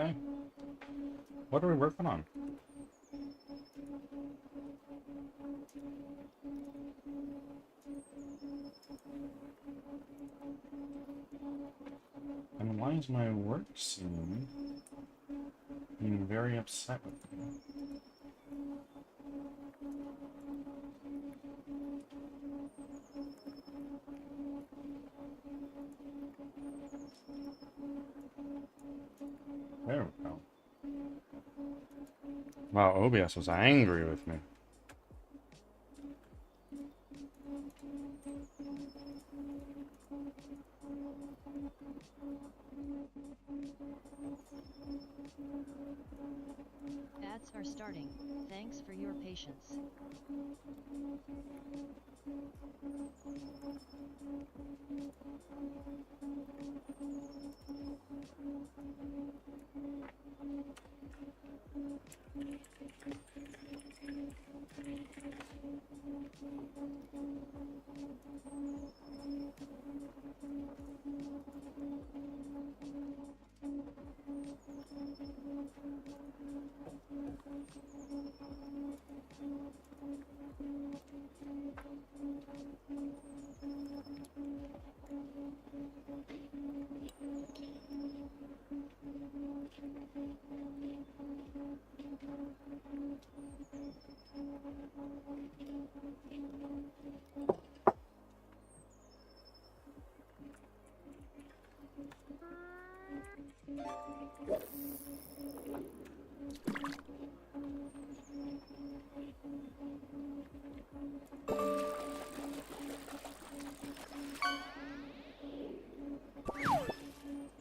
Okay. What are we working on? And why is my work scene being very upset with me? There we go. Wow, OBS was angry with me. Ads are starting. Thanks for your patience.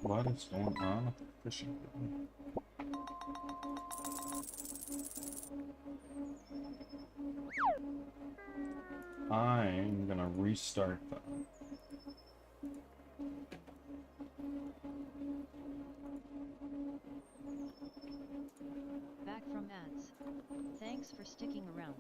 What is going on with the fishing? I'm gonna restart that. Back from ads. Thanks for sticking around.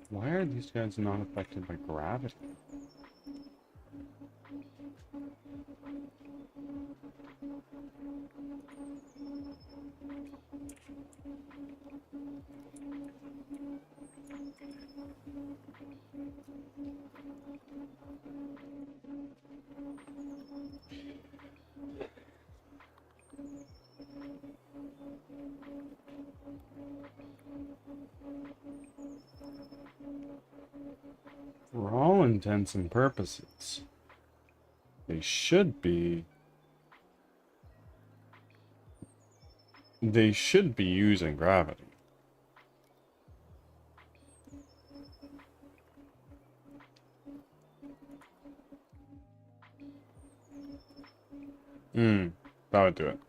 Why are these guys not affected by gravity? For all intents and purposes, they should be using gravity. That would do it.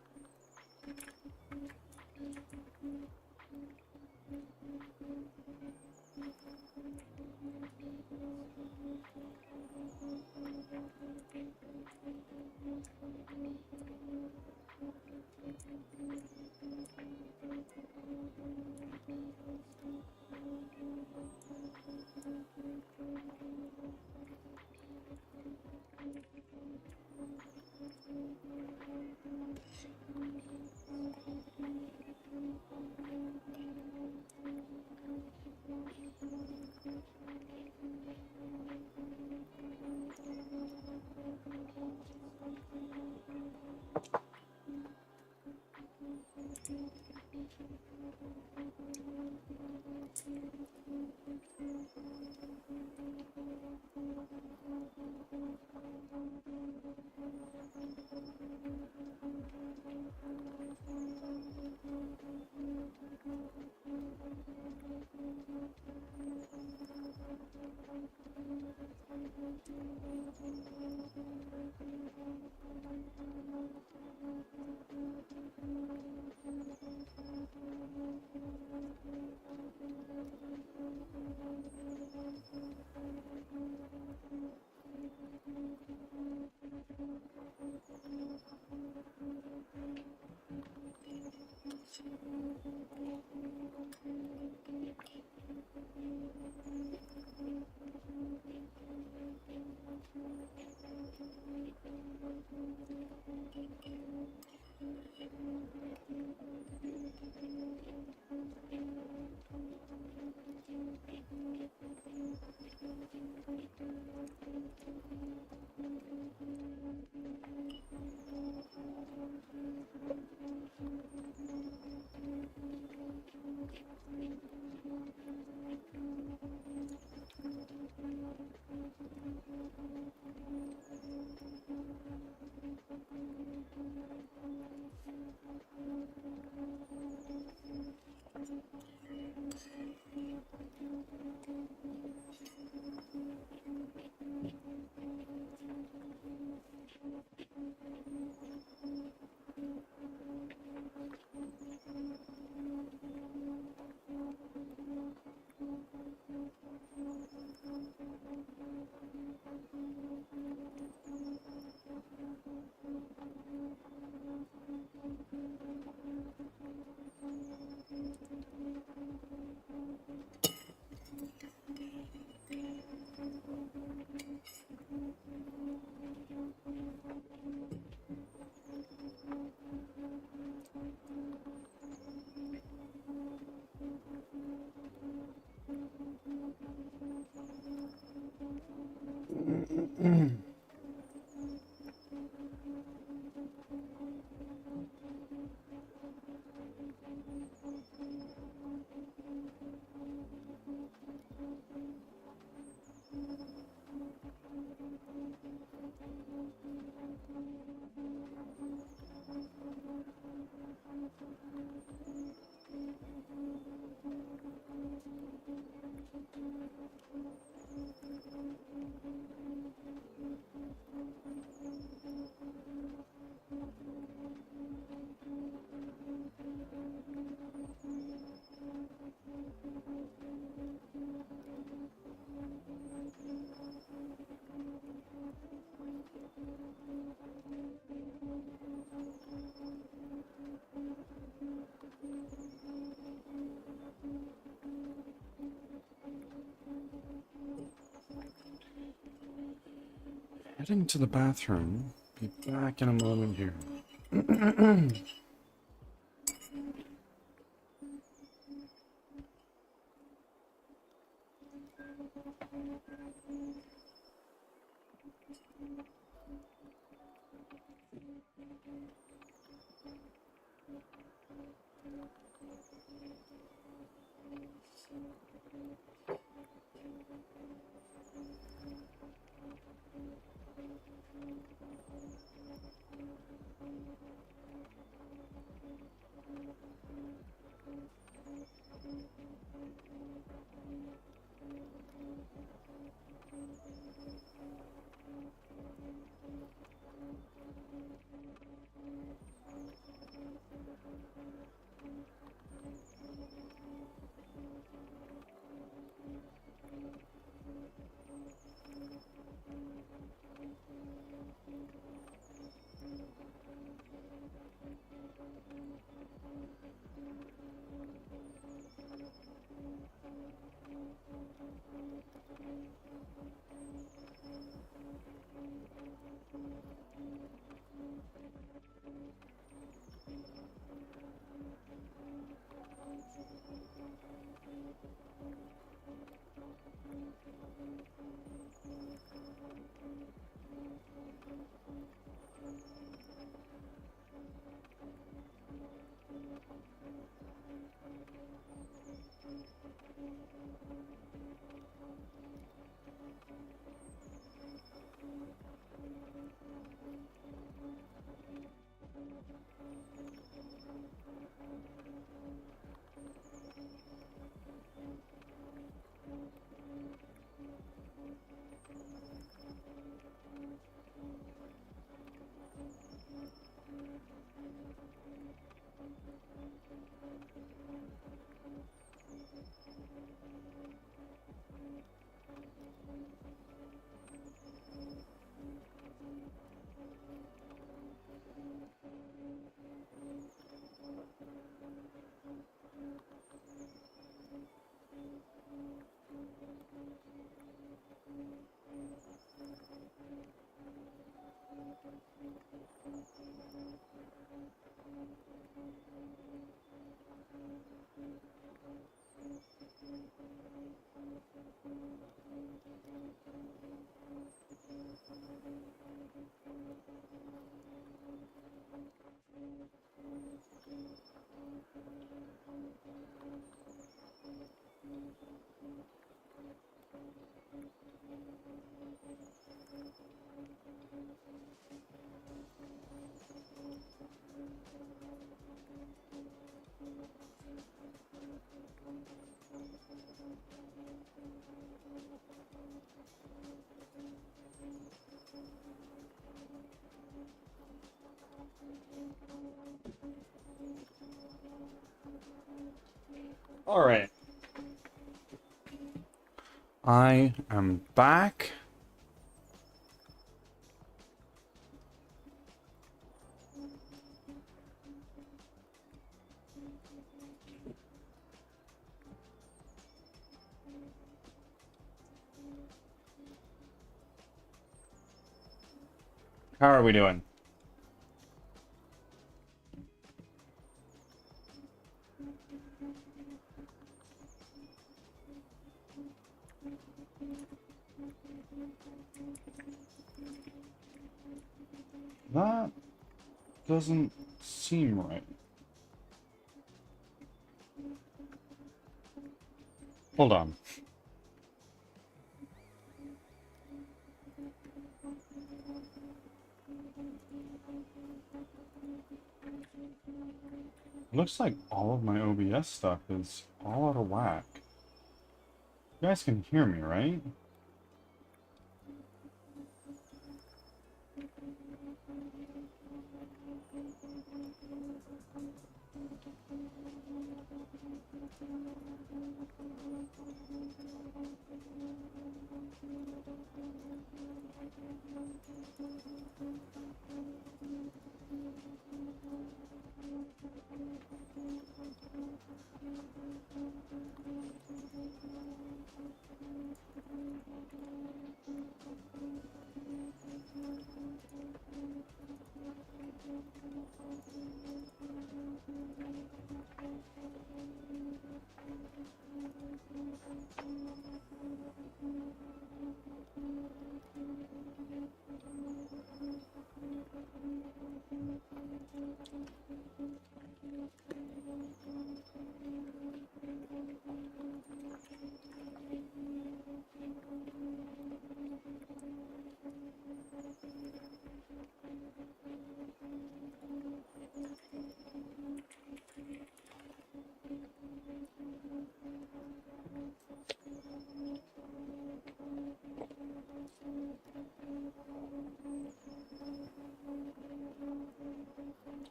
Heading to the bathroom. Be back in a moment here. Alright. I am back. How are we doing? That doesn't seem right. Hold on. Looks like all of my OBS stuff is all out of whack. You guys can hear me, right?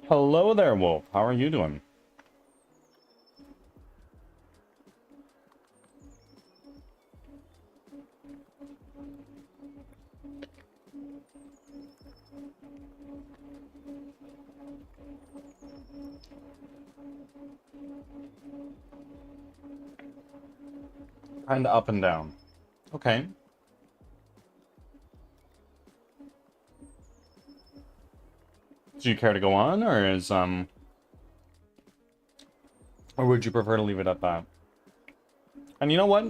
Hello there, Wolf. How are you doing? Kinda up and down. Okay. Do you care to go on, or or would you prefer to leave it at that? And you know what?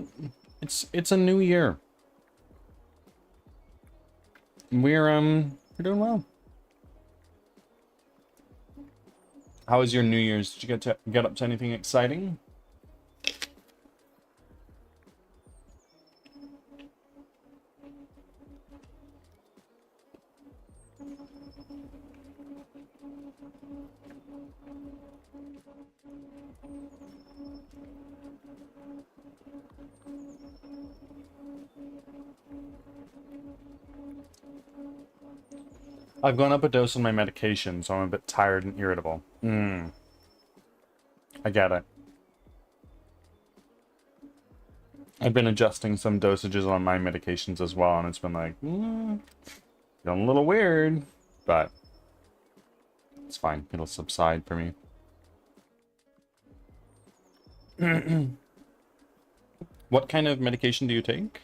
It's a new year. We're doing well. How was your New Year's? Did you get up to anything exciting? I've gone up a dose on my medication, so I'm a bit tired and irritable. I get it. I've been adjusting some dosages on my medications as well, and it's been like, feeling a little weird, but it's fine. It'll subside for me. What kind of medication do you take?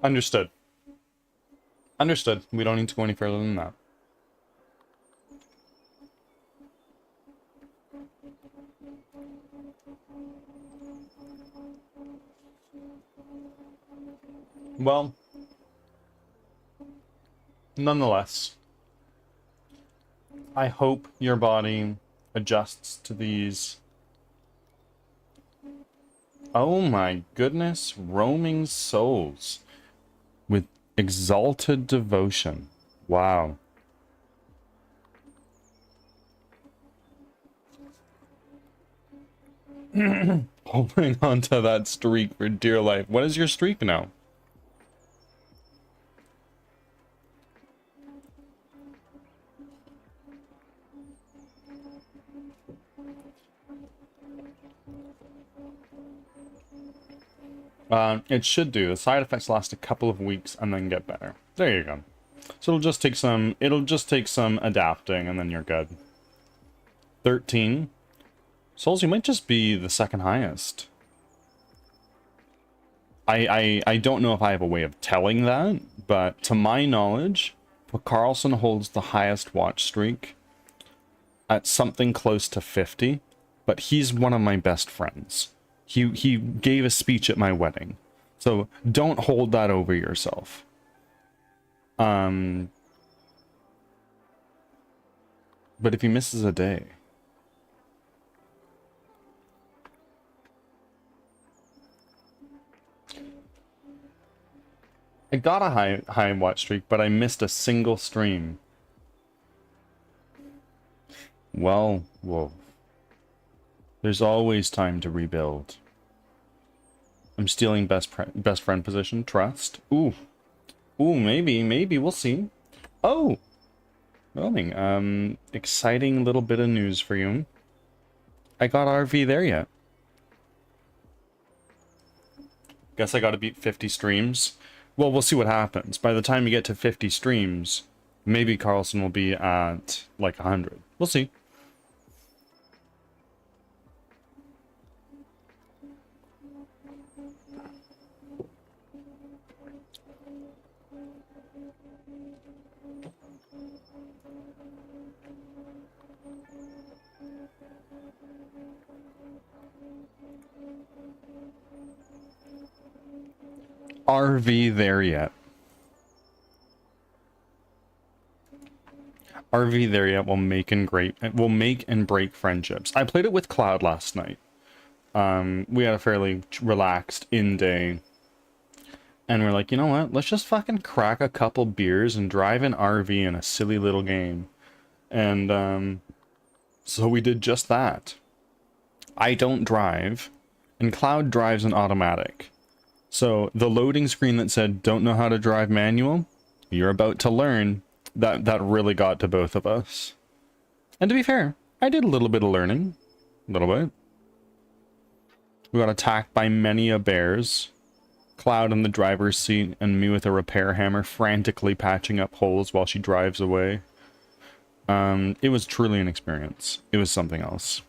Understood. Understood. We don't need to go any further than that. Well, nonetheless, I hope your body adjusts to these. Oh my goodness, roaming souls with exalted devotion. Wow. Holding on to that streak for dear life. What is your streak now? It should do. The side effects last a couple of weeks and then get better. There you go. So it'll just take some adapting and then you're good. 13. Souls, you might just be the second highest. I don't know if I have a way of telling that, but to my knowledge, Carlson holds the highest watch streak at something close to 50, but he's one of my best friends. He gave a speech at my wedding. So don't hold that over yourself. But if he misses a day, I got a high watch streak, but I missed a single stream. Well, whoa. There's always time to rebuild. I'm stealing best friend position. Trust. Ooh. Ooh, maybe. We'll see. Oh! Rolling. Exciting little bit of news for you. I got RV there yet. Guess I gotta beat 50 streams. Well, we'll see what happens. By the time you get to 50 streams, maybe Carlson will be at, like, 100. We'll see. RV there yet. RV there yet will make and break friendships. I played it with Cloud last night. We had a fairly relaxed in-day, and we're like, you know what? Let's just fucking crack a couple beers and drive an RV in a silly little game. And so we did just that. I don't drive, and Cloud drives an automatic. So the loading screen that said, don't know how to drive manual, you're about to learn, that really got to both of us. And to be fair, I did a little bit of learning. A little bit. We got attacked by many a bears. Cloud in the driver's seat and me with a repair hammer frantically patching up holes while she drives away. It was truly an experience. It was something else.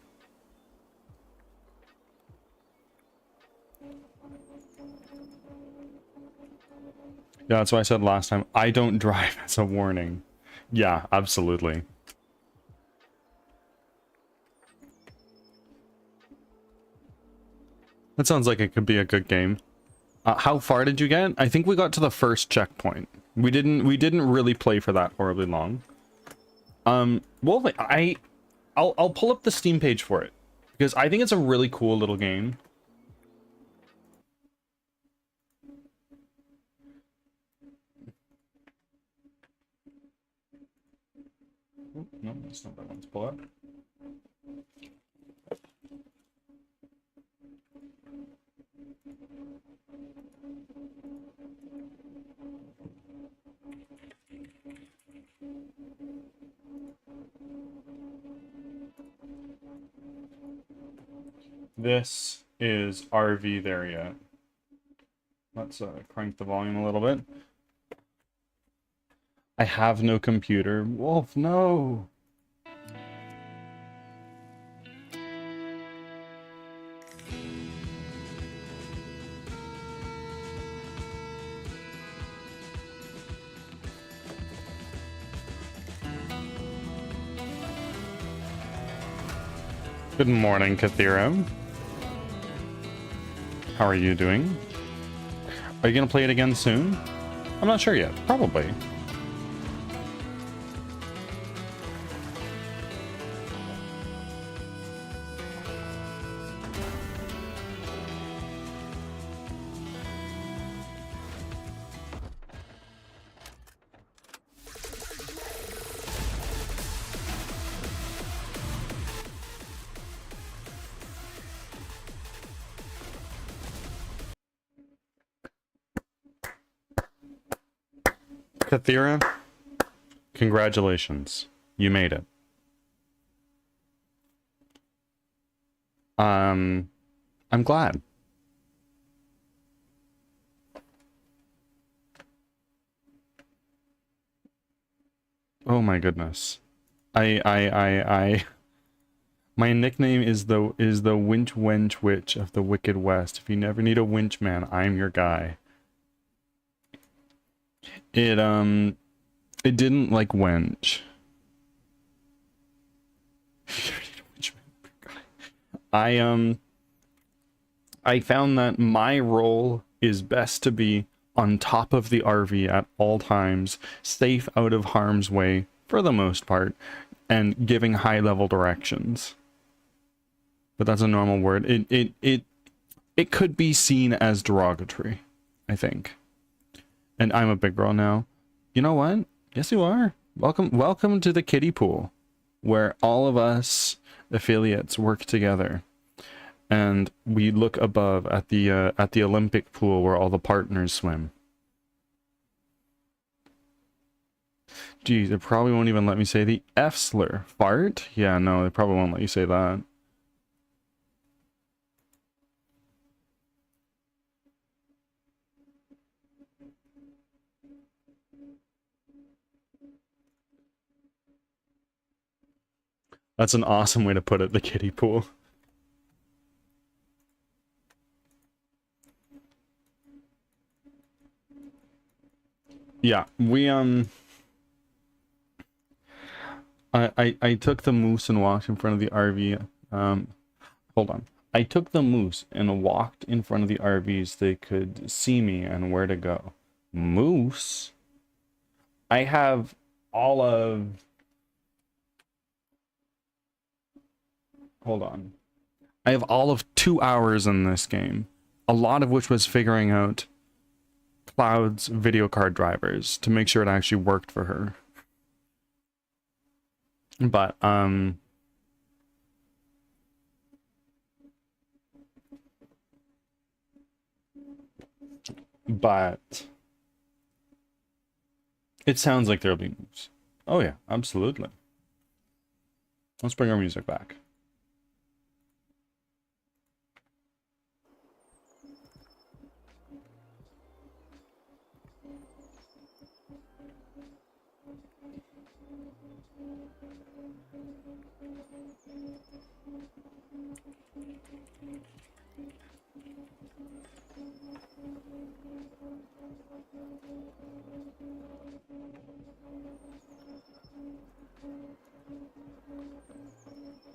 Yeah, that's what I said last time. I don't drive as a warning. Yeah, absolutely. That sounds like it could be a good game. How far did you get? I think we got to the first checkpoint. We didn't really play for that horribly long. Well, I'll pull up the Steam page for it because I think it's a really cool little game. Oh, no, that's not that one to pull up. This is RV there yet. Let's crank the volume a little bit. I have no computer. Wolf, no! Good morning, Kathira. How are you doing? Are you gonna play it again soon? I'm not sure yet. Probably. Kathira, congratulations. You made it. I'm glad. Oh my goodness. My My nickname is the winch wench witch of the Wicked West. If you never need a winch man, I'm your guy. It didn't like wench. I found that my role is best to be on top of the RV at all times, safe out of harm's way for the most part, and giving high level directions. But that's a normal word. It could be seen as derogatory, I think. And I'm a big girl now. You know what? Yes, you are. Welcome to the kiddie pool, where all of us affiliates work together, and we look above at the Olympic pool where all the partners swim. Geez, they probably won't even let me say the F slur. Fart? Yeah, no, they probably won't let you say that. That's an awesome way to put it, the kiddie pool. Yeah, we I took the moose and walked in front of the RV. Hold on. I took the moose and walked in front of the RVs so they could see me and where to go. Moose? I have all of... Hold on. I have all of 2 hours in this game, a lot of which was figuring out Cloud's video card drivers to make sure it actually worked for her. But it sounds like there'll be moves. Oh yeah, absolutely. Let's bring our music back.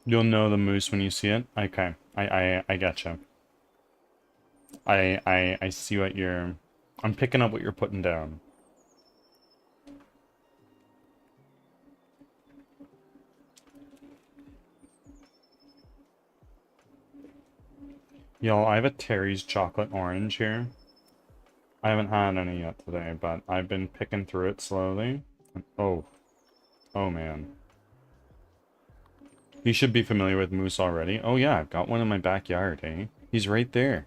You'll know the moose when you see it? Okay. I getcha. I see what you're... I'm picking up what you're putting down. Y'all, I have a Terry's chocolate orange here. I haven't had any yet today, but I've been picking through it slowly. Oh. Oh man. You should be familiar with moose already. Oh yeah, I've got one in my backyard, eh? He's right there.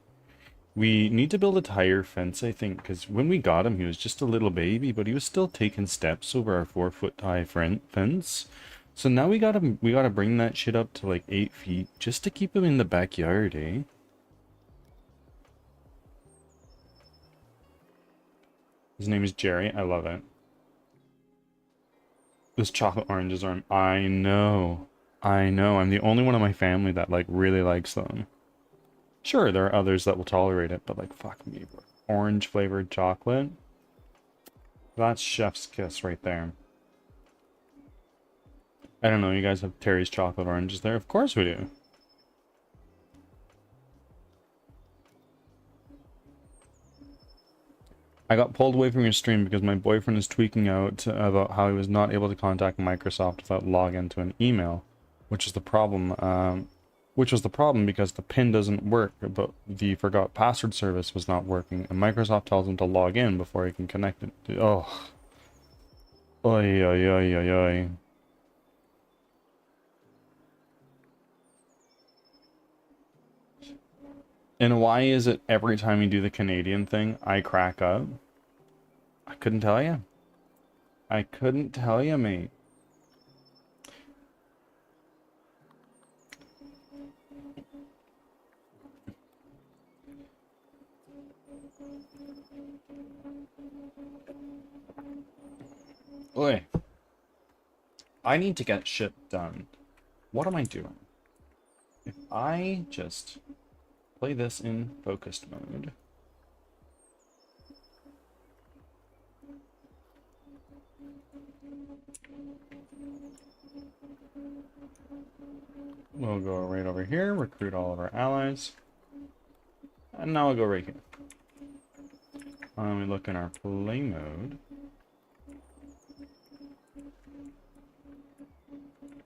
We need to build a tire fence, I think, because when we got him, he was just a little baby, but he was still taking steps over our 4-foot high fence. So now we gotta bring that shit up to like 8 feet just to keep him in the backyard, eh? His name is Jerry. I love it. This chocolate oranges are... I know. I know. I'm the only one in my family that, like, really likes them. Sure, there are others that will tolerate it, but, like, fuck me. Orange-flavored chocolate? That's chef's kiss right there. I don't know, you guys have Terry's chocolate oranges there? Of course we do. I got pulled away from your stream because my boyfriend is tweaking out about how he was not able to contact Microsoft without login to an email, which is the problem. Which was the problem because the PIN doesn't work, but the forgot password service was not working, and Microsoft tells him to log in before he can connect it. Oh. Oy, oy, oy, oy, oy. And why is it every time you do the Canadian thing, I crack up? I couldn't tell you. I couldn't tell you, mate. Oi. I need to get shit done. What am I doing? If I just play this in focused mode. We'll go right over here, recruit all of our allies. And now we'll go right here. We look in our play mode.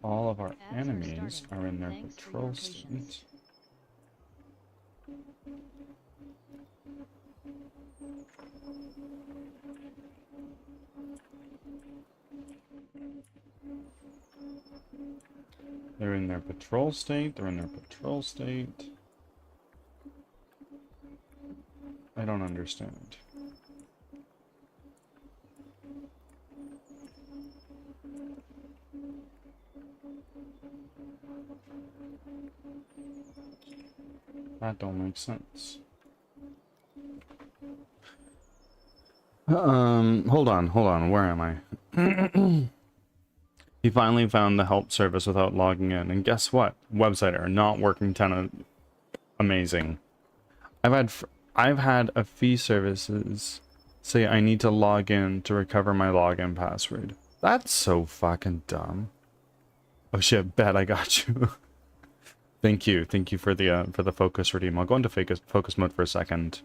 All of our Ads are enemies starting. are in their Thanks for patrol your state. patience. They're in their patrol state. They're in their patrol state. I don't understand. That don't make sense. Hold on. Where am I? He finally found the help service without logging in, and guess what? Website error, not working 10 of amazing. I've had a fee services say I need to log in to recover my login password. That's so fucking dumb. Oh shit, bet I got you. Thank you for the focus redeem. I'll go into focus mode for a second.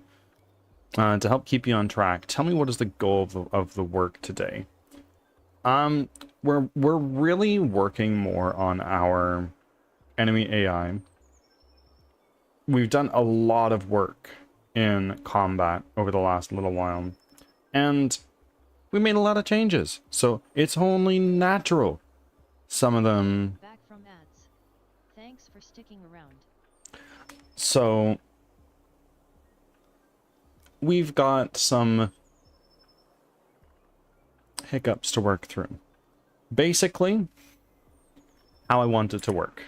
To help keep you on track, tell me what is the goal of the work today. We're really working more on our enemy AI. We've done a lot of work in combat over the last little while, and we made a lot of changes. So it's only natural. Some of them. Back from ads. Thanks for sticking around. So we've got some hiccups to work through. Basically, how I want it to work.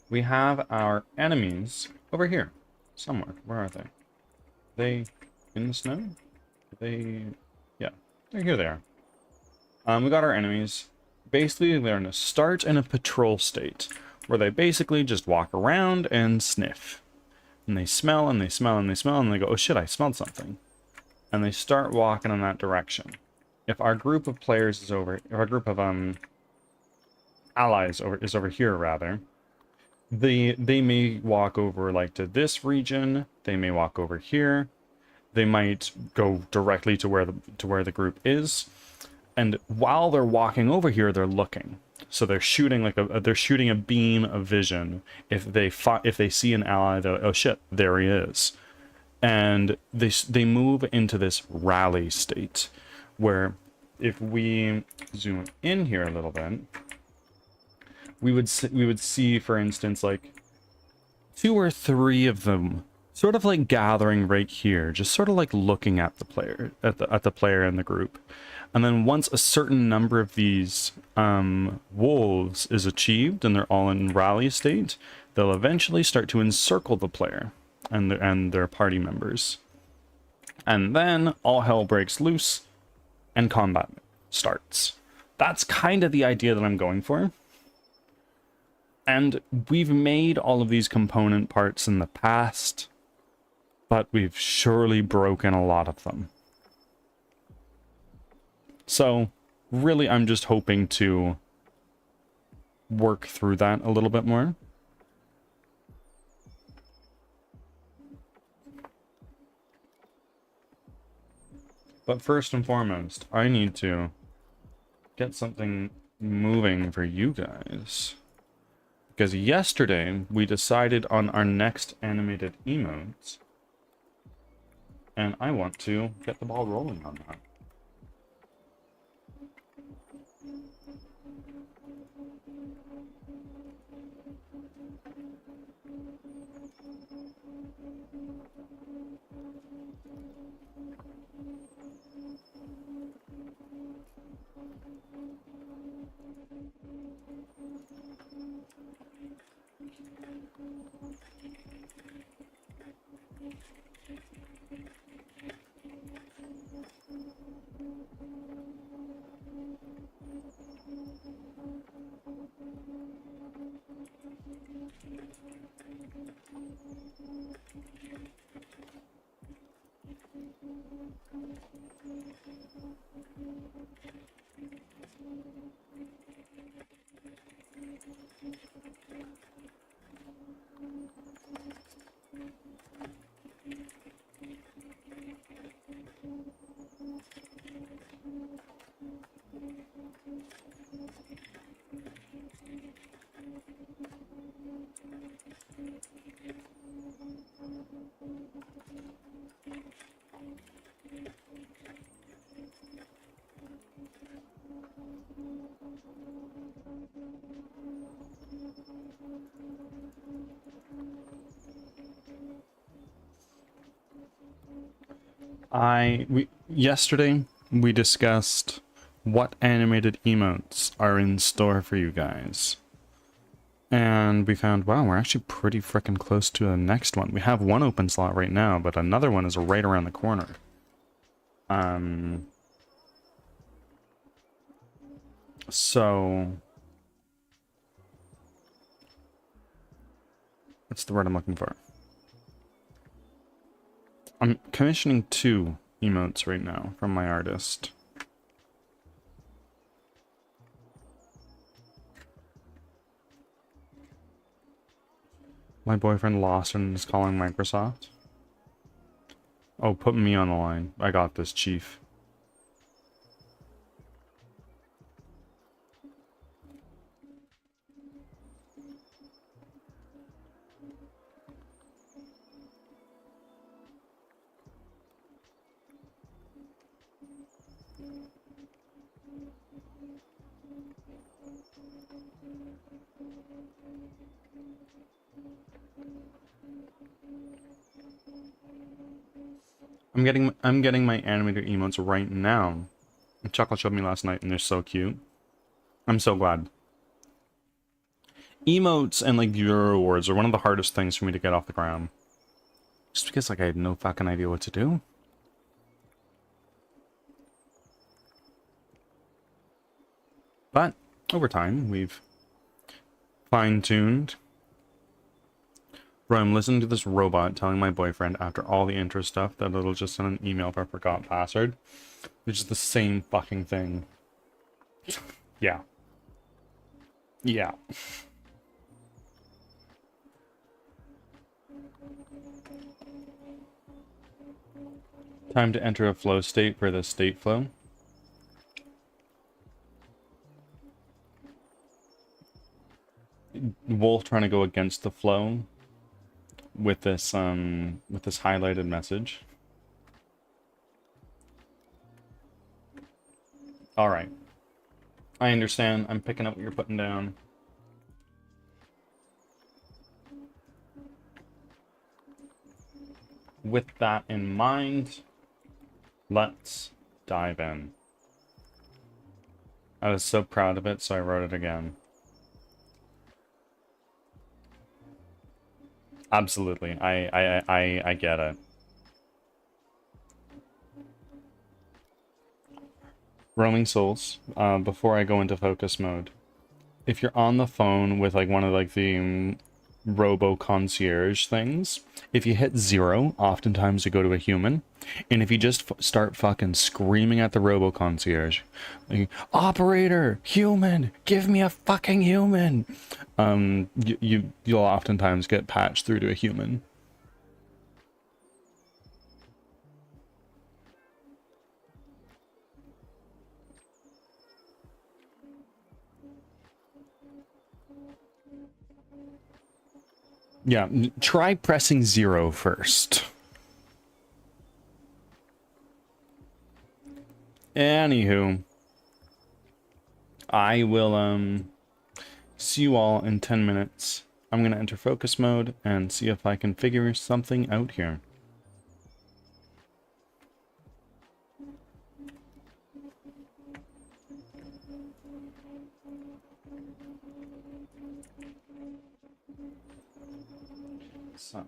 We have our enemies over here, somewhere. Where are they? They in the snow? Yeah, here they are. We got our enemies. Basically, they're in a start and a patrol state, where they basically just walk around and sniff. And they smell, and they smell, and they smell, and they go, oh shit, I smelled something. And they start walking in that direction. If our group of players is over, if our group of allies is over here rather, they may walk over like to this region. They may walk over here. They might go directly to where the group is. And while they're walking over here, they're looking. So they're shooting like they're shooting a beam of vision. If they see an ally, they're, oh shit, there he is. And they move into this rally state, where if we zoom in here a little bit, we would see, for instance, like 2 or 3 of them sort of like gathering right here, just sort of like looking at the player, at the player in the group. And then once a certain number of these wolves is achieved and they're all in rally state, they'll eventually start to encircle the player and their party members. And then all hell breaks loose and combat starts. That's kind of the idea that I'm going for. And we've made all of these component parts in the past, but we've surely broken a lot of them. So, really, I'm just hoping to work through that a little bit more. But first and foremost, I need to get something moving for you guys. Because yesterday, we decided on our next animated emotes, and I want to get the ball rolling on that. Yesterday we discussed what animated emotes are in store for you guys. And we found, wow, we're actually pretty freaking close to the next one. We have one open slot right now, but another one is right around the corner. So what's the word I'm looking for? I'm commissioning 2 emotes right now from my artist. My boyfriend Lawson is calling Microsoft. Oh, put me on the line. I got this, Chief. I'm getting my animator emotes right now. Chocolate showed me last night and they're so cute. I'm so glad. Emotes and like viewer rewards are one of the hardest things for me to get off the ground. Just because like I had no fucking idea what to do. But over time we've fine-tuned. Bro, I'm listening to this robot telling my boyfriend after all the intro stuff that it'll just send an email if I forgot password. Which is the same fucking thing. Yeah. Yeah. Time to enter a flow state for the state flow. Wolf trying to go against the flow with this highlighted message. All right. I understand. I'm picking up what you're putting down. With that in mind, let's dive in. I was so proud of it, so I wrote it again. Absolutely. I get it. Roaming Souls, before I go into focus mode, if you're on the phone with like one of like the robo concierge things, if you hit 0, oftentimes you go to a human, and if you just start fucking screaming at the robo concierge, like, operator, human, give me a fucking human, you'll oftentimes get patched through to a human. Yeah, try pressing 0 first. Anywho, I will see you all in 10 minutes. I'm gonna enter focus mode and see if I can figure something out here. So.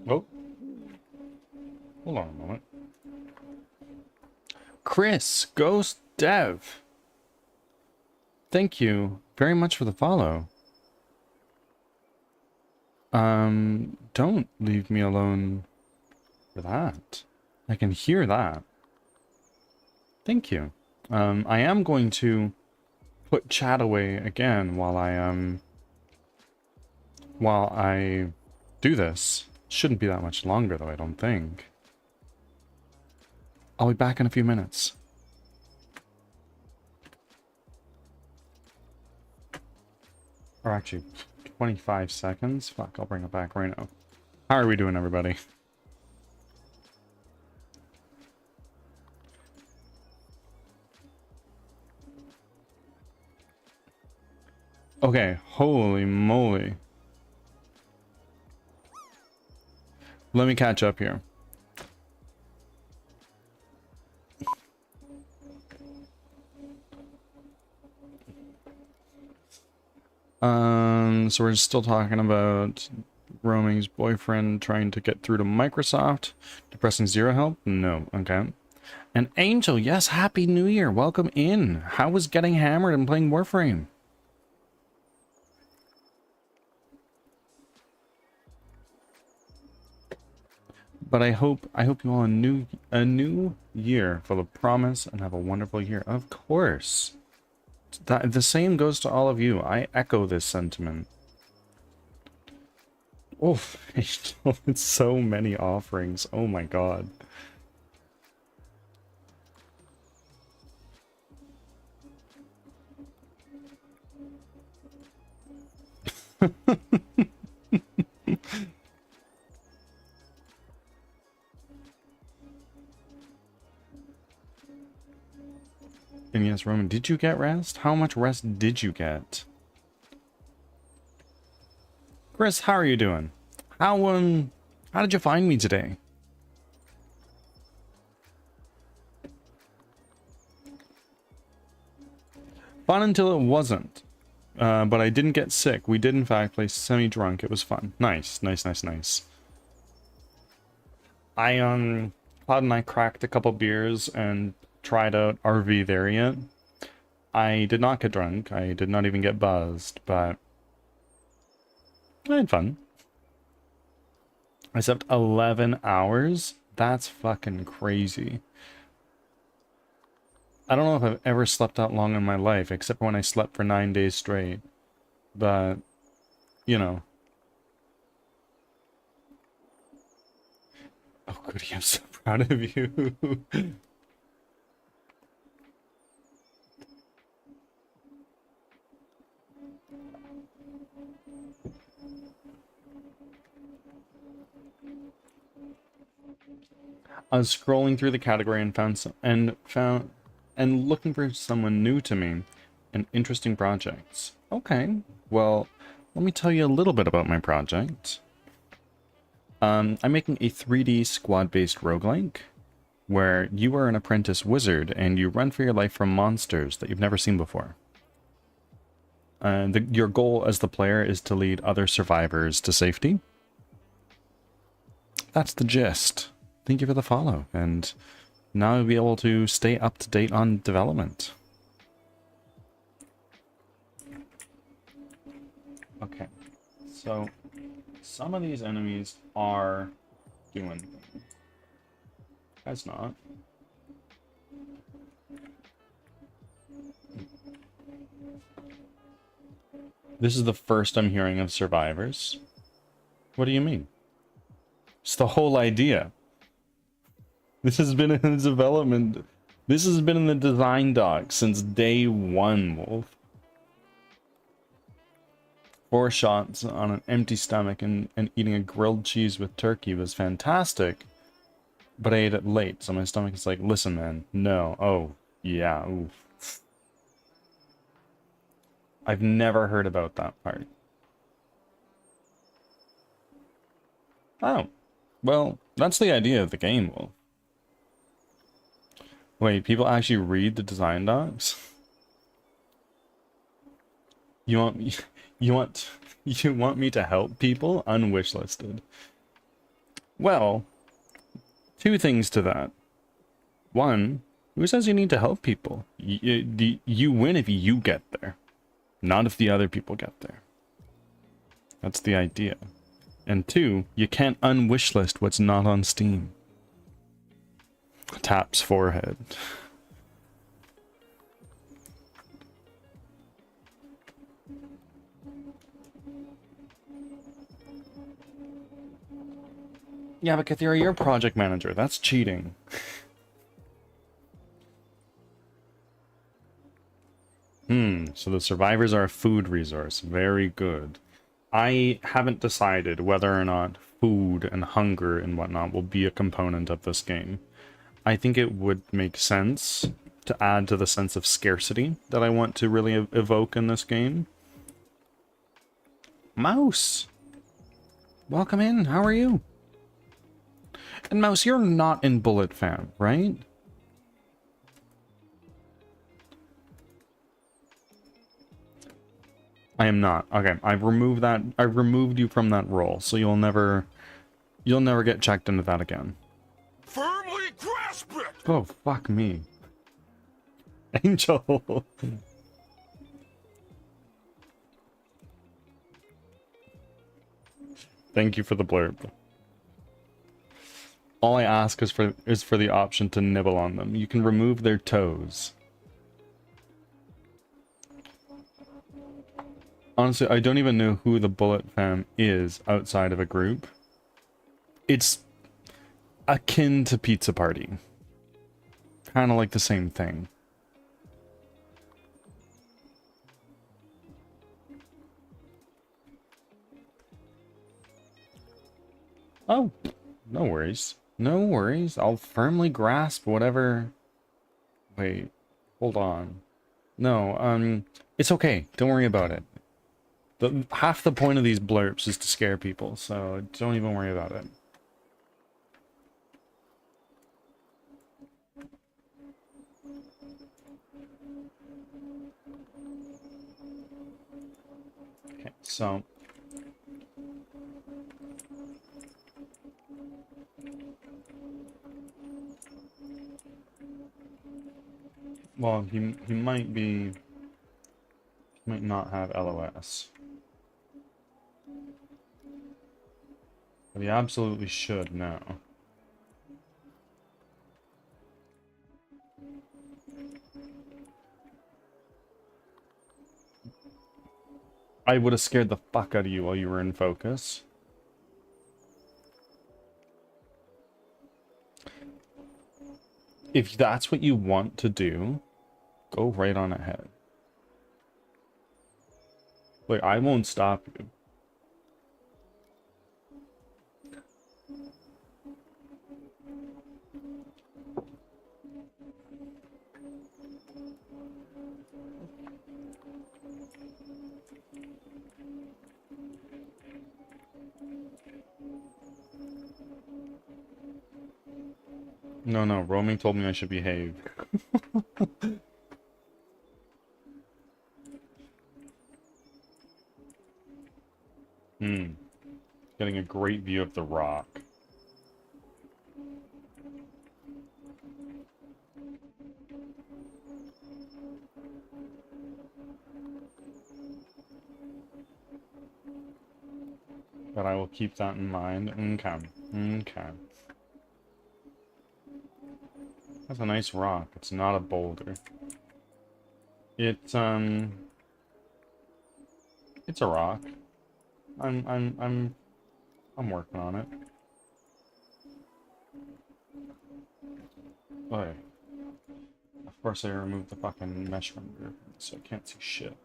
Oh, hold on a moment. Chris, Ghost Dev. Thank you very much for the follow. Don't leave me alone for that. I can hear that. Thank you. I am going to put chat away again while I do this. Shouldn't be that much longer though, I don't think. I'll be back in a few minutes. Or actually, 25 seconds? Fuck, I'll bring it back right now. How are we doing, everybody? Okay, holy moly. Let me catch up here. So we're still talking about Roaming's boyfriend trying to get through to Microsoft. Depressing Zero help? No, okay. And Angel, yes, Happy New Year. Welcome in. How was getting hammered and playing Warframe? But I hope you all a new year full of promise and have a wonderful year. Of course. The same goes to all of you. I echo this sentiment. Oh, it's so many offerings. Oh my god. And yes, Roman, did you get rest? How much rest did you get? Chris, how are you doing? How did you find me today? Fun until it wasn't. But I didn't get sick. We did in fact play semi-drunk. It was fun. Nice, nice, nice, nice. Cloud and I cracked a couple beers and tried out RV Variant. I did not get drunk. I did not even get buzzed, but I had fun. I slept 11 hours. That's fucking crazy. I don't know if I've ever slept that long in my life, except for when I slept for 9 days straight. But, you know. Oh, goody, I'm so proud of you. I was scrolling through the category and found looking for someone new to me and interesting projects. Okay, well, let me tell you a little bit about my project. I'm making a 3D squad-based roguelike where you are an apprentice wizard and you run for your life from monsters that you've never seen before. Your goal as the player is to lead other survivors to safety. That's the gist. Thank you for the follow, and now you'll be able to stay up to date on development. Okay, so some of these enemies are doing things. That's not. This is the first I'm hearing of survivors. What do you mean? It's the whole idea. This has been in development. This has been in the design doc since day one, Wolf. 4 shots on an empty stomach and eating a grilled cheese with turkey was fantastic. But I ate it late, so my stomach is like, listen, man, no. Oh, yeah, ooh. I've never heard about that part. Oh, well, that's the idea of the game, Wolf. Wait, people actually read the design docs? You want me, you want, you want me to help people? Unwishlisted. Well, 2 things to that. 1, who says you need to help people? You win if you get there, not if the other people get there. That's the idea. And 2, you can't unwishlist what's not on Steam. Taps forehead. Yeah, but Kathira, you're a project manager. That's cheating. So the survivors are a food resource. Very good. I haven't decided whether or not food and hunger and whatnot will be a component of this game. I think it would make sense to add to the sense of scarcity that I want to really evoke in this game. Mouse! Welcome in, how are you? And Mouse, you're not in Bullet Fam, right? I am not. Okay, I've removed that. I've removed you from that role, so you'll never get checked into that again. Firmly grasp it! Oh, fuck me. Angel. Thank you for the blurb. All I ask is for the option to nibble on them. You can remove their toes. Honestly, I don't even know who the Bullet Fam is outside of a group. It's akin to Pizza Party. Kind of like the same thing. Oh, no worries. No worries. I'll firmly grasp whatever... Wait, hold on. No, it's okay. Don't worry about it. Half the point of these blurps is to scare people, so don't even worry about it. Okay, so... Well, he might be... He might not have LOS. But he absolutely should know. I would have scared the fuck out of you while you were in focus. If that's what you want to do, go right on ahead. Like, I won't stop you. No, roaming told me I should behave. Getting a great view of the rock. But I will keep that in mind. Okay. That's a nice rock. It's not a boulder. It's a rock. I'm working on it. Okay. Of course I removed the fucking mesh render, so I can't see shit.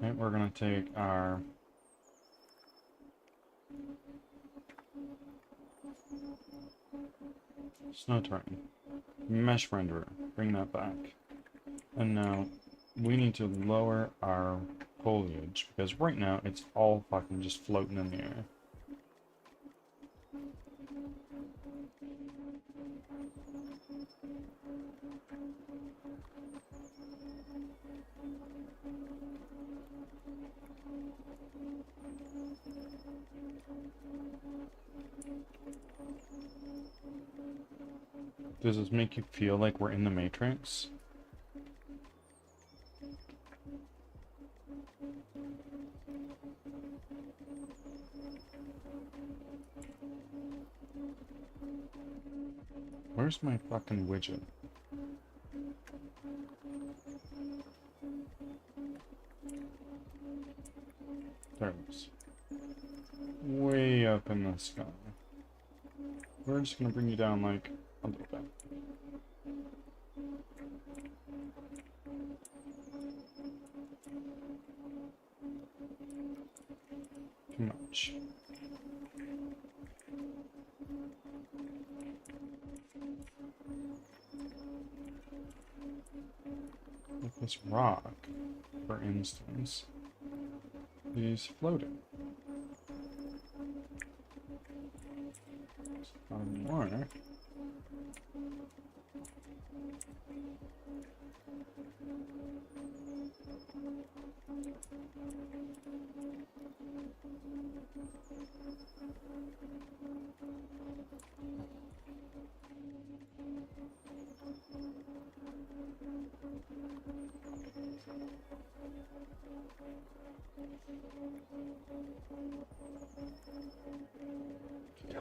Okay, we're gonna take our snow terrain, mesh renderer, bring that back. And now we need to lower our foliage because right now it's all fucking just floating in the air. Does this make you feel like we're in the Matrix? Where's my fucking widget? There it is. Way up in the sky. We're just gonna bring you down like a little bit. Too much. Like this rock, for instance, is floating. More.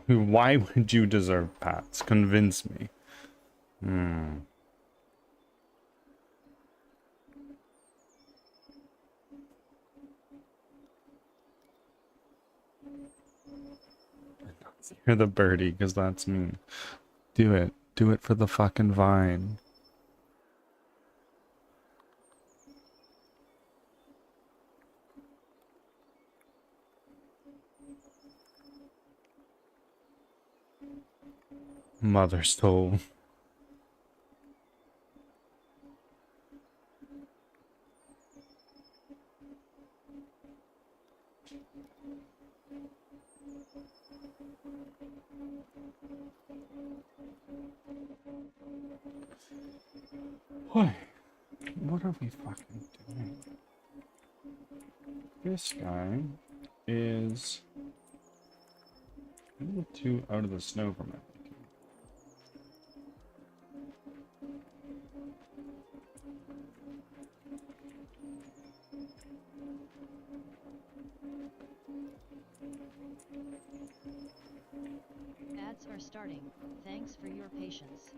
Why would you deserve pats? Convince me. You're the birdie, because that's me. Do it. Do it for the fucking vine. Mother stole. What are we fucking doing? This guy is a little too out of the snow for my liking. Ads are starting. Thanks for your patience.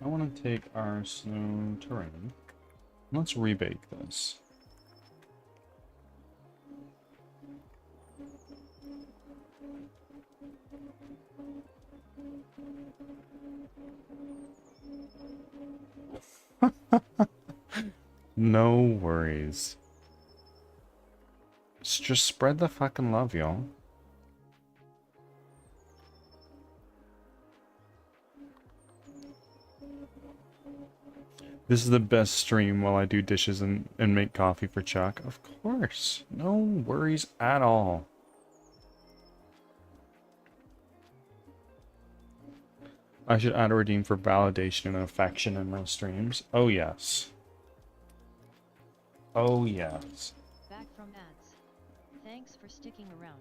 I want to take our snow terrain. Let's rebake this. No worries. Just spread the fucking love, y'all. This is the best stream while I do dishes and make coffee for Chuck. Of course. No worries at all. I should add a redeem for validation and affection in my streams. Oh, yes. Oh, yes. Back from ads. Thanks for sticking around.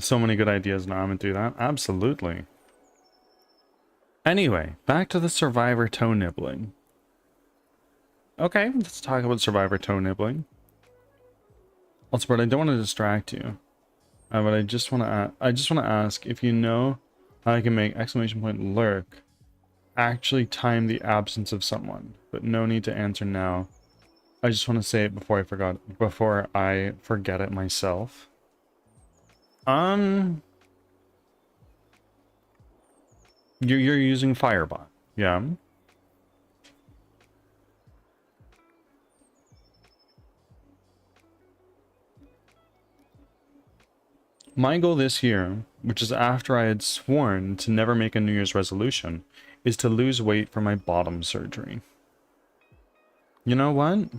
So many good ideas now. I'm gonna do that. Absolutely. Anyway, back to the survivor toe nibbling. Okay, let's talk about survivor toe nibbling. Also, but I don't want to distract you. But I just want to ask if you know how I can make exclamation point lurk actually time the absence of someone, but no need to answer now. I just want to say it before I forget it myself. You're using Firebot, yeah. My goal this year, which is after I had sworn to never make a New Year's resolution, is to lose weight for my bottom surgery. You know what?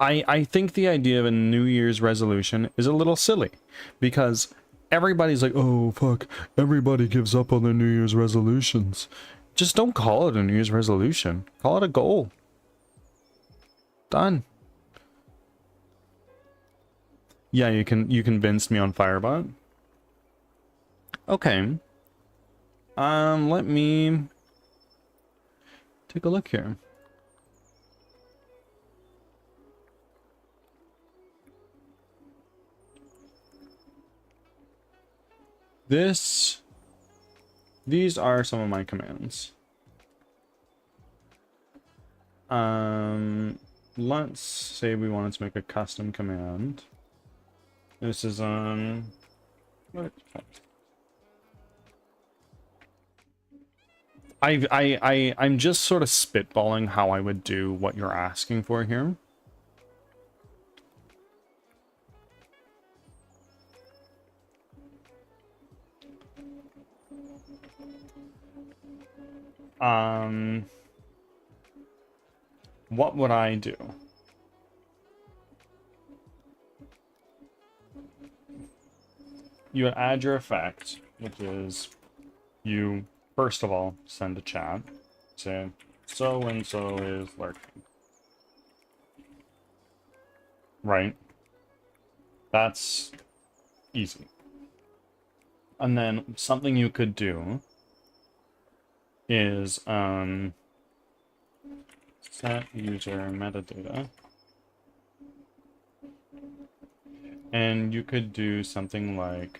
I think the idea of a New Year's resolution is a little silly, because everybody's like, oh fuck, everybody gives up on their New Year's resolutions. Just don't call it a New Year's resolution. Call it a goal. Done. Yeah, you convinced me on Firebot. Okay. Let me take a look here. These are some of my commands. Let's say we wanted to make a custom command. This is what? I'm just sort of spitballing how I would do what you're asking for here. What would I do? You would add your effect, which is you first of all send a chat, say so and so is lurking. Right? That's easy. And then something you could do is set user metadata, and you could do something like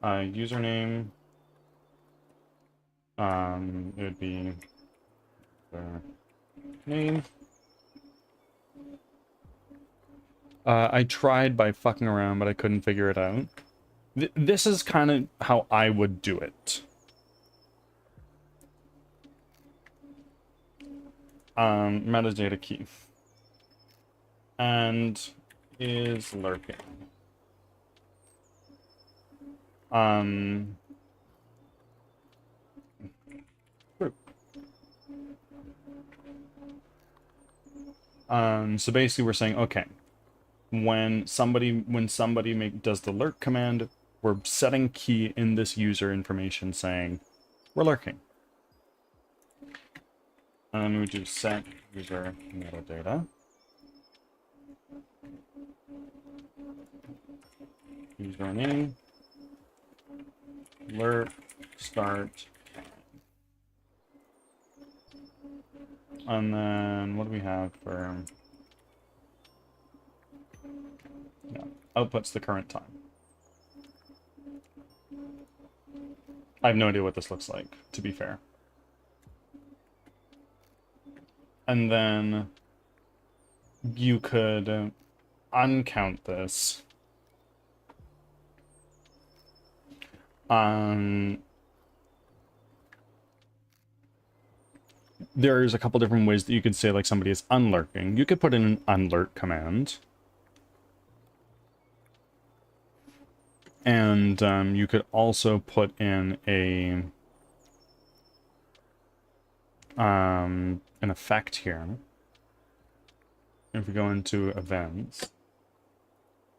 username, it would be their name. I tried by fucking around, but I couldn't figure it out. This is kind of how I would do it. Metadata key. And is lurking. So basically we're saying, okay, when somebody does the lurk command, we're setting key in this user information saying we're lurking. And then we do set user metadata. Username, lurk, start. And then what do we have for... Yeah, outputs the current time. I have no idea what this looks like, to be fair. And then you could uncount this. There's a couple different ways that you could say like somebody is unlurking. You could put in an unlurk command. And you could also put in an effect here. If we go into events,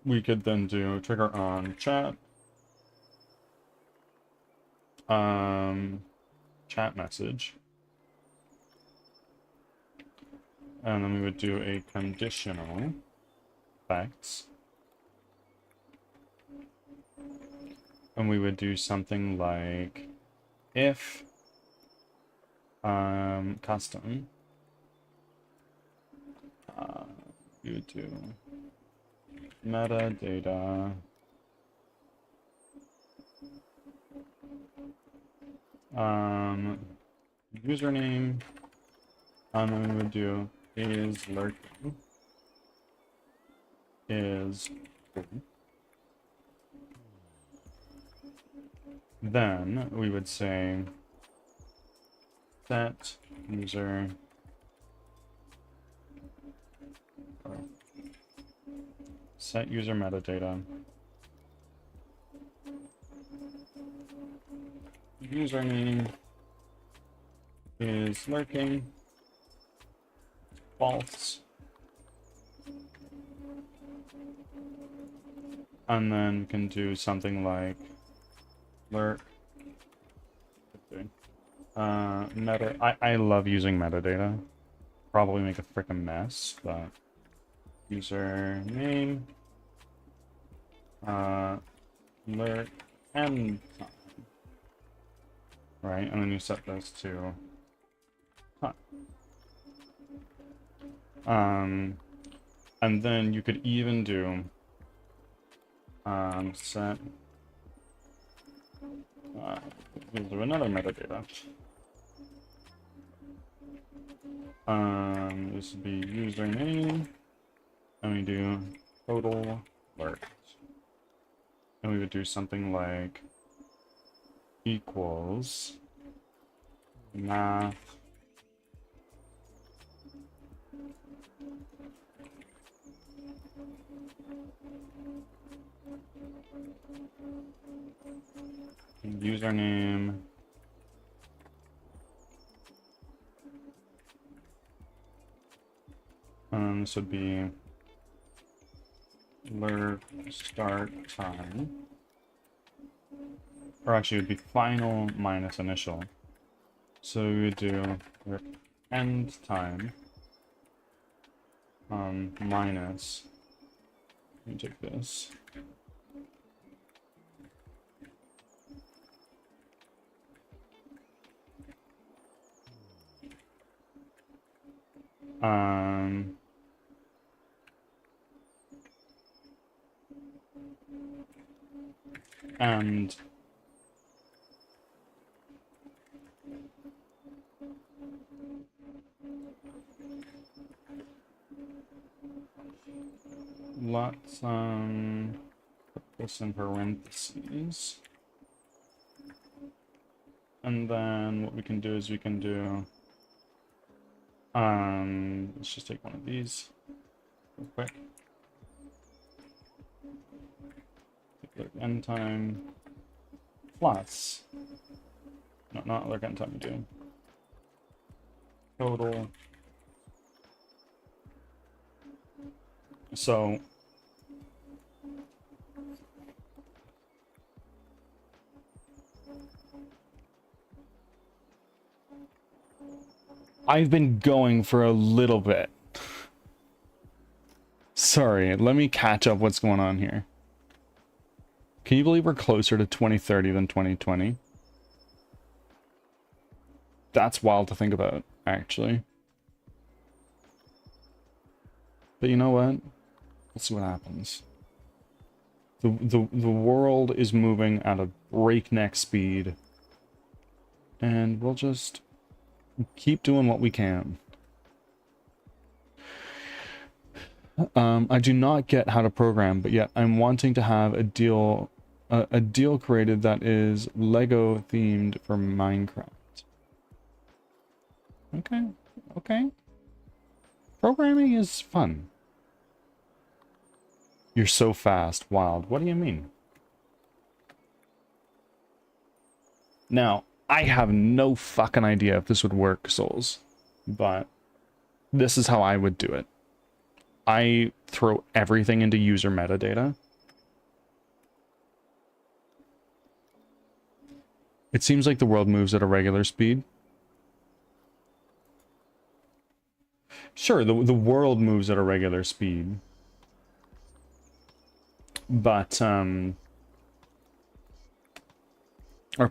we could then do trigger on chat, chat message, and then we would do a conditional effects, and we would do something like if custom, we would do metadata username, and then we would do is lurking is cool. Then we would say set user set user metadata username is lurking false, and then we can do something like lurk I love using metadata. Probably make a freaking mess, but user name lurk end time, right? And then you set this to and then you could even do set we'll do another metadata. This would be username, and we do total lurks, and we would do something like equals math username this would be lurk start time, or actually it would be final minus initial. So we would do lurk end time minus, let me take this, and let's put this in parentheses, and then what we can do is we can do let's just take one of these real quick. Lurk end time plus, no, not lurk end time, we do total. So I've been going for a little bit. Sorry, let me catch up what's going on here. Can you believe we're closer to 2030 than 2020? That's wild to think about, actually. But you know what? Let's see what happens. The world is moving at a breakneck speed. And we'll just keep doing what we can. I do not get how to program, but yet I'm wanting to have a deal created that is Lego themed for Minecraft. Okay, okay. Programming is fun. You're so fast, wild. What do you mean? Now, I have no fucking idea if this would work, Souls, but this is how I would do it. I throw everything into user metadata. It seems like the world moves at a regular speed. Sure, the world moves at a regular speed. But, our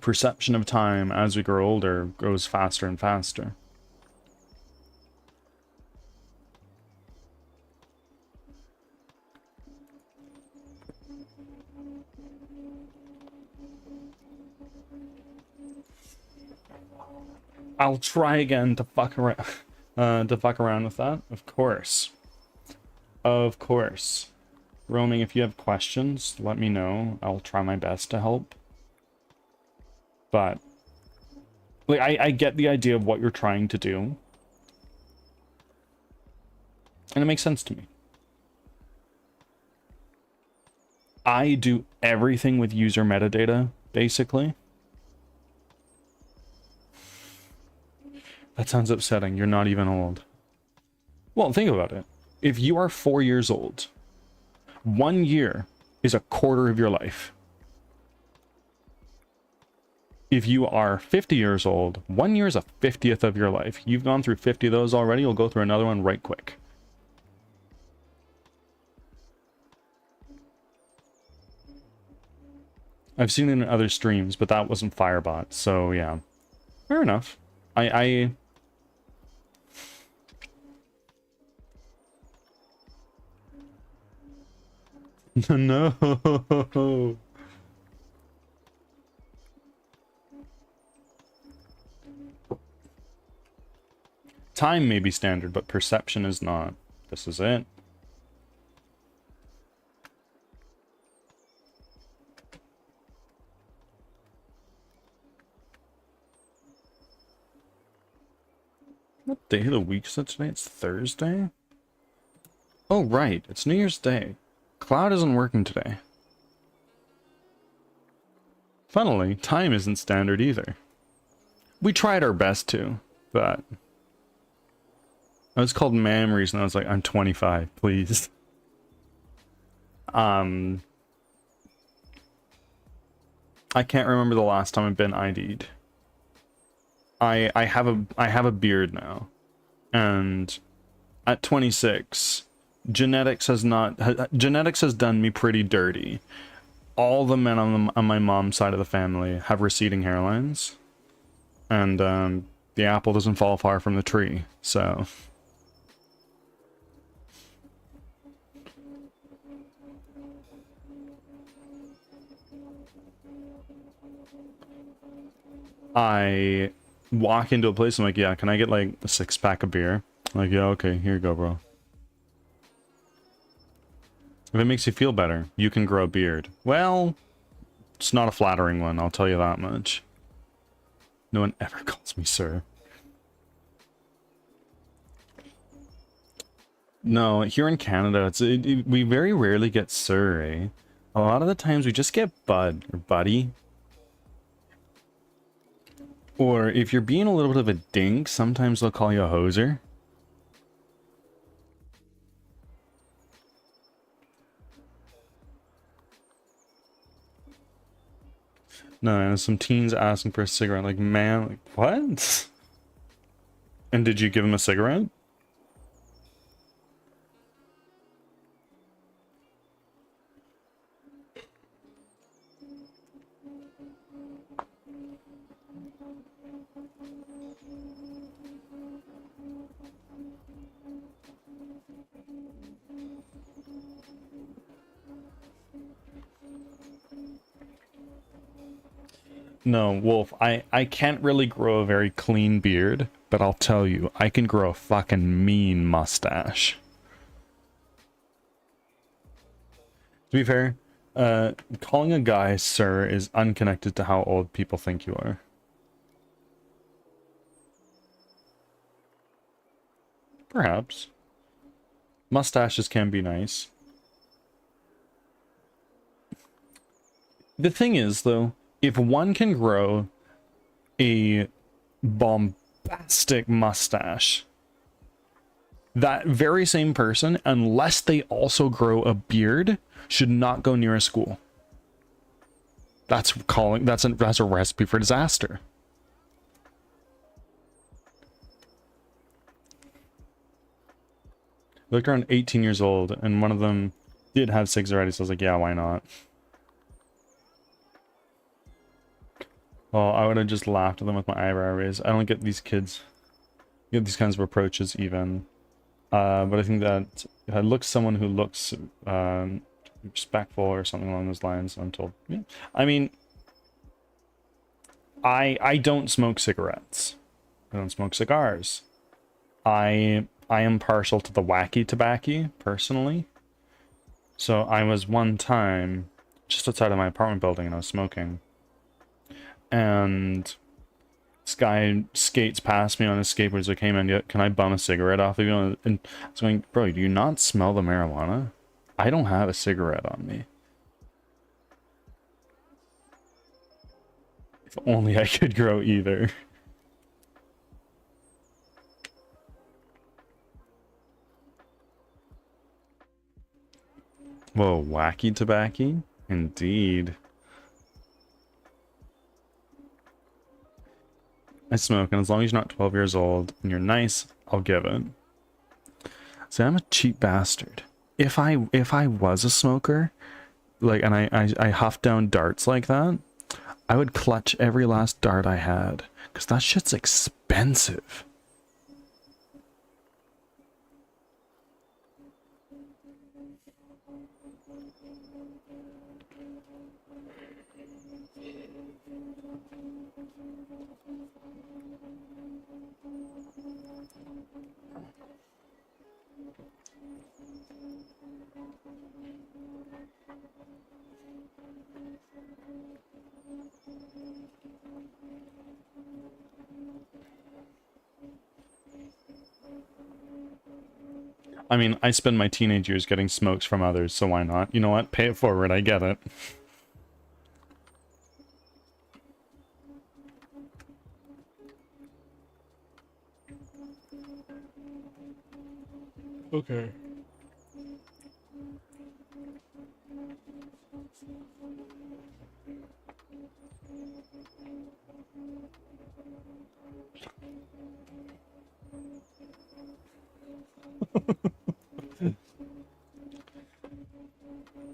perception of time as we grow older goes faster and faster. I'll try again to fuck around, with that. Of course. Of course. Roaming, if you have questions, let me know. I'll try my best to help. But, like, I get the idea of what you're trying to do. And it makes sense to me. I do everything with user metadata, basically. That sounds upsetting. You're not even old. Well, think about it. If you are 4 years old, 1 year is a quarter of your life. If you are 50 years old, 1 year is a 50th of your life. You've gone through 50 of those already. You'll go through another one right quick. I've seen it in other streams, but that wasn't Firebot, so yeah. Fair enough. No. Time may be standard, but perception is not. This is it. What day of the week is it today? It's Thursday? Oh, right. It's New Year's Day. Cloud isn't working today. Funnily, time isn't standard either. We tried our best to, but... I was called memories and I was like, I'm 25, please. I can't remember the last time I've been ID'd. I have a beard now. And at 26, genetics has done me pretty dirty. All the men on my mom's side of the family have receding hairlines. And the apple doesn't fall far from the tree, so... I walk into a place, I'm like, yeah, can I get like a 6-pack of beer? I'm like, yeah, okay, here you go, bro. If it makes you feel better, you can grow a beard. Well, it's not a flattering one, I'll tell you that much. No one ever calls me sir. No, here in Canada, we very rarely get sir, eh? A lot of the times we just get bud or buddy. Or if you're being a little bit of a dink, sometimes they'll call you a hoser. No, and some teens asking for a cigarette. Like, man, like, what? And did you give him a cigarette? No, Wolf, I can't really grow a very clean beard, but I'll tell you, I can grow a fucking mean mustache. To be fair, calling a guy sir is unconnected to how old people think you are. Perhaps. Mustaches can be nice. The thing is, though, if one can grow a bombastic mustache, that very same person, unless they also grow a beard, should not go near a school. That's a recipe for disaster. Looked around 18 years old, and one of them did have cigs already, so I was like, yeah, why not? Well, I would have just laughed at them with my eyebrow raised. I don't get these kids, get these kinds of approaches even. But I think that if I look someone who looks respectful or something along those lines, I'm told, yeah. I mean, I don't smoke cigarettes. I don't smoke cigars. I am partial to the wacky tobacco, personally. So I was one time just outside of my apartment building and I was smoking. And this guy skates past me on his skateboard. He's like, hey man, can I bum a cigarette off of you? And I was going, bro, do you not smell the marijuana? I don't have a cigarette on me. If only I could grow either. Whoa, wacky tobacco? Indeed. I smoke, and as long as you're not 12 years old and you're nice, I'll give it. See, I'm a cheap bastard. If I was a smoker, like, and I huffed down darts like that, I would clutch every last dart I had, because that shit's expensive. I mean, I spend my teenage years getting smokes from others, so why not? You know what? Pay it forward, I get it. Okay.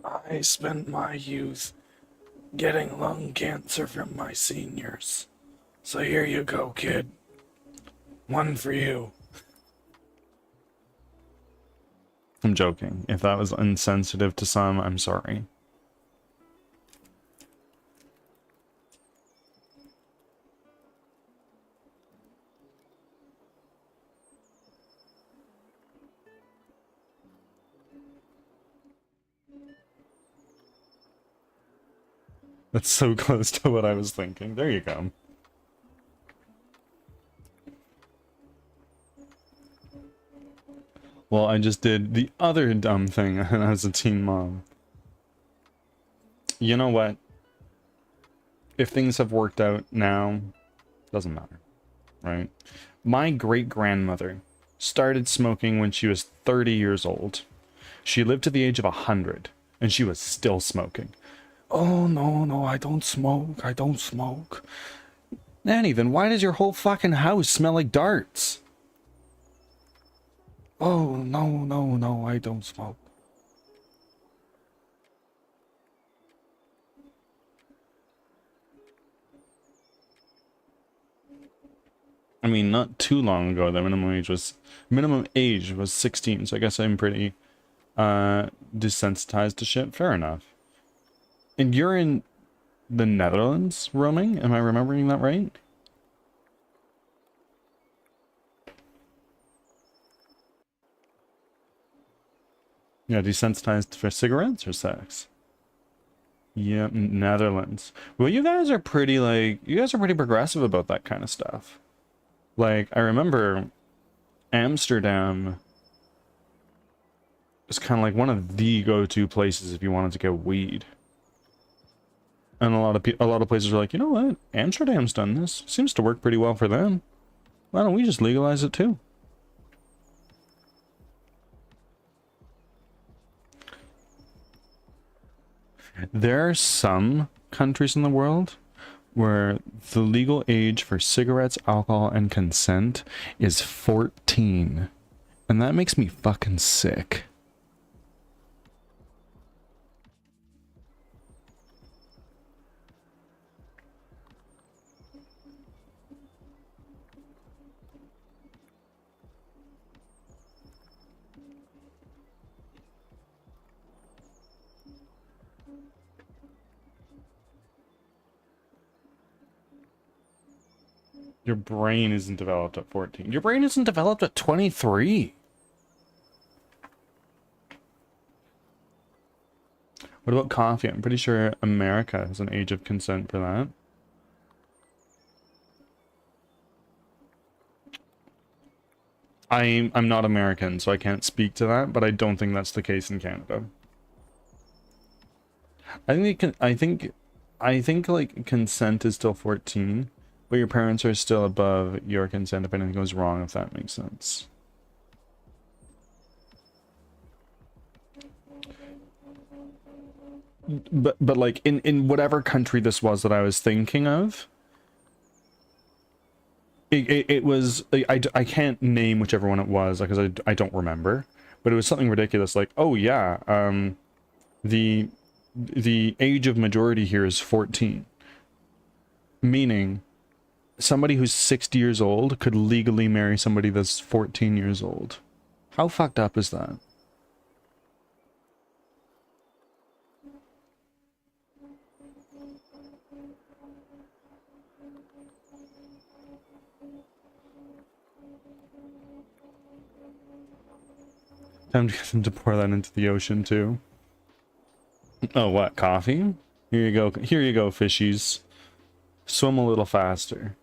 I spent my youth getting lung cancer from my seniors. So here you go, kid. One for you. I'm joking. If that was insensitive to some, I'm sorry. That's so close to what I was thinking. There you go. Well, I just did the other dumb thing as a teen mom. You know what? If things have worked out now, doesn't matter, right? My great-grandmother started smoking when she was 30 years old. She lived to the age of 100, and she was still smoking. Oh, no, I don't smoke. I don't smoke. Nanny, then why does your whole fucking house smell like darts? Oh, no, I don't smoke. I mean, not too long ago, the minimum age was 16, so I guess I'm pretty desensitized to shit. Fair enough. And you're in the Netherlands roaming. Am I remembering that right? Yeah, desensitized for cigarettes or sex? Yeah, Netherlands. Well, you guys are pretty, like, you guys are pretty progressive about that kind of stuff. Like, I remember Amsterdam is kind of like one of the go-to places if you wanted to get weed. And a lot of places are like, you know what? Amsterdam's done this. Seems to work pretty well for them. Why don't we just legalize it too? There are some countries in the world where the legal age for cigarettes, alcohol, and consent is 14. And that makes me fucking sick. Your brain isn't developed at 14. Your brain isn't developed at 23. What about coffee? I'm pretty sure America has an age of consent for that. I'm not American, so I can't speak to that, but I don't think that's the case in Canada. I think like consent is still 14, but your parents are still above your consent if anything goes wrong, if that makes sense. But like in whatever country this was that I was thinking of, it was, I can't name whichever one it was because I don't remember, but it was something ridiculous like, oh yeah, the age of majority here is 14, meaning somebody who's 60 years old could legally marry somebody that's 14 years old. How fucked up is that? Time to get them to pour that into the ocean too. Oh, what? Coffee? Here you go. Here you go, fishies. Swim a little faster.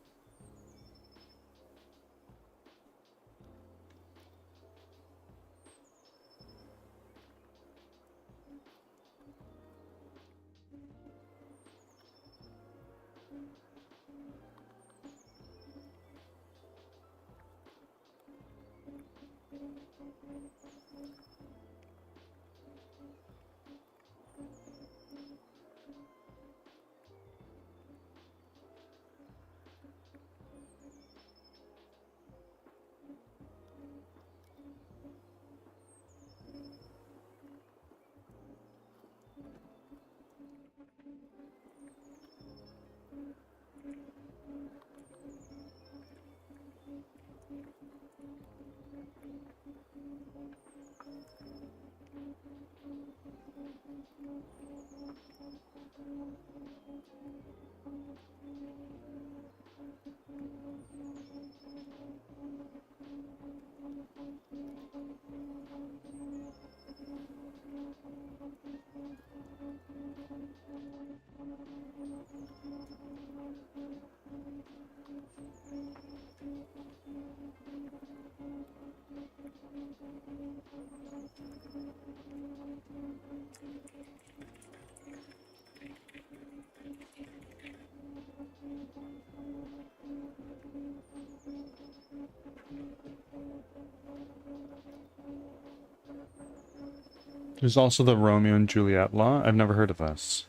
There's also the Romeo and Juliet law. I've never heard of this.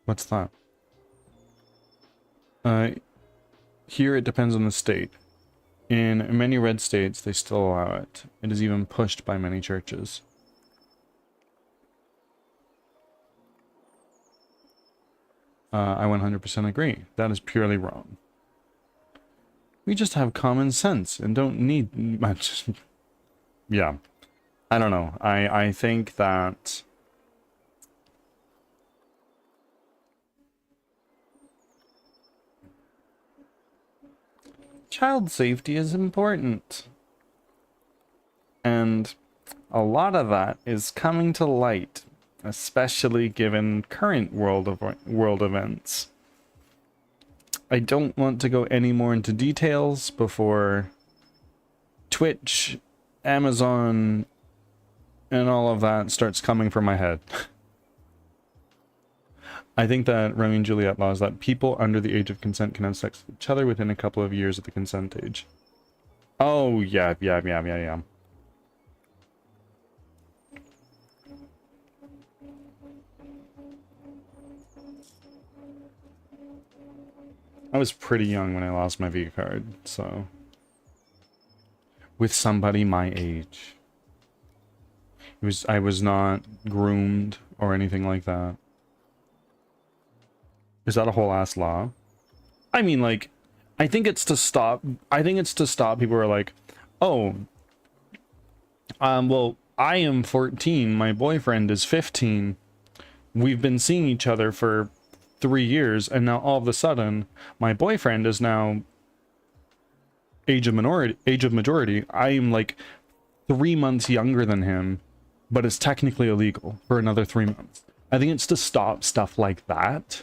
What's that? Here it depends on the state. In many red states, they still allow it. It is even pushed by many churches. I 100% agree. That is purely wrong. We just have common sense and don't need much. Yeah. I don't know. I think that child safety is important. And a lot of that is coming to light, especially given current world events. I don't want to go any more into details before Twitch, Amazon, and all of that starts coming from my head. I think that Romeo and Juliet law is that people under the age of consent can have sex with each other within a couple of years of the consent age. Oh, yeah. I was pretty young when I lost my V card, so... With somebody my age. I was not groomed or anything like that. Is that a whole ass law? I mean, like, I think it's to stop people who are like, oh, well, I am 14, my boyfriend is 15, we've been seeing each other for 3 years, and now all of a sudden, my boyfriend is now age of majority. I am like 3 months younger than him, but it's technically illegal for another 3 months. I think it's to stop stuff like that.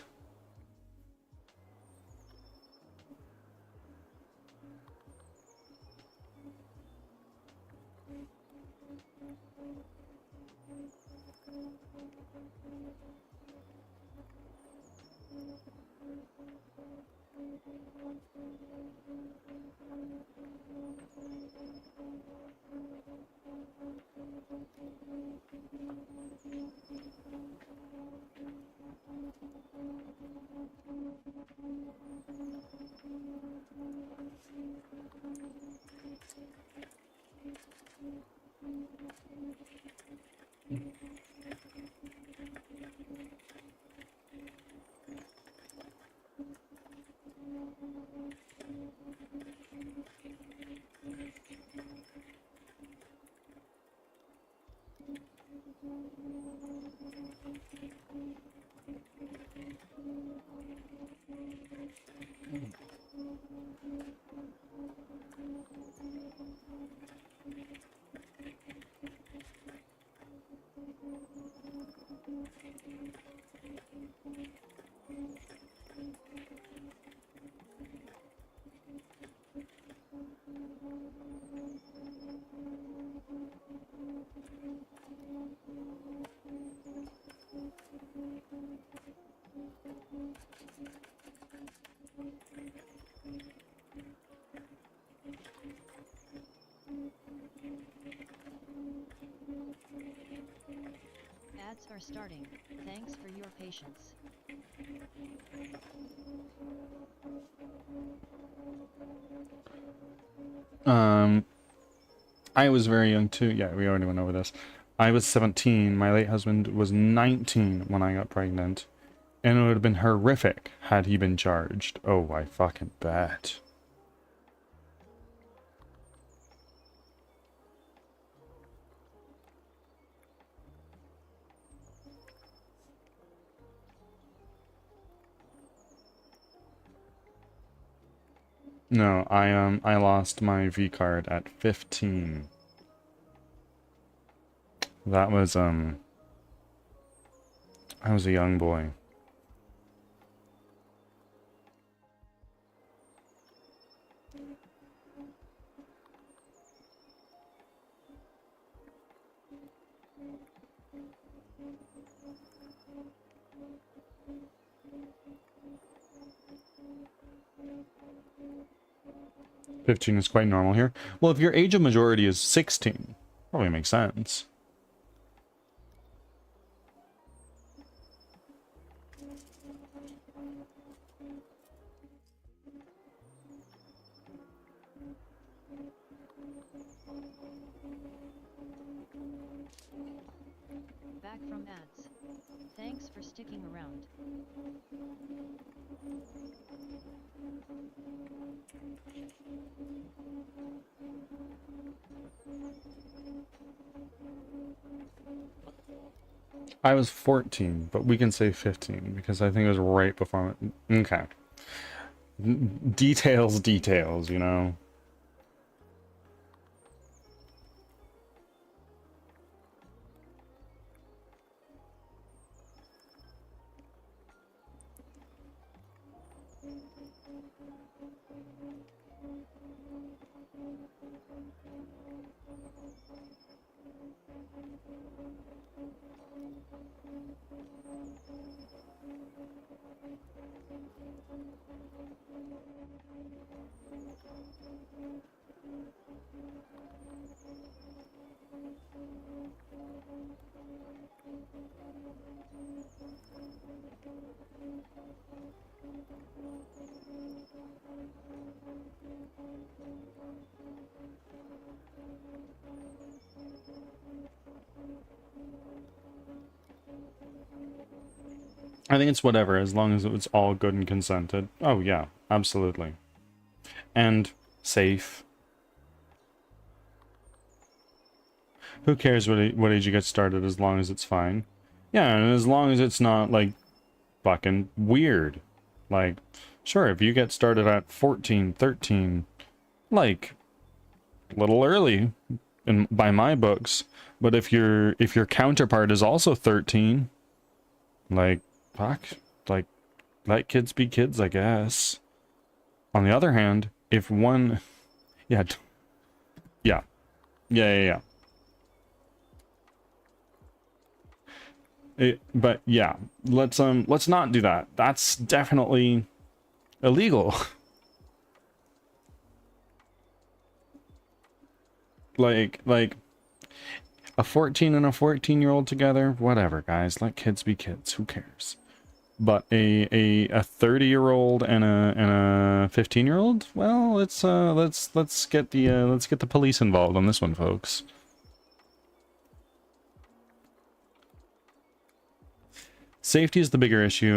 Ads are starting. Thanks for your patience. I was very young too. Yeah, we already went over this. I was 17. My late husband was 19 when I got pregnant. And it would have been horrific had he been charged. Oh, I fucking bet. No, I lost my V card at 15. That was I was a young boy. $15 is quite normal here. Well, if your age of majority is 16, probably makes sense. Back from ads. Thanks for sticking around. I was 14, but we can say 15 because I think it was right before. Okay. details, you know? I think it's whatever, as long as it's all good and consented. Oh yeah, absolutely. And safe. Who cares what age you get started as long as it's fine? Yeah, and as long as it's not, like, fucking weird. Like, sure, if you get started at 14, 13, like, a little early by my books. But if your counterpart is also 13, like, fuck, like, let kids be kids, I guess. On the other hand, if one, yeah, yeah. But yeah, let's not do that. That's definitely illegal. like a 14 and a 14-year-old together, whatever, guys. Let kids be kids. Who cares? But a 30-year-old and a 15-year-old, well, let's get the police involved on this one, folks. Safety is the bigger issue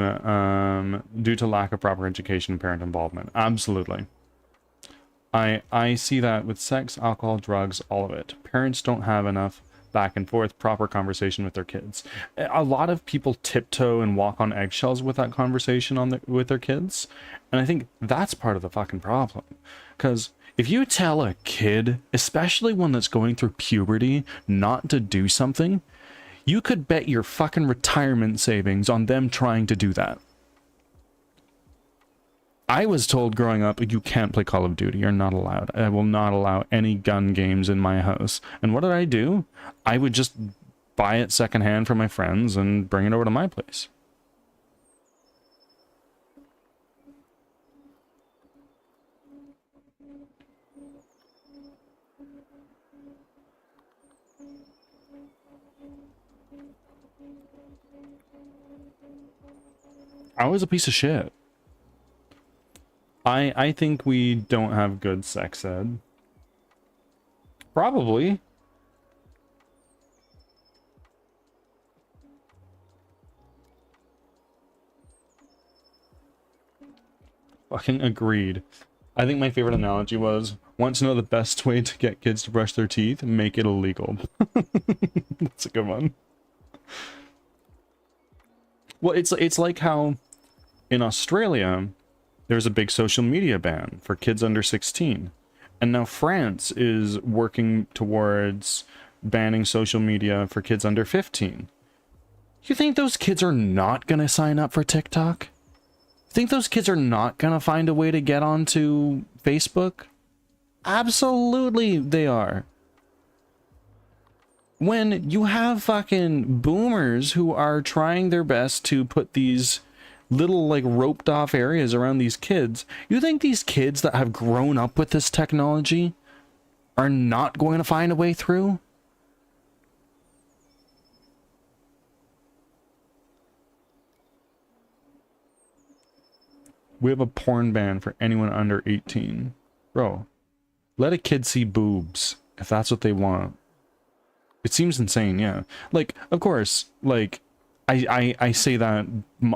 due to lack of proper education and parent involvement. Absolutely. I see that with sex, alcohol, drugs, all of it. Parents don't have enough back and forth, proper conversation with their kids. A lot of people tiptoe and walk on eggshells with that conversation with their kids. And I think that's part of the fucking problem. Because if you tell a kid, especially one that's going through puberty, not to do something, you could bet your fucking retirement savings on them trying to do that. I was told growing up, you can't play Call of Duty. You're not allowed. I will not allow any gun games in my house. And what did I do? I would just buy it secondhand from my friends and bring it over to my place. I was a piece of shit. I think we don't have good sex ed. Probably. Fucking agreed. I think my favorite analogy was, want to know the best way to get kids to brush their teeth? Make it illegal. That's a good one. Well, it's like how in Australia, there's a big social media ban for kids under 16. And now France is working towards banning social media for kids under 15. You think those kids are not going to sign up for TikTok? Think those kids are not going to find a way to get onto Facebook? Absolutely they are. When you have fucking boomers who are trying their best to put these little, like, roped off areas around these kids, you think these kids that have grown up with this technology are not going to find a way through? We have a porn ban for anyone under 18. Bro, let a kid see boobs if that's what they want. It seems insane, yeah. Like, of course, like, I say that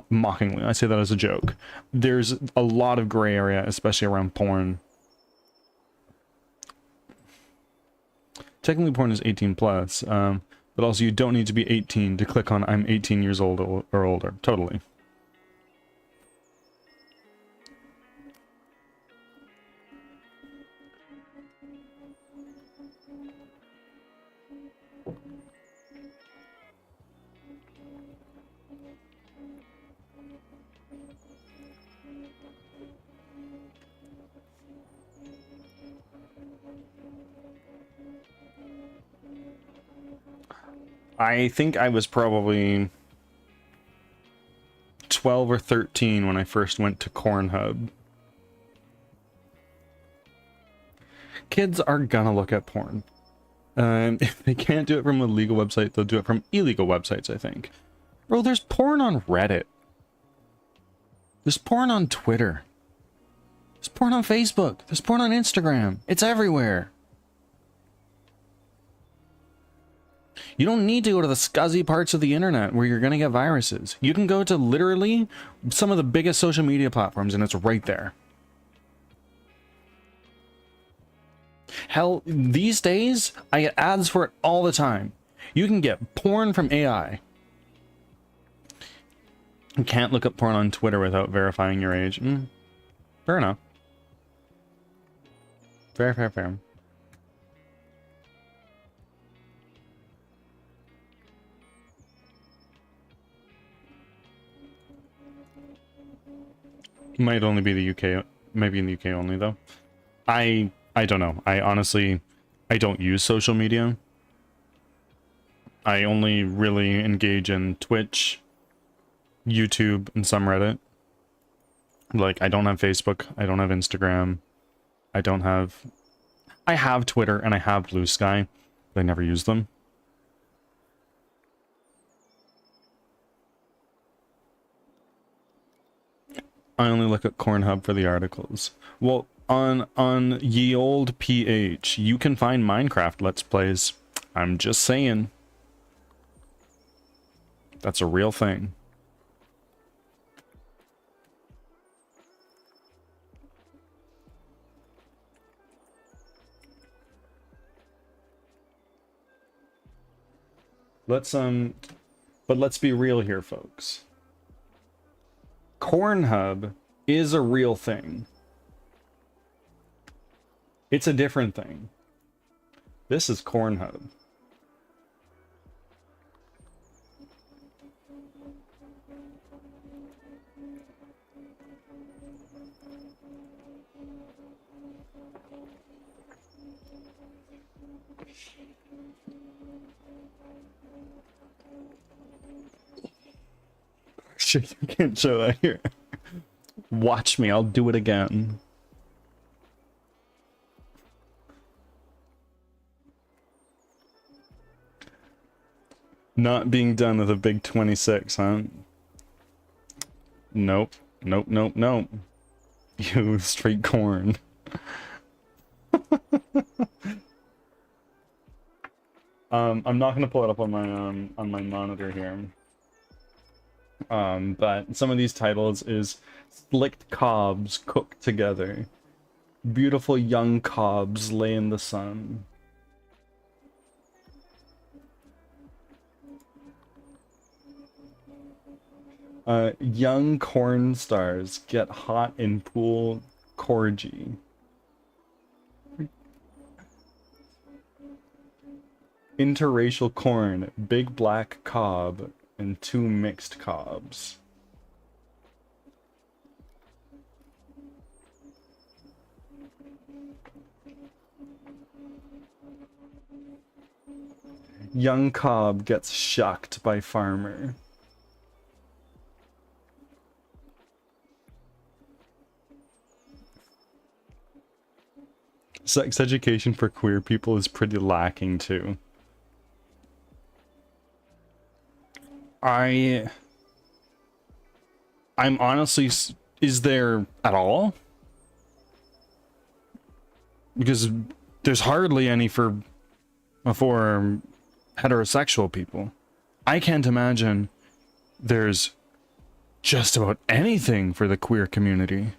mockingly. I say that as a joke. There's a lot of gray area, especially around porn. Technically, porn is 18 plus, but also you don't need to be 18 to click on I'm 18 years old or older. Totally. I think I was probably 12 or 13 when I first went to Cornhub. Kids are gonna look at porn. If they can't do it from a legal website, they'll do it from illegal websites, I think. Bro, there's porn on Reddit. There's porn on Twitter. There's porn on Facebook. There's porn on Instagram. It's everywhere. You don't need to go to the scuzzy parts of the internet where you're gonna get viruses. You can go to literally some of the biggest social media platforms and it's right there. Hell, these days, I get ads for it all the time. You can get porn from AI. You can't look up porn on Twitter without verifying your age. Fair enough. Fair, fair, fair. Might only be the UK, maybe in the UK only though. I don't know. I honestly don't use social media. I only really engage in Twitch, YouTube, and some Reddit. Like, I don't have Facebook, I don't have Instagram, I have Twitter and I have Blue Sky, but I never use them. I only look at Cornhub for the articles. Well, on ye old PH, you can find Minecraft Let's Plays. I'm just saying. That's a real thing. But let's be real here, folks. Cornhub is a real thing. It's a different thing. This is Cornhub. You can't show that here. Watch me, I'll do it again. Not being done with a big 26, huh? Nope. Nope, nope, nope. You straight corn. I'm not gonna pull it up on my monitor here. But some of these titles is slicked cobs cooked together. Beautiful young cobs lay in the sun. Young corn stars get hot in pool corgi. Interracial corn, big black cob, and 2 mixed cobs. Young cob gets shucked by farmer. Sex education for queer people is pretty lacking too. I'm honestly, is there at all? Because there's hardly any for heterosexual people. I can't imagine there's just about anything for the queer community.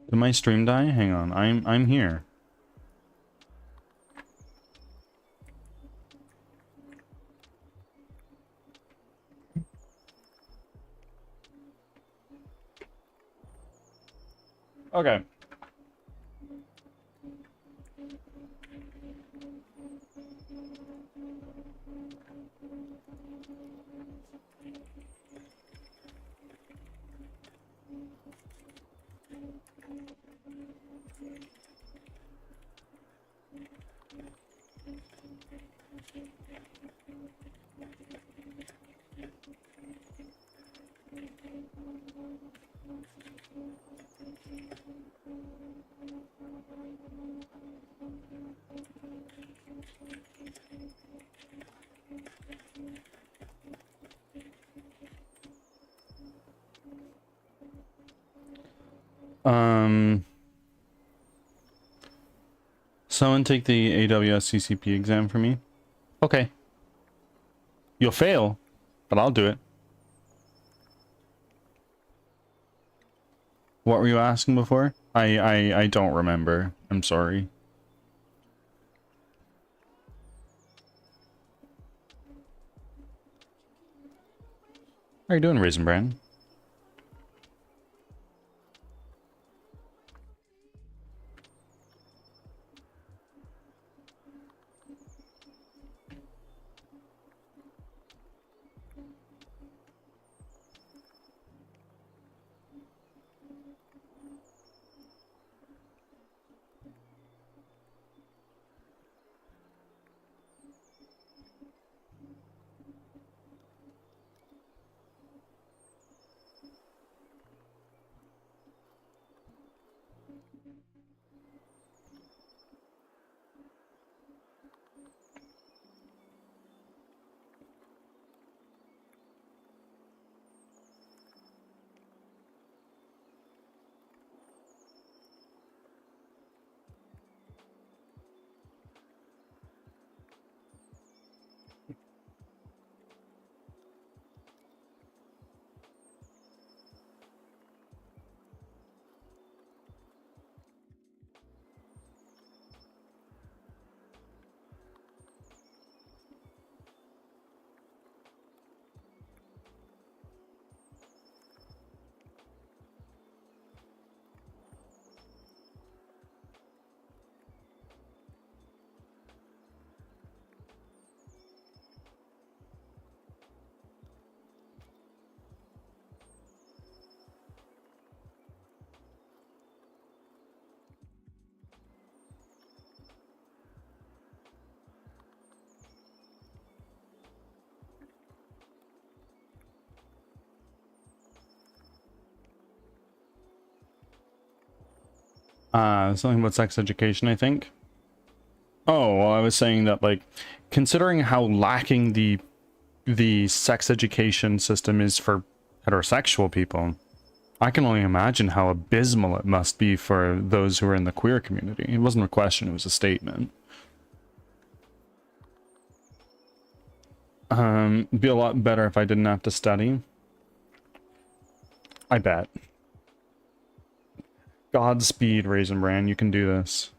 Did my stream die? Hang on, I'm here. Okay. Someone take the AWS CCP exam for me. Okay. You'll fail, but I'll do it. What were you asking before? I don't remember. I'm sorry. How are you doing, Raisin Bran? Something about sex education, I think. Oh, well, I was saying that, like, considering how lacking the sex education system is for heterosexual people, I can only imagine how abysmal it must be for those who are in the queer community. It wasn't a question, it was a statement. It'd be a lot better if I didn't have to study. I bet. Godspeed, Raisin Bran, you can do this.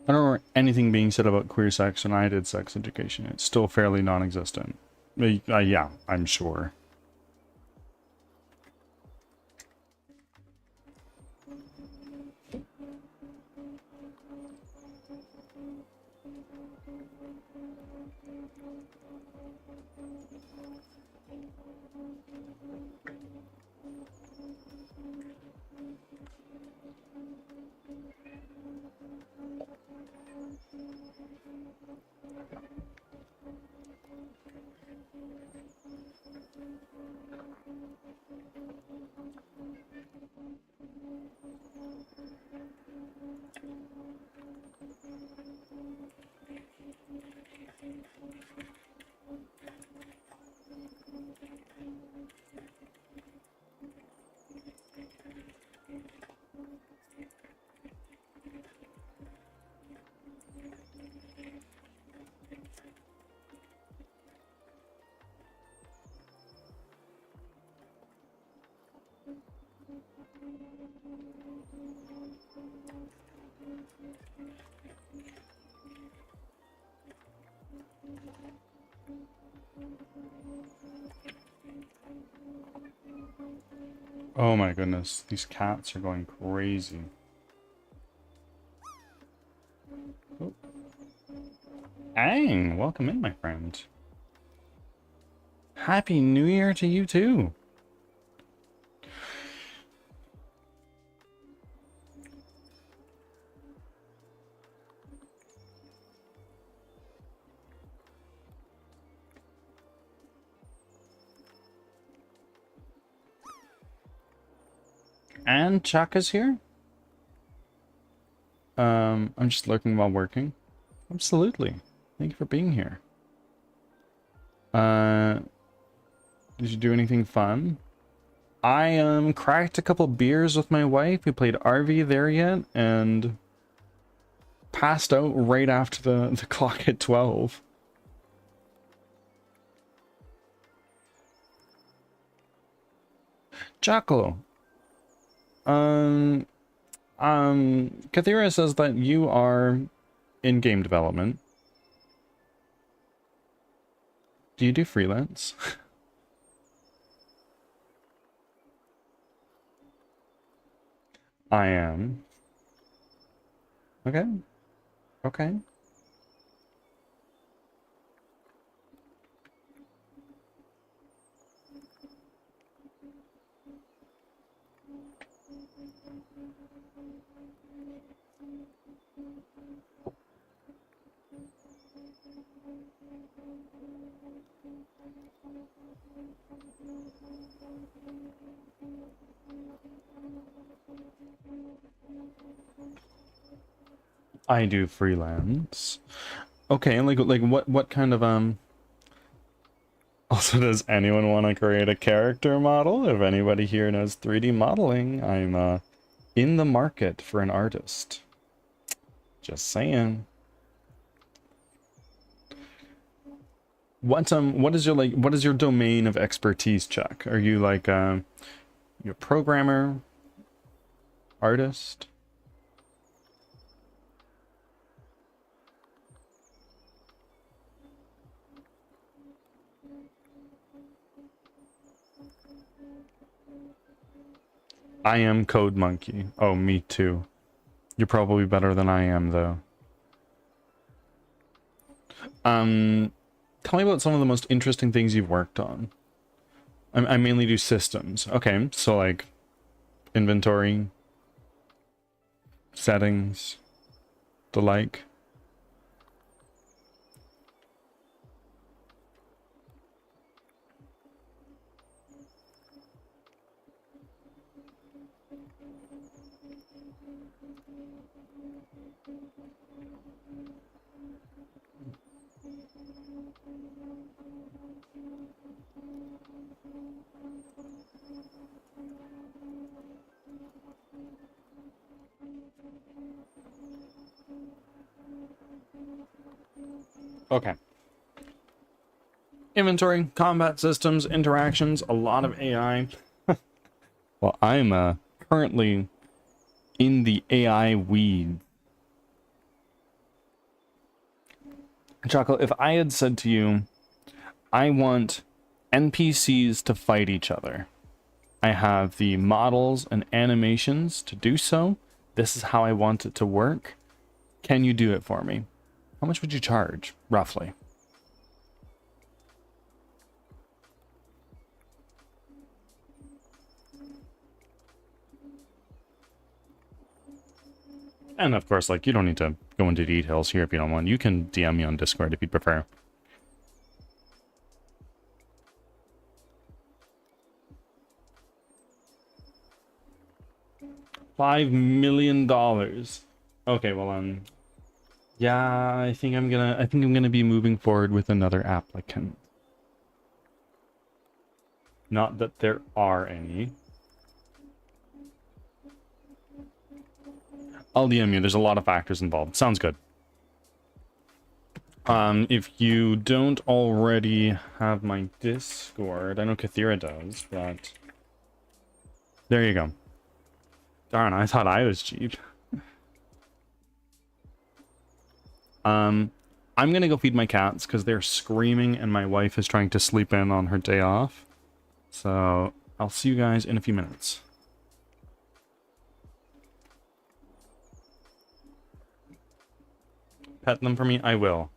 I don't remember anything being said about queer sex when I did sex education. It's still fairly non-existent. Yeah, I'm sure. Oh my goodness, these cats are going crazy. Oh. Ang, welcome in, my friend. Happy New Year to you too. And Chuck is here. I'm just lurking while working. Absolutely. Thank you for being here. Did you do anything fun? I cracked a couple beers with my wife. We played RV there yet and passed out right after the clock hit 12. Jackal. Kathira says that you are in game development. Do you do freelance? I am. Okay. Okay. I do freelance. Okay, like what kind of Also, does anyone want to create a character model? If anybody here knows 3D modeling, I'm in the market for an artist. Just saying. What is your domain of expertise, Chuck? Are you like you a programmer, artist? I am Code Monkey. Oh, me too. You're probably better than I am, though. Tell me about some of the most interesting things you've worked on. I mainly do systems. Okay, so like inventory, settings, the like. Okay. Inventory, combat systems, interactions, a lot of AI. Well, I'm currently in the AI weed. Chocolate, if I had said to you, I want NPCs to fight each other. I have the models and animations to do so. This is how I want it to work. Can you do it for me? How much would you charge, roughly? And of course, like, you don't need to go into details here if you don't want. You can DM me on Discord if you prefer. $5 million. Okay, well, yeah, I think I'm gonna be moving forward with another applicant. Not that there are any. I'll DM you. There's a lot of factors involved. Sounds good. If you don't already have my Discord, I know Kathira does, but there you go. Darn, I thought I was cheap. I'm gonna go feed my cats because they're screaming and my wife is trying to sleep in on her day off. So I'll see you guys in a few minutes. Pet them for me? I will.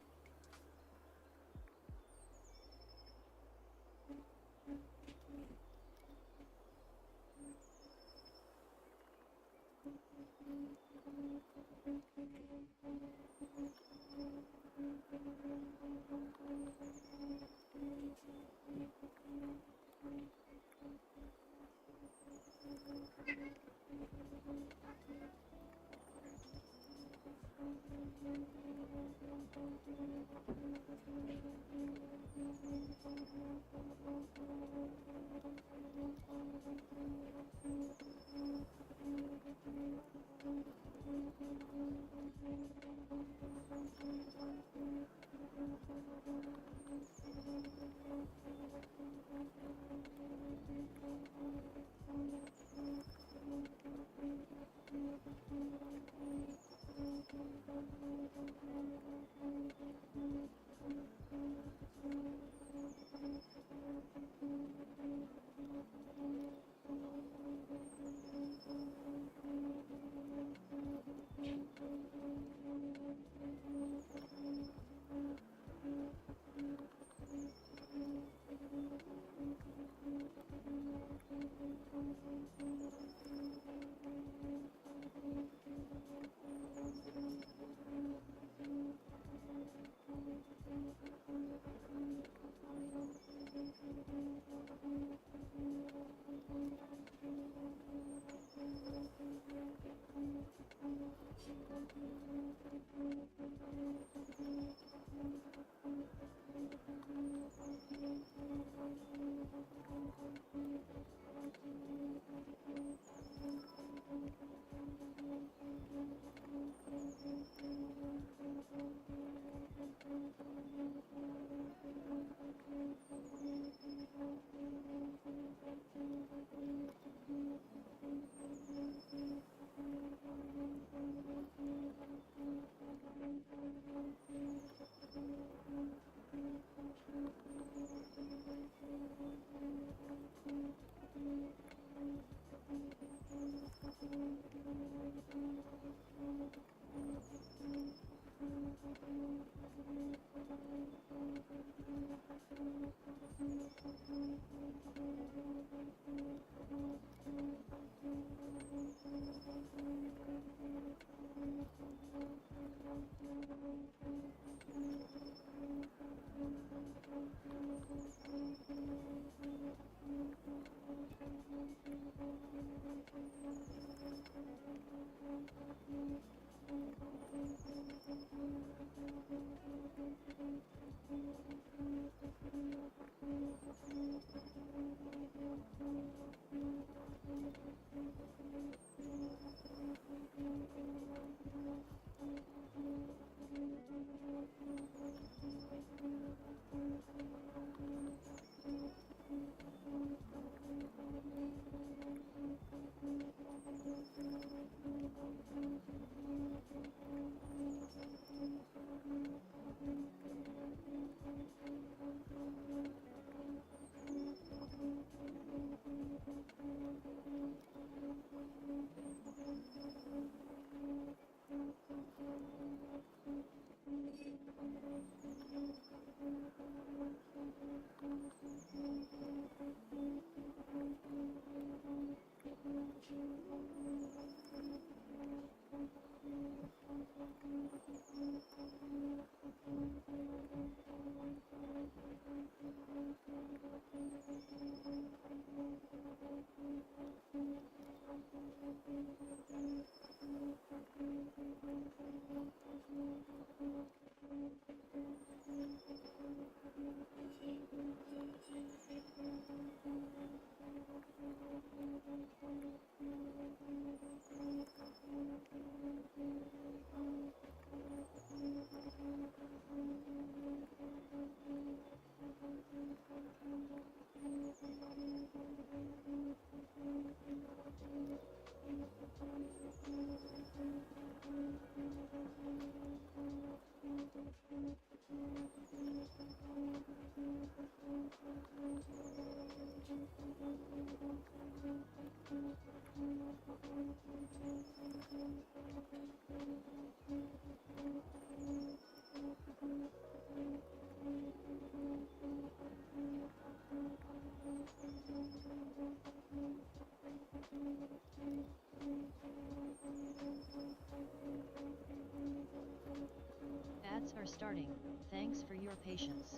starting. Thanks for your patience.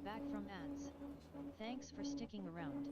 Back from ads. Thanks for sticking around.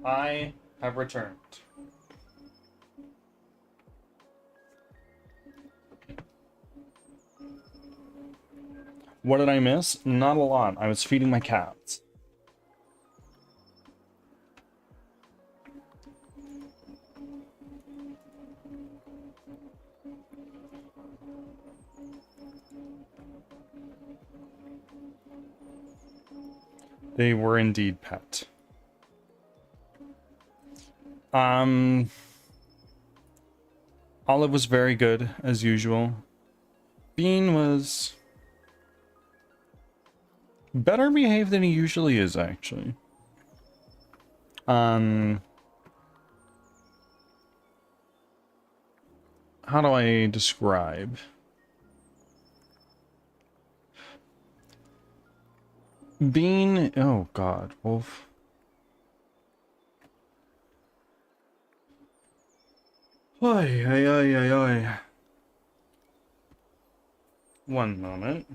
I have returned. What did I miss? Not a lot. I was feeding my cats. They were indeed pet. Olive was very good, as usual. Bean was better behaved than he usually is, actually. How do I describe? Bean, oh god, Wolf. Oi, oi, oi, oi, oi. One moment.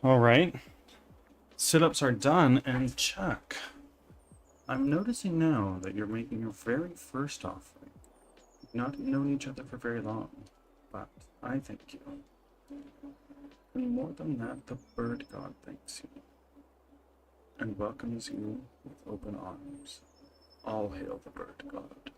All right. Sit-ups are done, and check. I'm noticing now that you're making your very first offering. You've not known each other for very long, but I thank you. And more than that, the bird god thanks you and welcomes you with open arms. All hail the bird god.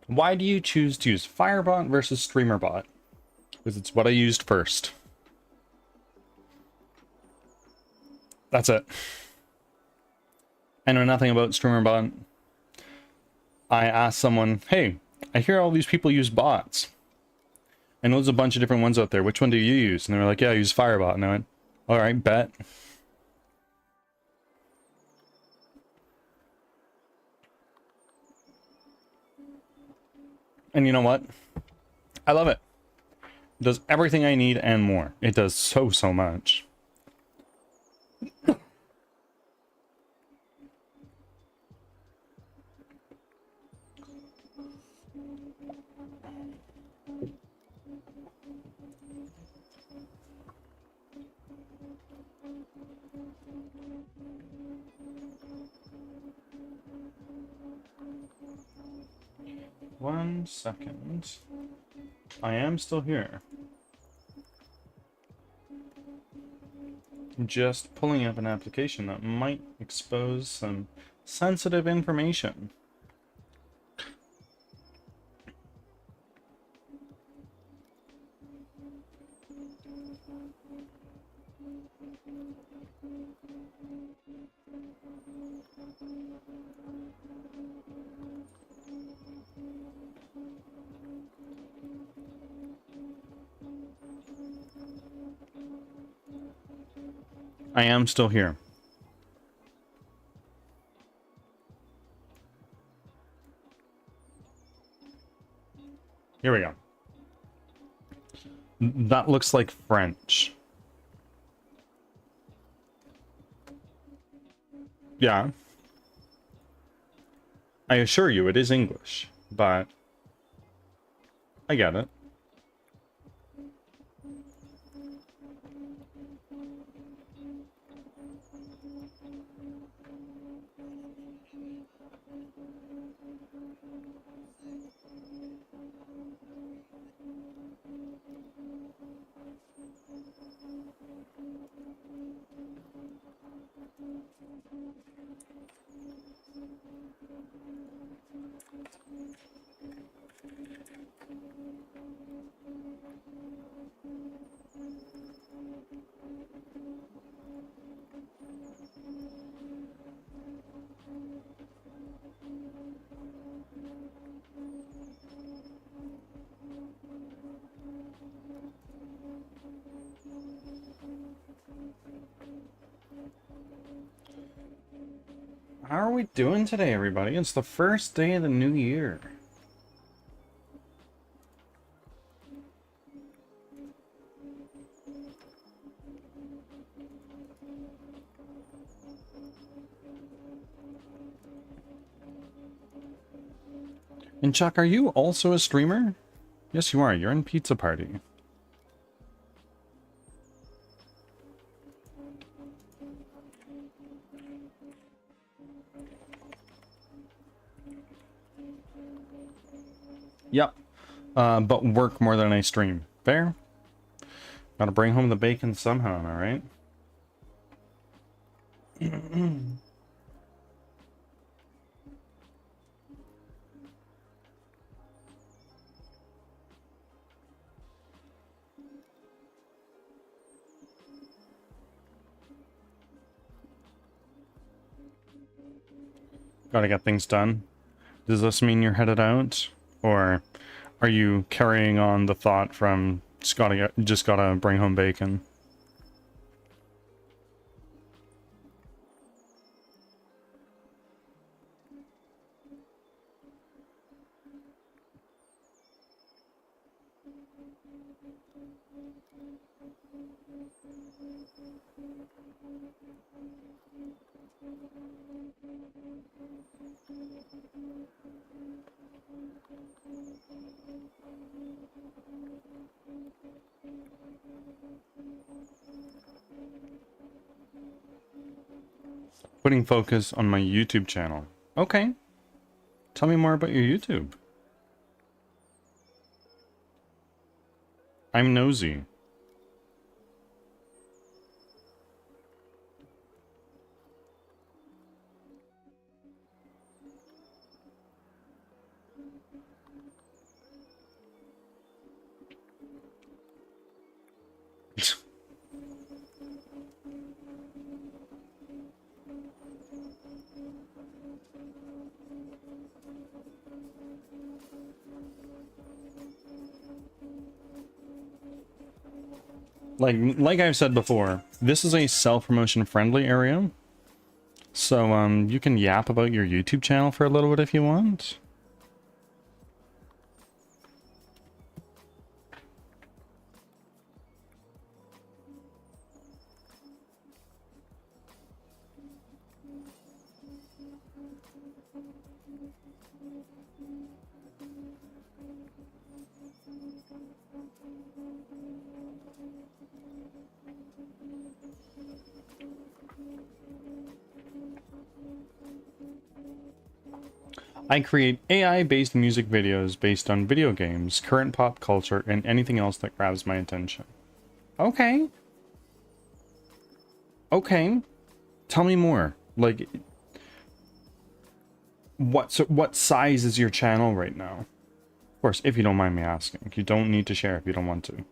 Why do you choose to use Firebot versus StreamerBot? Because it's what I used first. That's it. I know nothing about StreamerBot. I asked someone, hey, I hear all these people use bots. I know there's a bunch of different ones out there. Which one do you use? And they were like, yeah, I use Firebot. And I went, all right, bet. And you know what? I love it. It does everything I need and more. It does so much. One second. I am still here. I'm just pulling up an application that might expose some sensitive information. I am still here. Here we go. That looks like French. Yeah. I assure you it is English, but I get it. How are we doing today, everybody? It's the first day of the new year. And Chuck, are you also a streamer? Yes, you are. You're in Pizza Party. Yep. But work more than I stream. Fair? Gotta bring home the bacon somehow, am I right? Gotta get things done. Does this mean you're headed out? Or are you carrying on the thought from just gotta bring home bacon? Putting focus on my YouTube channel. Okay. Tell me more about your YouTube. I'm nosy. Like I've said before, this is a self-promotion friendly area. So, you can yap about your YouTube channel for a little bit if you want. I create AI-based music videos based on video games, current pop culture, and anything else that grabs my attention. Okay. Okay. Tell me more. Like, what size is your channel right now? Of course, if you don't mind me asking. You don't need to share if you don't want to.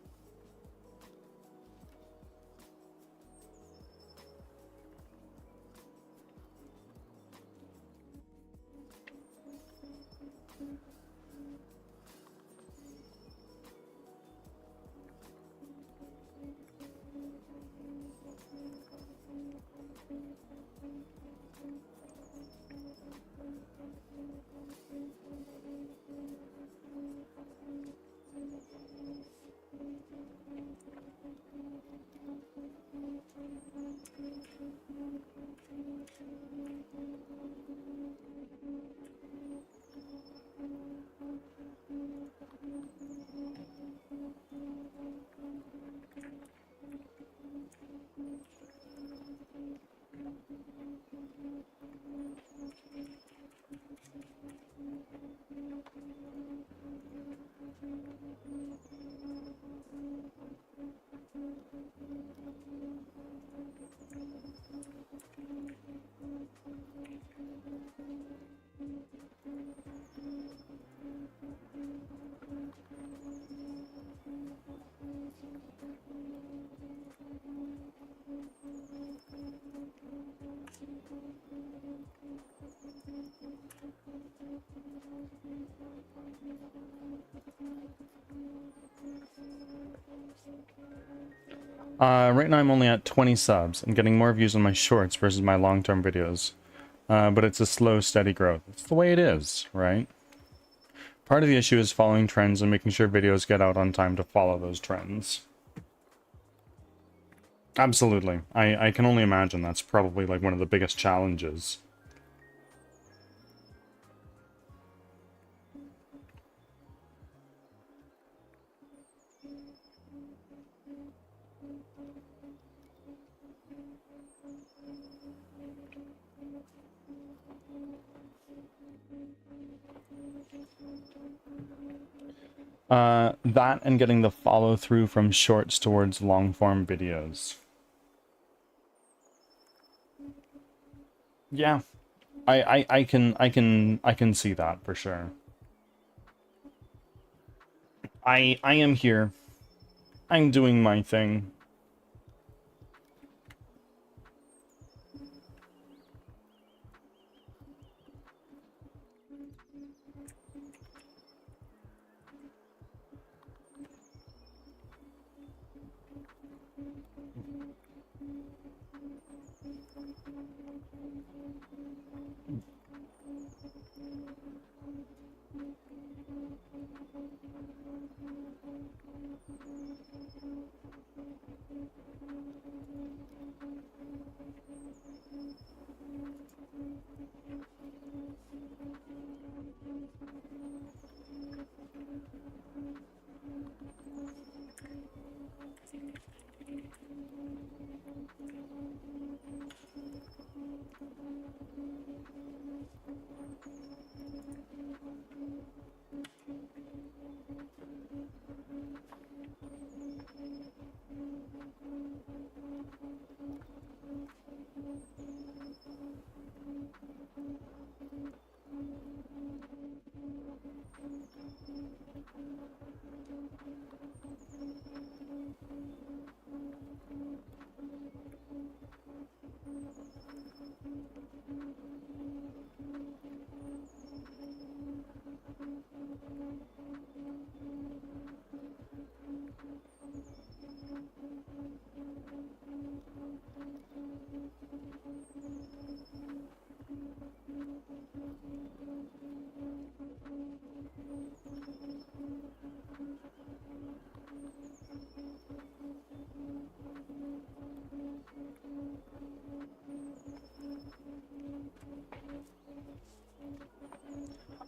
Right now I'm only at 20 subs and getting more views on my shorts versus my long-term videos. But it's a slow, steady growth. It's the way it is, right? Part of the issue is following trends and making sure videos get out on time to follow those trends. Absolutely. I can only imagine that's probably like one of the biggest challenges. That and getting the follow through from shorts towards long form videos. Yeah, I can see that for sure. I am here. I'm doing my thing.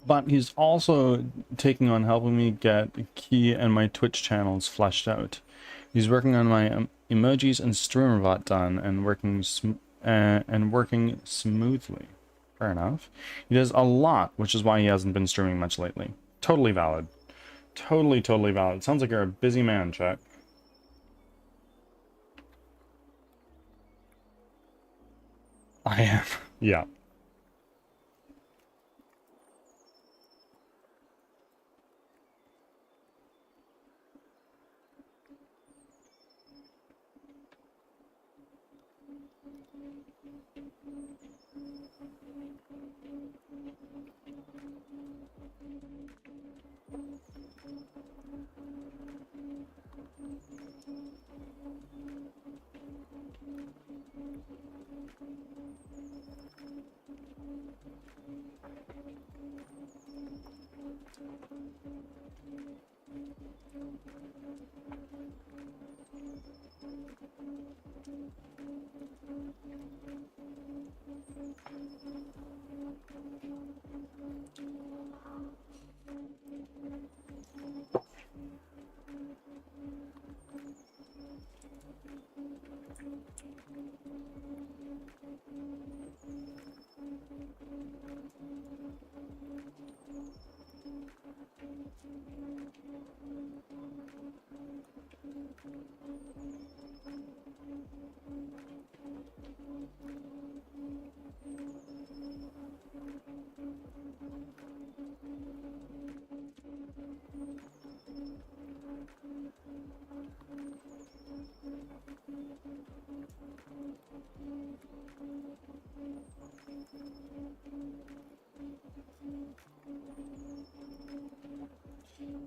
But he's also taking on helping me get Key and my Twitch channels fleshed out. He's working on my emojis and streamerbot done and working smoothly. Fair enough. He does a lot, which is why he hasn't been streaming much lately. Totally valid. Totally valid. Sounds like you're a busy man, chat. I am. Yeah.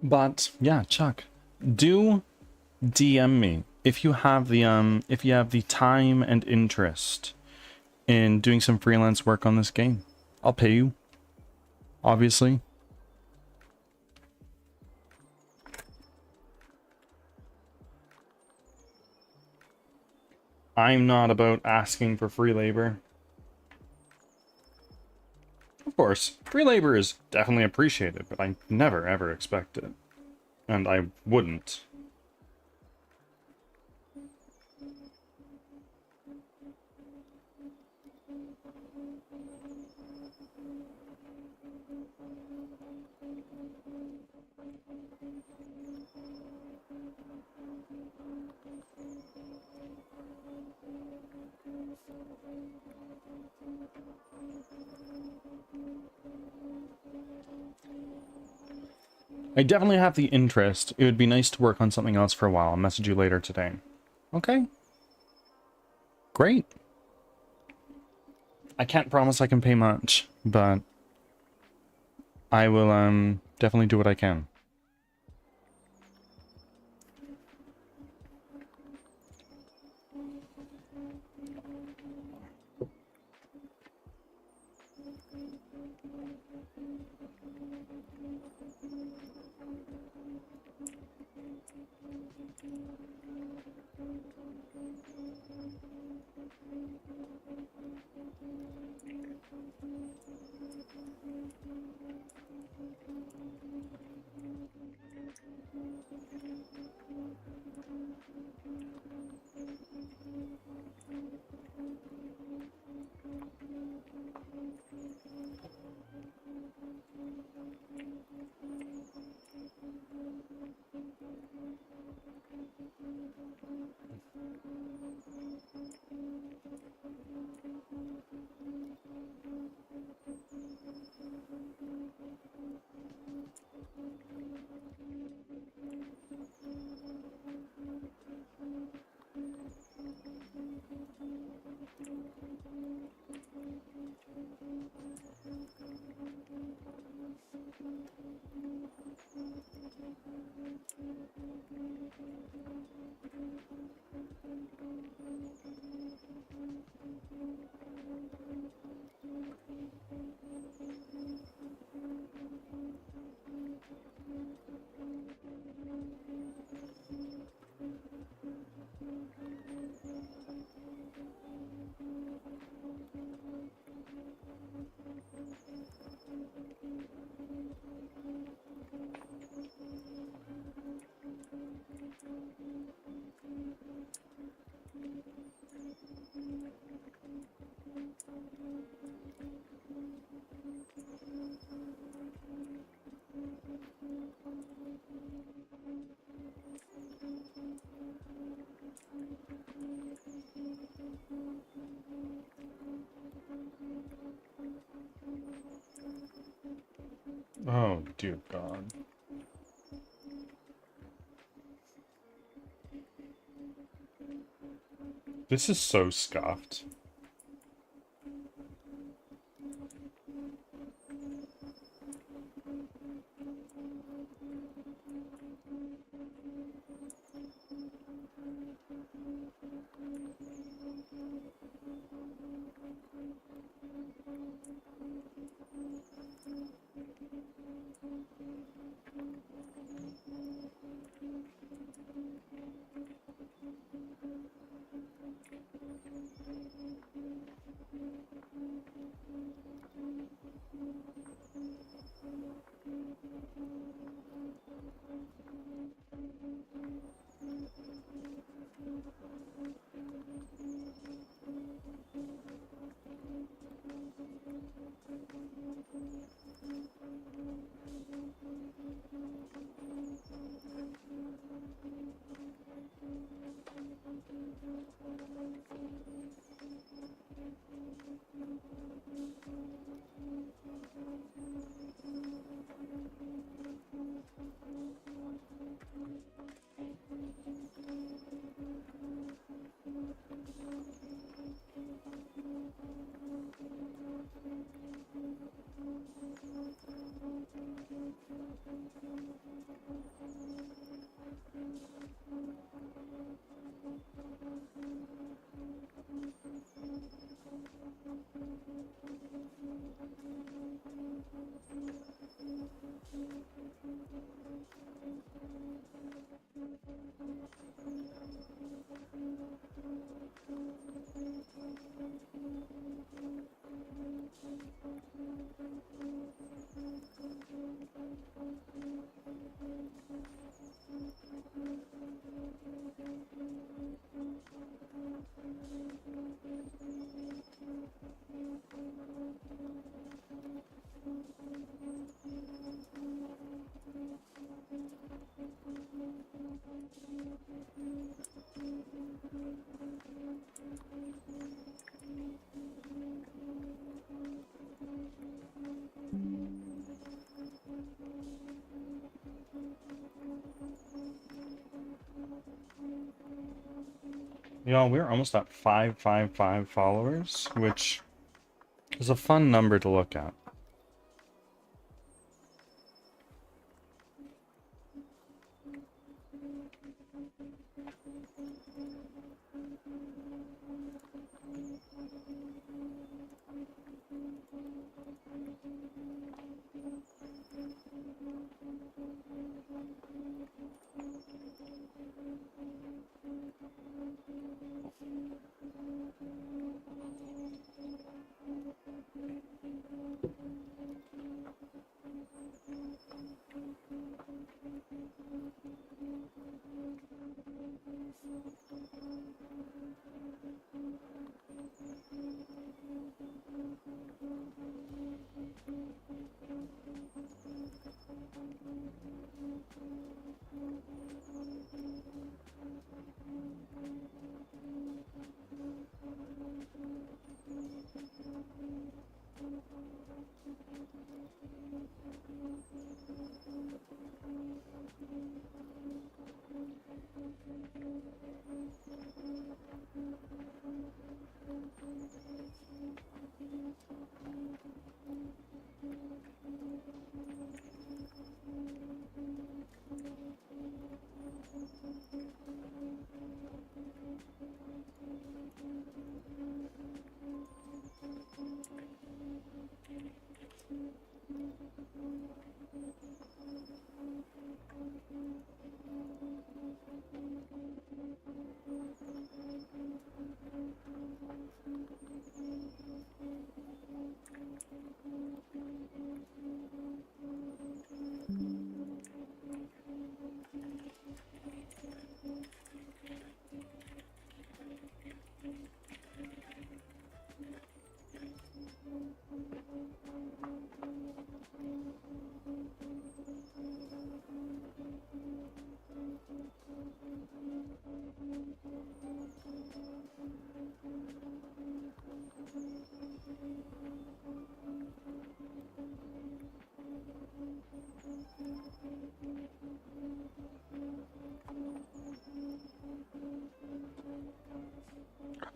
But yeah, Chuck, do DM me if you have the time and interest in doing some freelance work on this game. I'll pay you, obviously. I'm not about asking for free labor. Of course, free labor is definitely appreciated, but I never ever expect it. And I wouldn't. I definitely have the interest. It would be nice to work on something else for a while. I'll message you later today. Okay. Great. I can't promise I can pay much, but I will definitely do what I can. Oh, dear God. This is so scuffed. Y'all, we're almost at 555 followers, which is a fun number to look at.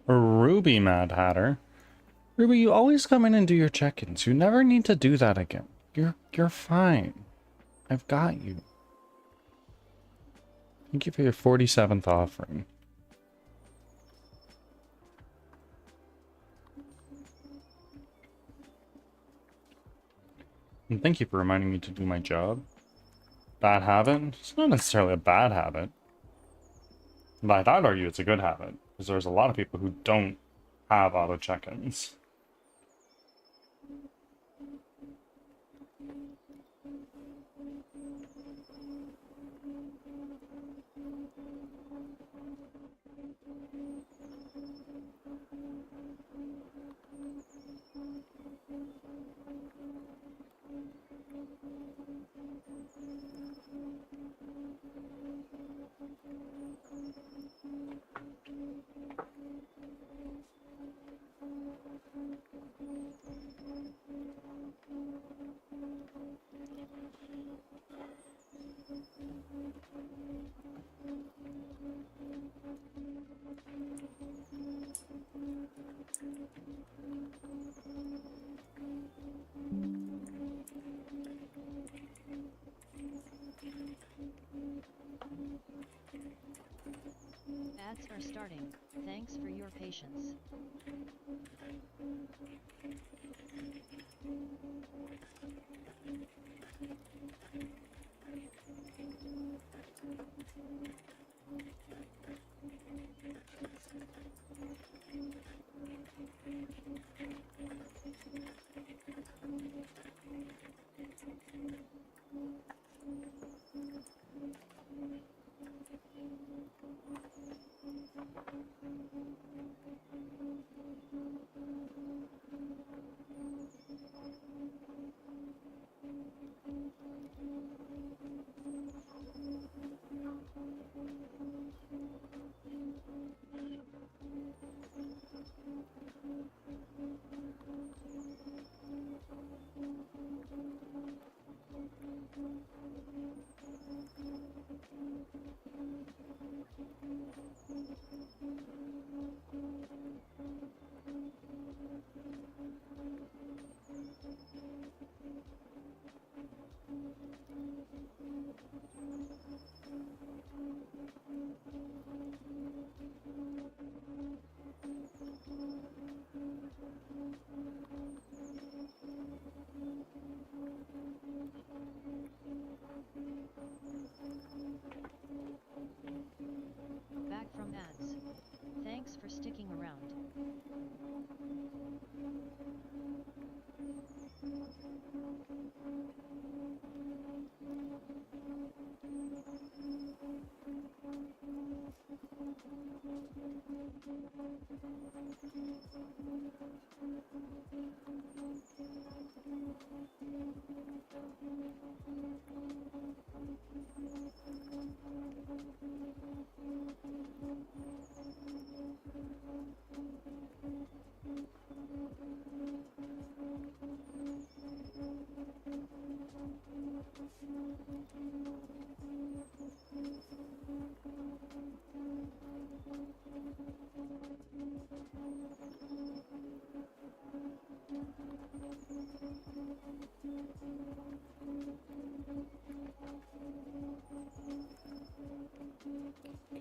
Ruby, Mad Hatter. Ruby, you always come in and do your check-ins. You never need to do that again. You're fine. I've got you. Thank you for your 47th offering. And thank you for reminding me to do my job. Bad habit? It's not necessarily a bad habit. But I'd argue it's a good habit, because there's a lot of people who don't have auto check-ins. Ads are starting. Thanks for your patience.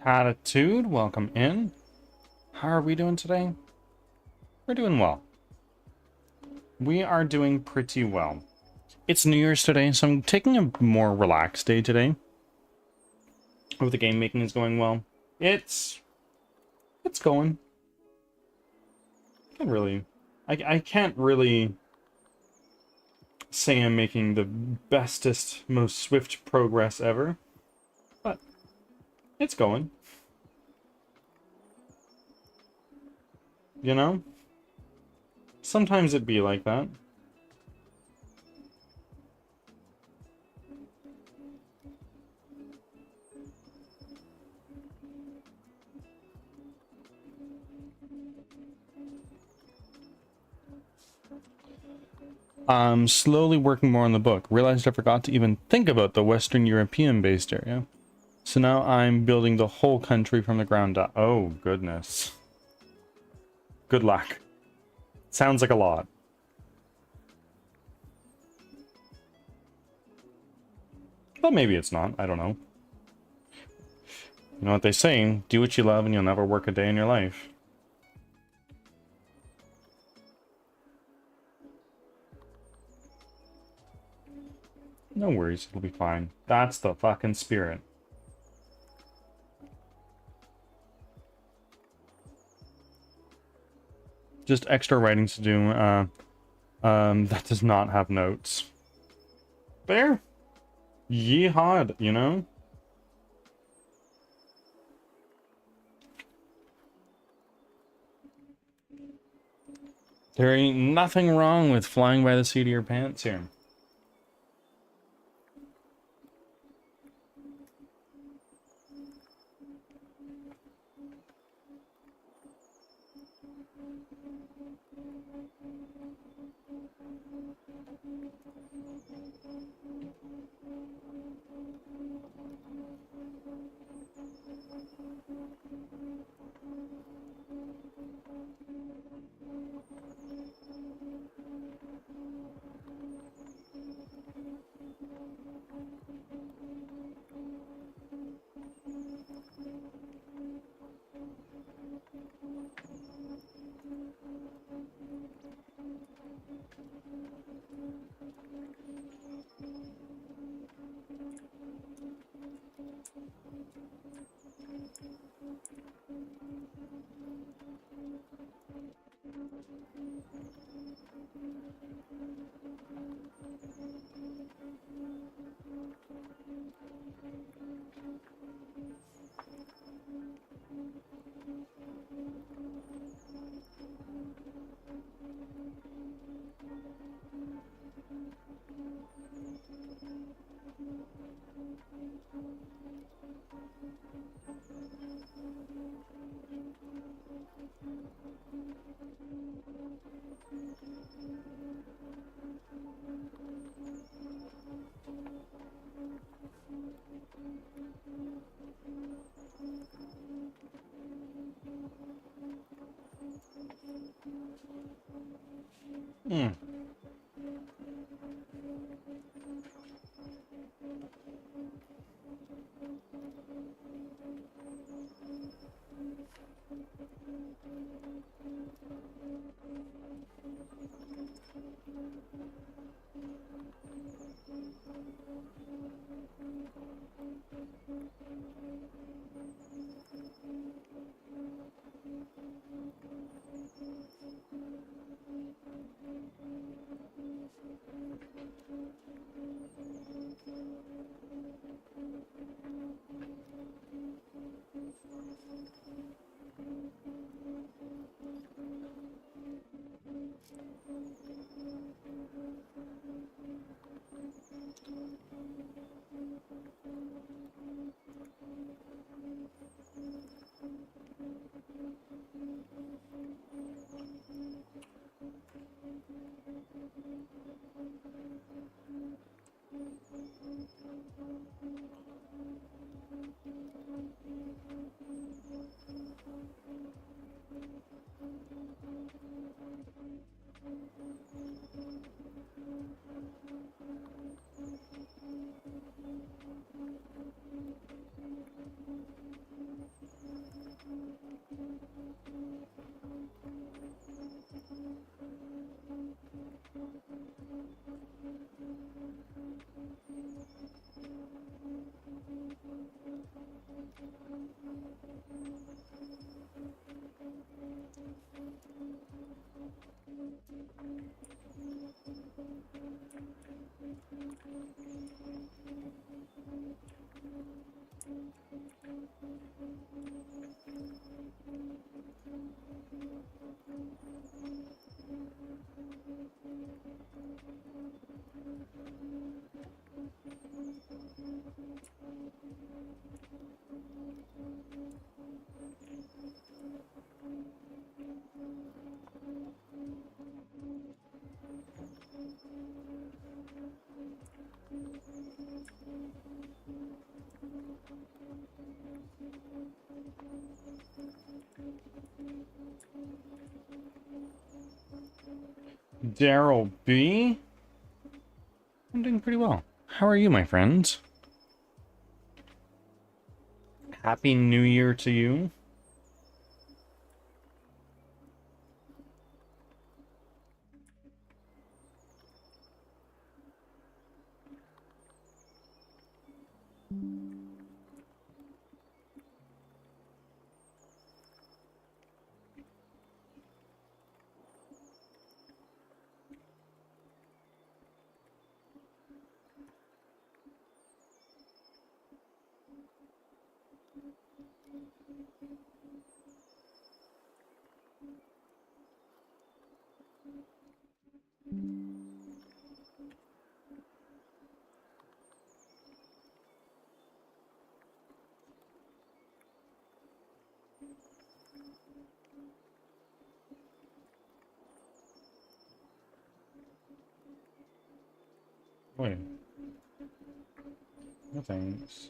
Attitude, welcome in. How are we doing today? We're doing well. We are doing pretty well. It's New Year's today, so I'm taking a more relaxed day today. Hope the game making is going well. It's going. I can't really say I'm making the bestest, most swift progress ever, but it's going. You know? Sometimes it be like that. I'm slowly working more on the book. Realized I forgot to even think about the Western European based area. So now I'm building the whole country from the ground up. Oh, goodness. Good luck. Sounds like a lot. But maybe it's not. I don't know. You know what they say? Do what you love and you'll never work a day in your life. No worries, it'll be fine. That's the fucking spirit. Just extra writings to do. That does not have notes. Fair. Yeehaw, you know? There ain't nothing wrong with flying by the seat of your pants here. Hmm. Daryl B? I'm doing pretty well. How are you, my friend? Happy New Year to you. Wait. No thanks.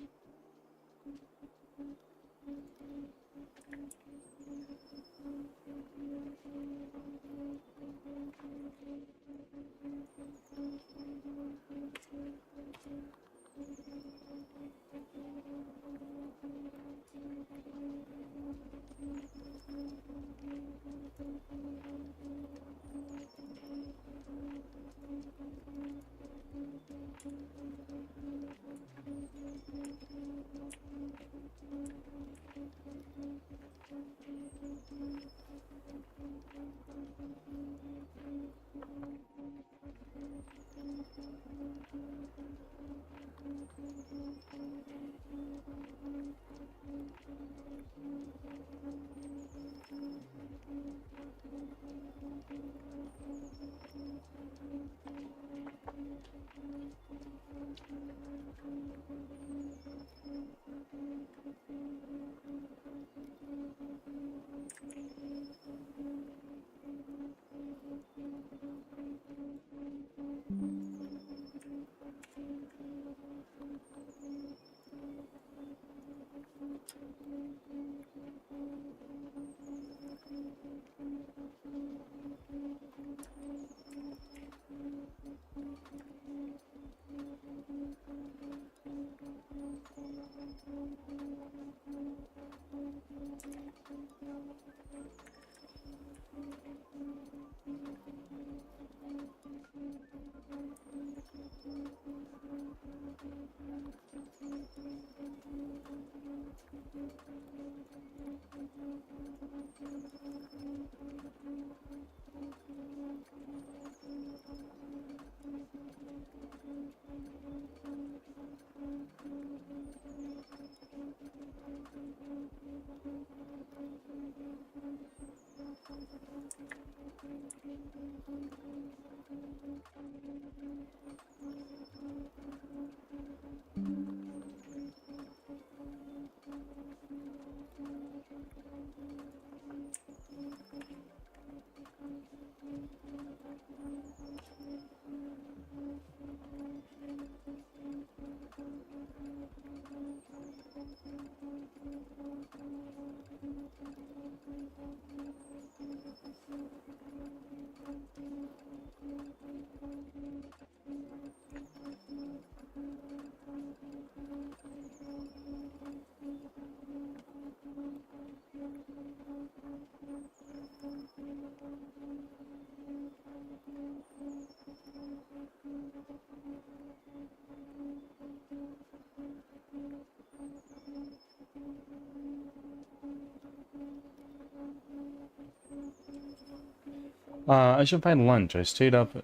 I should find lunch. I stayed up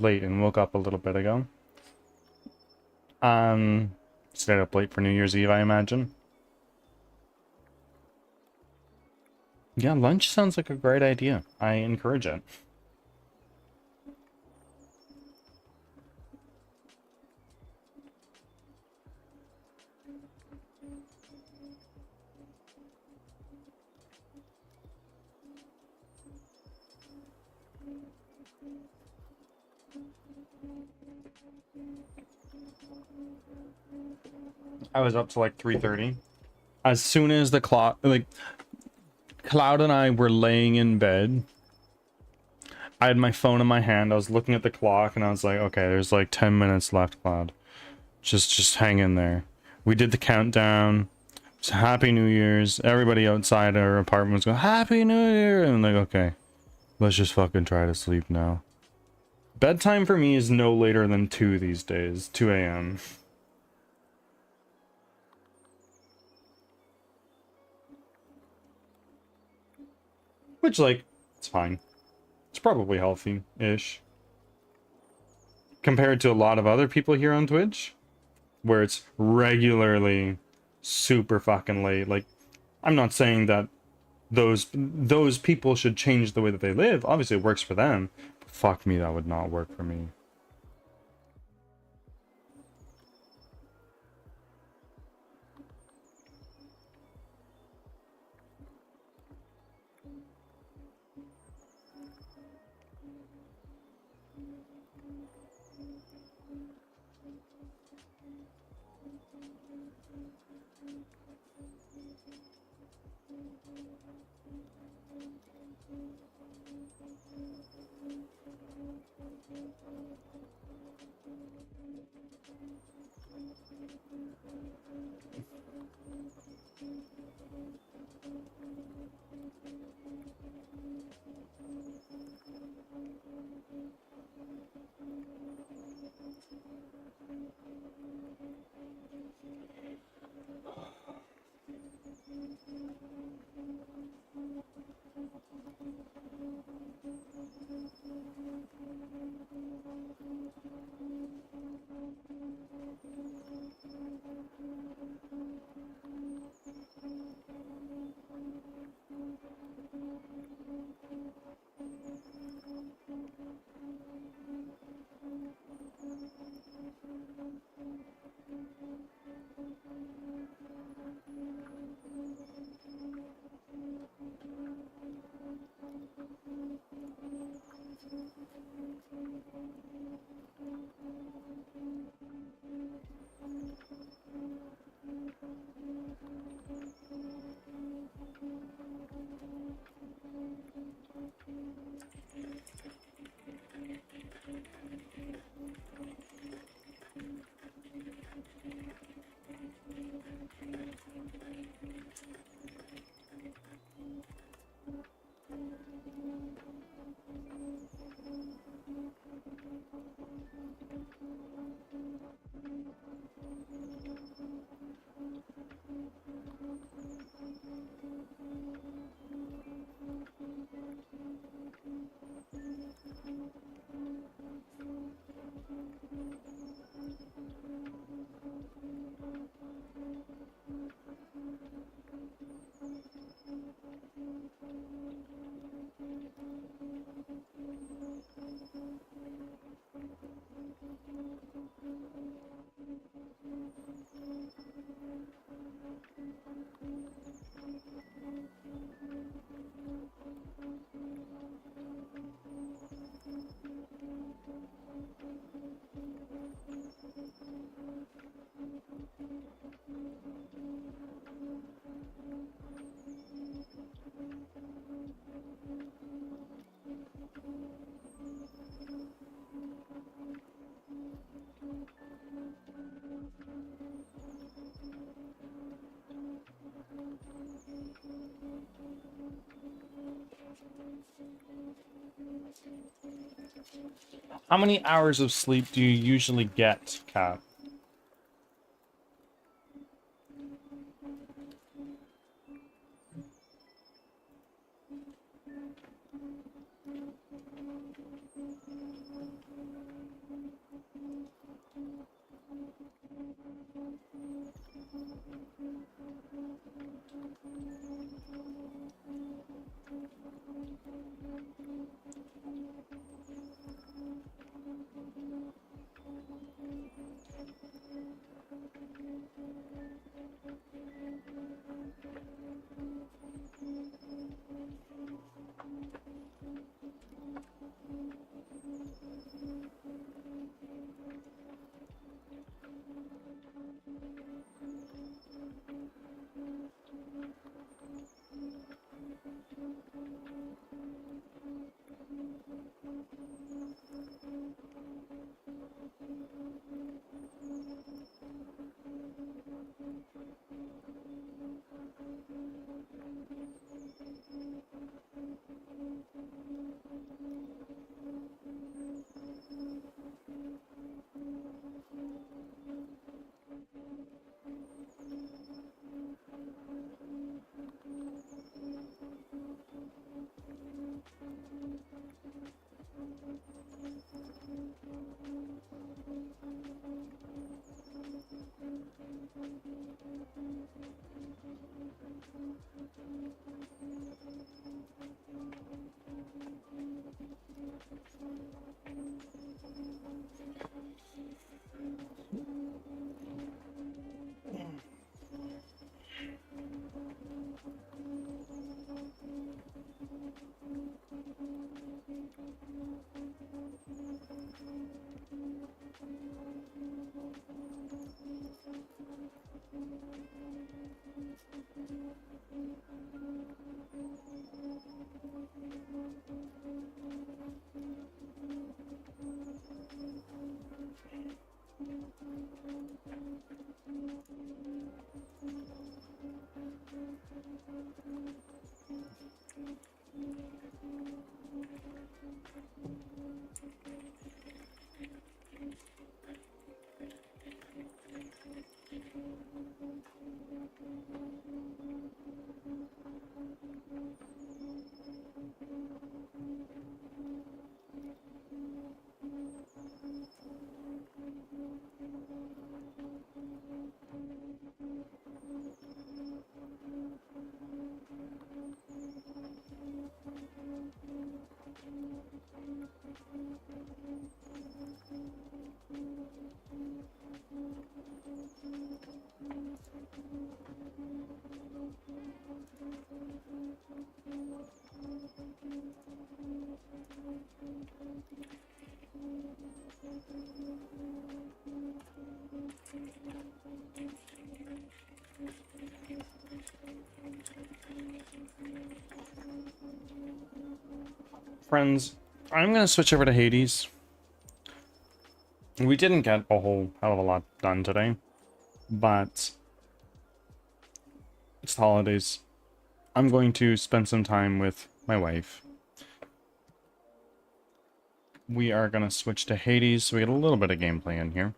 late and woke up a little bit ago. Stayed up late for New Year's Eve, I imagine. Yeah, lunch sounds like a great idea. I encourage it. I was up to like 3:30. As soon as the clock, like, Cloud and I were laying in bed, I had my phone in my hand. I was looking at the clock and I was like, okay, there's like 10 minutes left, Cloud. Just hang in there. We did the countdown. It's Happy New Year's. Everybody outside our apartment was going, Happy New Year! And I'm like, okay, let's just fucking try to sleep now. Bedtime for me is no later than 2 these days. 2 a.m. Which, like, it's fine. It's probably healthy-ish. Compared to a lot of other people here on Twitch, where it's regularly super fucking late. Like, I'm not saying that those people should change the way that they live. Obviously, it works for them. But fuck me, that would not work for me. How many hours of sleep do you usually get, Kat? friends, I'm gonna switch over to Hades. We didn't get a whole hell of a lot done today, but it's the holidays. I'm going to spend some time with my wife. We are gonna switch to Hades, so we get a little bit of gameplay in here.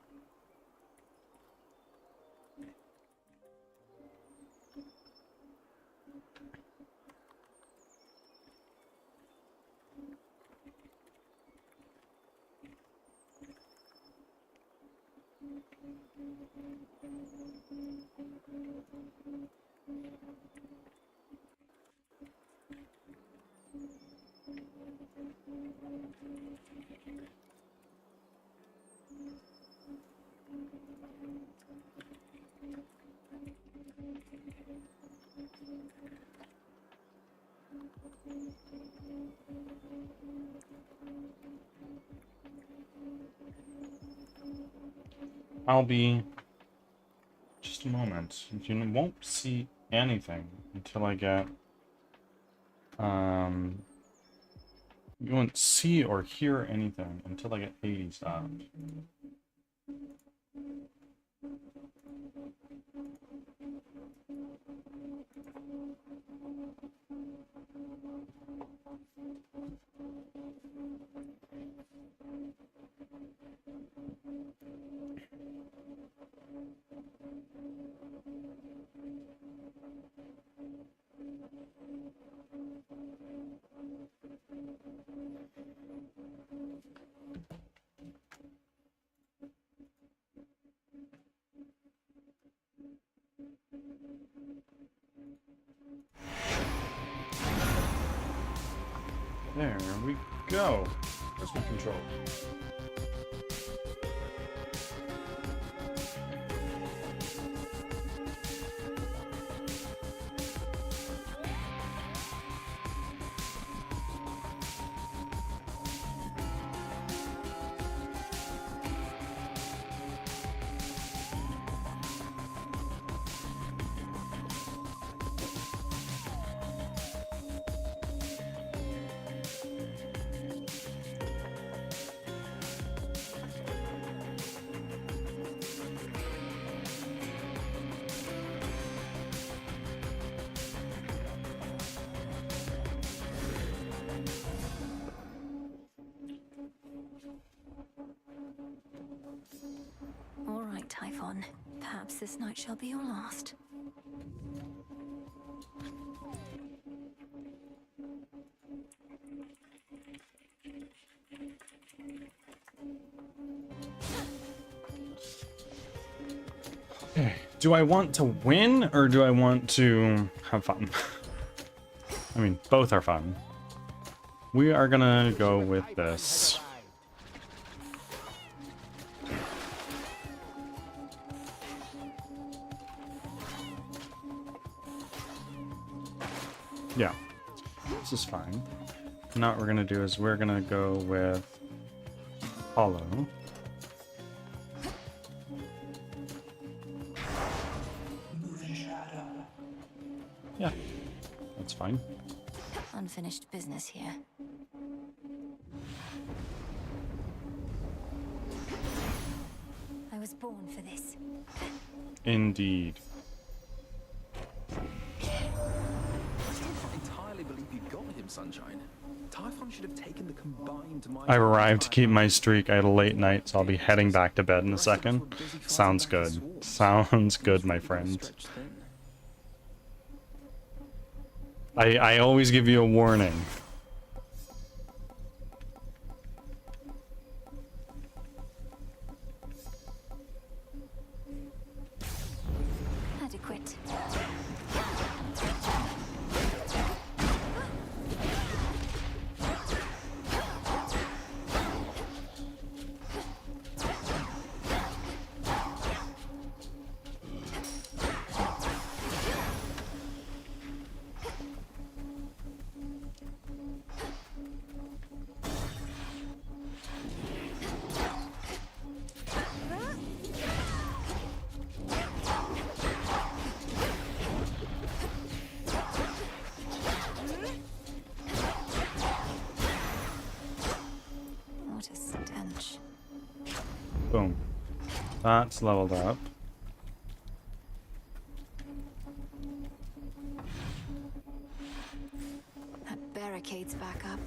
I'll be... just a moment. You won't see anything until I get... You won't see or hear anything until I get Hades up. There we go. There's my control. All right, Typhon. Perhaps this night shall be your last. Okay. Do I want to win or do I want to have fun? I mean, both are fun. We are gonna go with this. Yeah, this is fine. Now what we're gonna do is we're gonna go with Hollow. Yeah, that's fine. Unfinished business here. I was born for this. Indeed. Entirely believe you got him, Sunshine. Typhon should have taken the combined I've arrived to keep my streak. I had a late night, so I'll be heading back to bed in a second. Sounds good. Sounds good, my friend. I always give you a warning. Adequate. That's leveled up. That barricade's back up.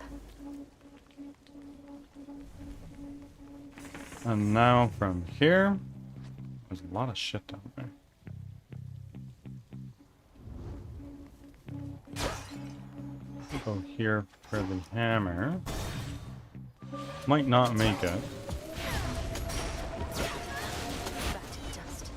And now from here, there's a lot of shit down there. Go here for the hammer. Might not make it. Back to dust.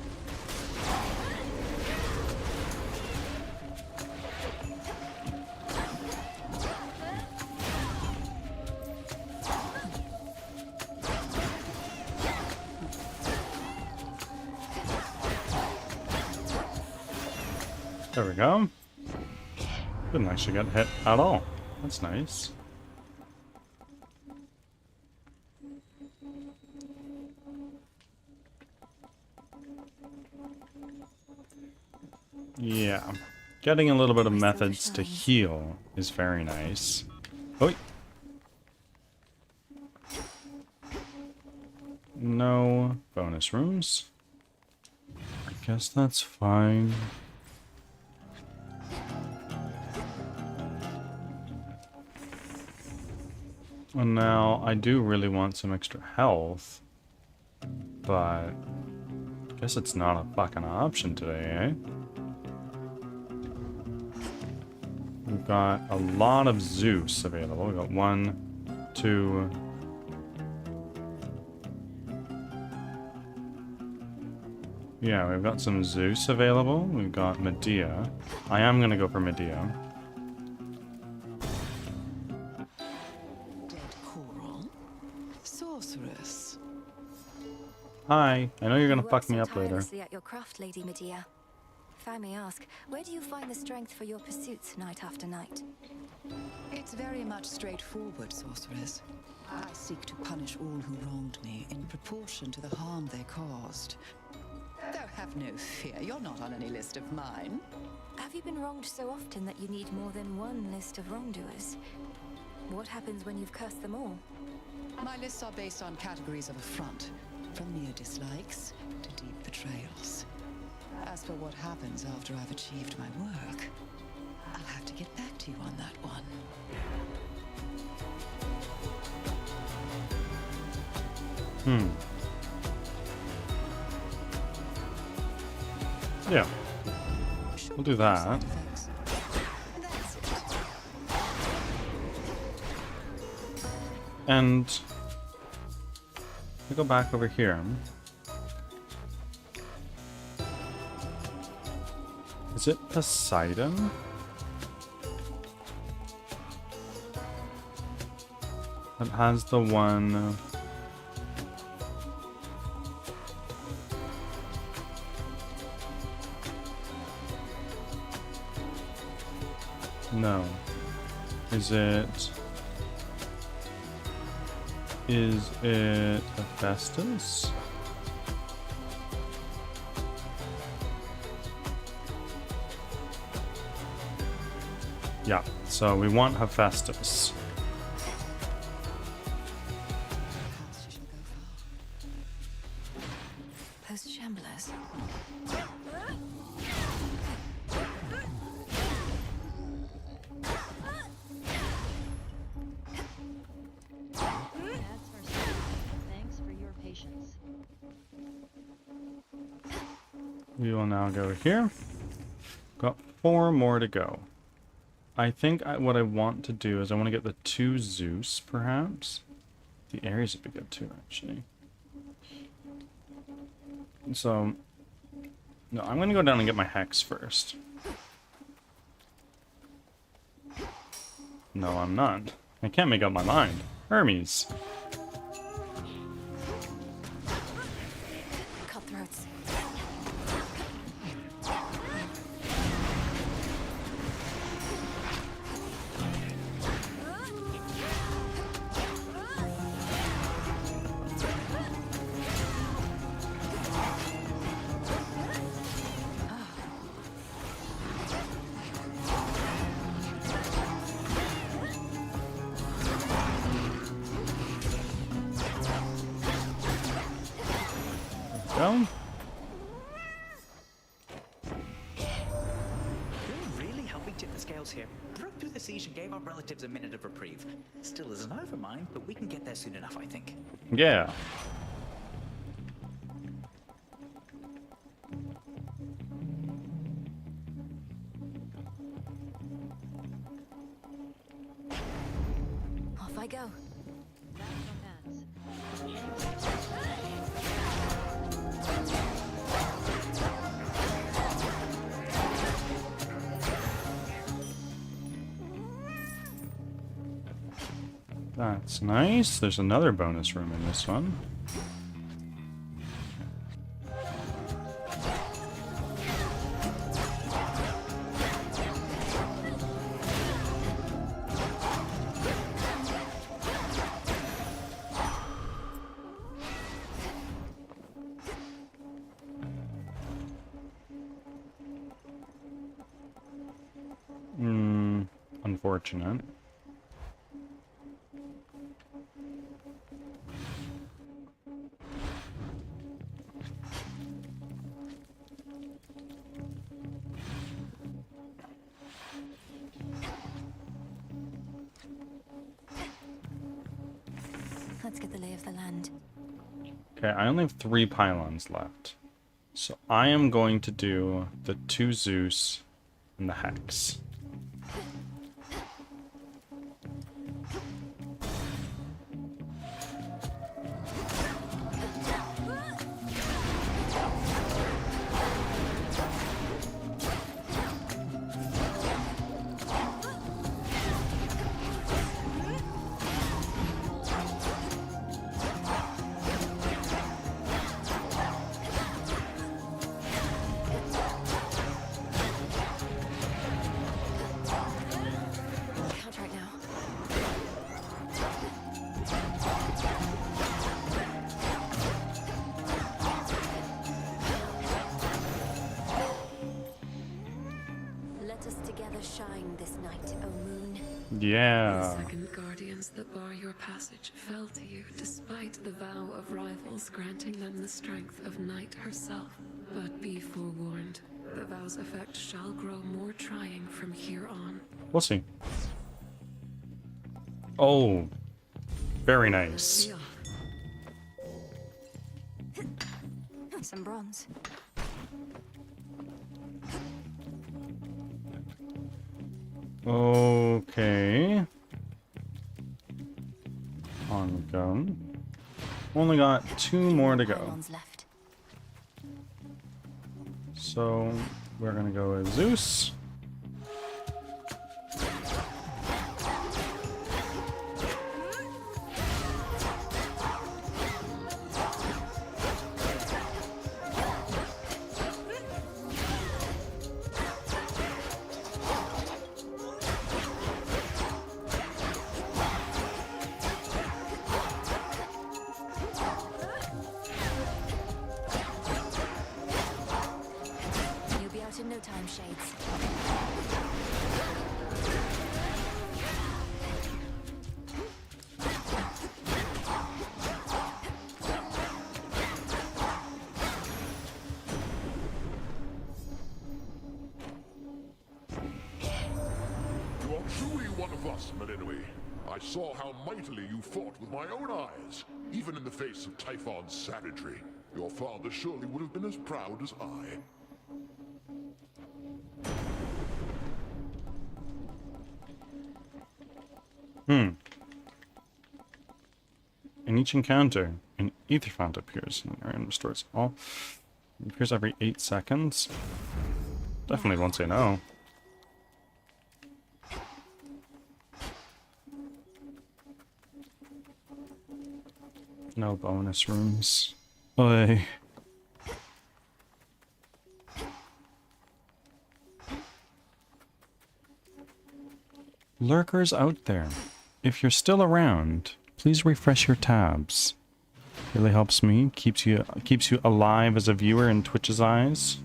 There we go. Didn't actually get hit at all. That's nice. Yeah. Getting a little bit of methods to heal is very nice. Oh. No bonus rooms. I guess that's fine. And now I do really want some extra health, but I guess it's not a fucking option today, eh? We've got a lot of Zeus available. We've got 1, 2... Yeah, we've got some Zeus available. We've got Medea. I am gonna go for Medea. Dead coral. Sorceress. Hi, I know you're gonna You fuck work me so up later. tirelessly at your craft, Lady Medea. If I may ask, where do you find the strength for your pursuits night after night? It's very much straightforward, sorceress. I seek to punish all who wronged me in proportion to the harm they caused. Though have no fear, you're not on any list of mine. Have you been wronged so often that you need more than one list of wrongdoers? What happens when you've cursed them all? My lists are based on categories of affront, from mere dislikes to deep betrayals. As for what happens after I've achieved my work, I'll have to get back to you on that one. Yeah, we'll do that. Side effects. That's it. And we go back over here. Is it Poseidon? That has the one. No. Is it Hephaestus? Yeah, so we want Hephaestus. Perhaps she shall go far. Those shamblers. Ads are starting. Thanks for your patience. We will now go here. Got 4 more to go. I think what I want to do is I want to get the 2 Zeus, perhaps. The Ares would be good too, actually. So, no, I'm going to go down and get my Hex first. No, I'm not. I can't make up my mind. Hermes. Cutthroats. go. You're really helping tip the scales here. Broke through the siege and gave our relatives a minute of reprieve. Still isn't over mine, but we can get there soon enough, I think. Yeah. Off I go. That's romance. That's nice. There's another bonus room in this one. Unfortunate. Let's get the lay of the land. Okay, I only have 3 pylons left. So I am going to do the 2 Zeus and the Hex. Can't right now. Let us together shine this night, O moon. Yeah. The second guardians that bar your passage fell to you despite the vow of rivals granting them the strength of night herself. But be forewarned, the vow's effect shall grow more trying from here on. We'll see. Oh, very nice. Be off. Some bronze. Okay. On we go. Only got 2 more to go. Pylons left. So we're gonna go with Zeus. You'll be out in no time, Shades. You are truly one of us, Melinui. I saw how mightily you fought with my own eyes, even in the face of Typhon's savagery. Your father surely would have been as proud as I. In each encounter, an ether fount appears and restores all. It appears every 8 seconds. Definitely won't say no. No bonus rooms. Oy. Lurkers out there, if you're still around, please refresh your tabs. Really helps me, keeps you alive as a viewer in Twitch's eyes.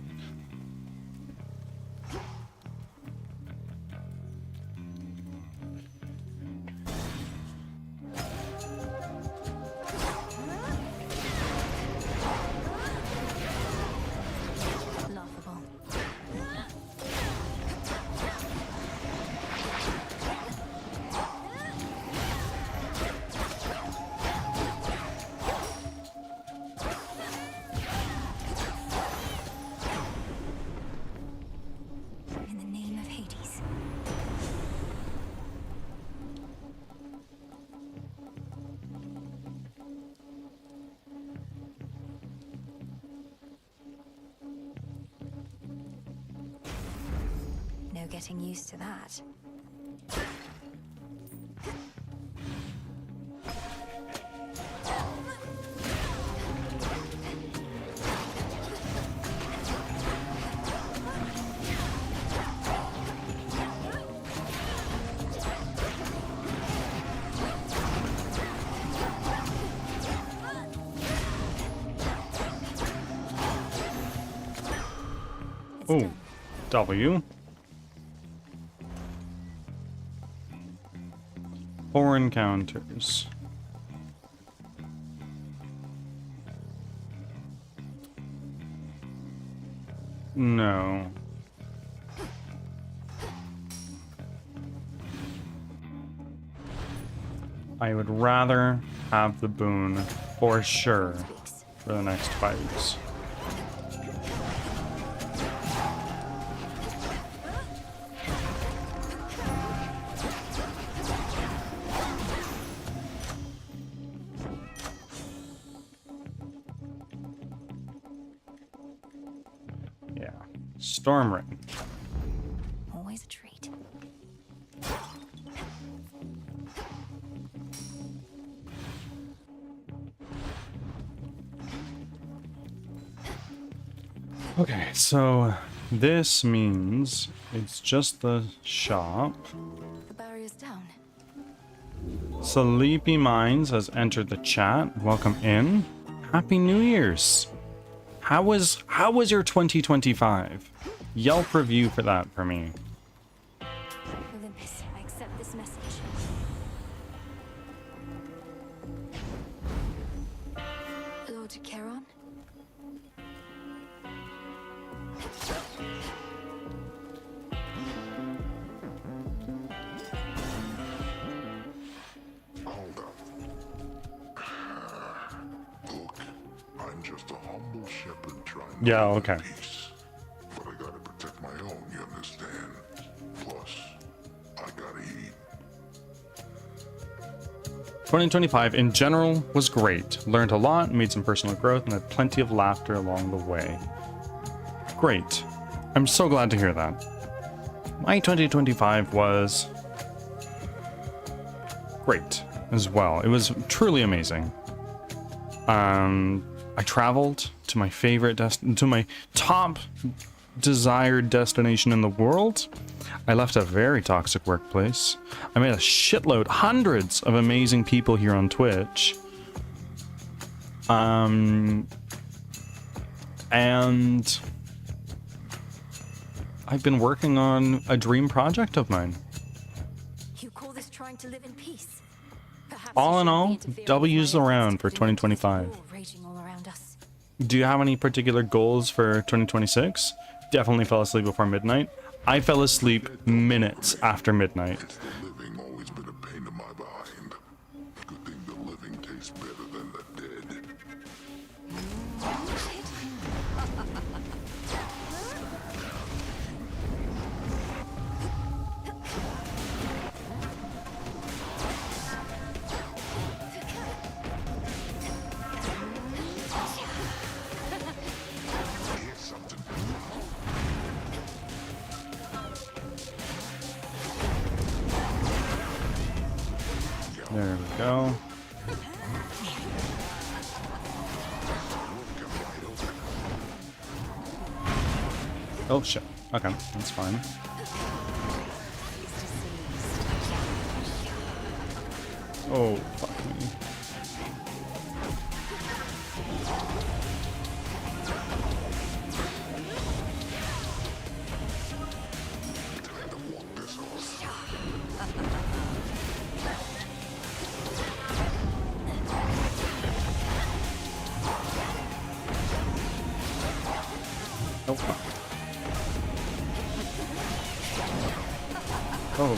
getting used to that. Oh, W. Four encounters. No. I would rather have the boon for sure for the next 5 weeks. Yeah. Storm Ring. Always a treat. Okay, so this means it's just the shop. The barrier's down. Sleepy Minds has entered the chat. Welcome in. Happy New Year's. How was your 2025? Yelp review for that for me. Olympus, I accept this message. Lord Charon? Hold up. Look, I'm just a humble shepherd trying to Yeah, live in okay. peace. But I gotta protect my own, you understand? Plus, I gotta eat. 2025 in general was great. Learned a lot, made some personal growth, and had plenty of laughter along the way. Great. I'm so glad to hear that. My 2025 was great as well. It was truly amazing. I traveled to my favorite to my top desired destination in the world. I left a very toxic workplace. I met a shitload, hundreds of amazing people here on Twitch. And I've been working on a dream project of mine. You call this trying to live in peace? Perhaps All you in shouldn't all, be interfering W's with my around efforts for to prevent this 2025. war raging all around us. Do you have any particular goals for 2026? Definitely fell asleep before midnight. I fell asleep minutes after midnight. It's the living always been a pain in my behind. Good thing the living tastes better than the dead. Here's something. There we go. Oh shit. Okay, that's fine. Oh, fuck me. Oh, fuck. Oh, ooh.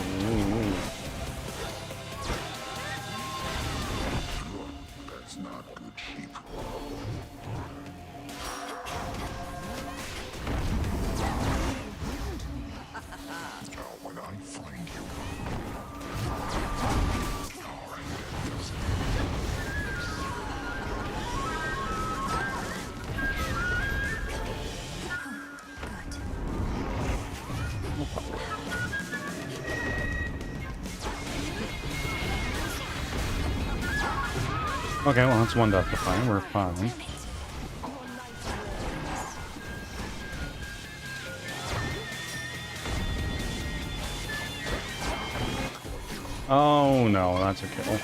That's not good sheep. Now when I find you. Alright, that does it. Okay, well, that's one death to fine. We're fine. Oh, no, that's a kill.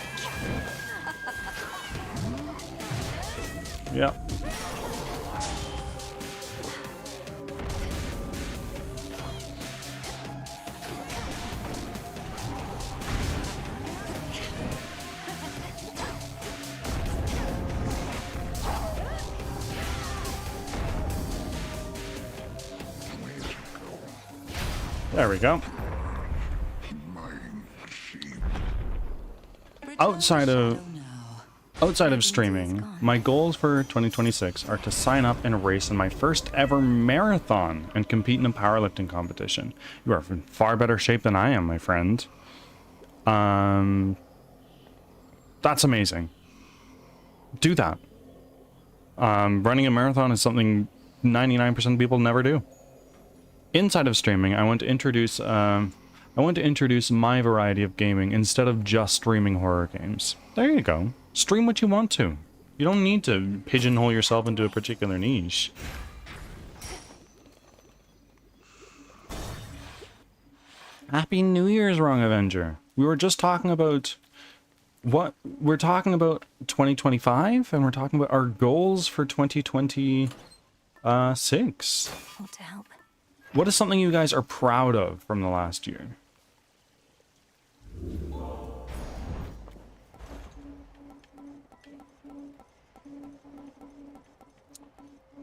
Yep. There we go. Outside of streaming, my goals for 2026 are to sign up and race in my first ever marathon and compete in a powerlifting competition. You are in far better shape than I am, my friend. That's amazing. Do that. Running a marathon is something 99% of people never do. Inside of streaming, I want to introduce my variety of gaming instead of just streaming horror games. There you go. Stream what you want to. You don't need to pigeonhole yourself into a particular niche. Happy New Year's, Wrong Avenger. We were just talking about what we're talking about 2025, and we're talking about our goals for 2026. Want to help? What is something you guys are proud of from the last year?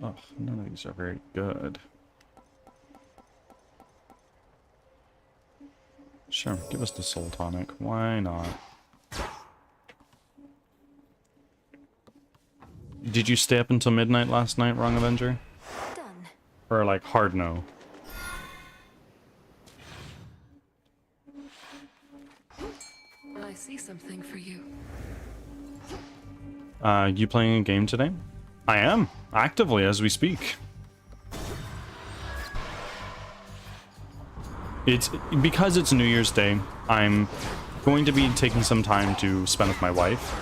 Oh, none of these are very good. Sure, give us the soul tonic. Why not? Did you stay up until midnight last night, Wrong Avenger? Done. Or like hard no? I see something for you. You playing a game today? I am, actively as we speak. It's because it's New Year's Day, I'm going to be taking some time to spend with my wife.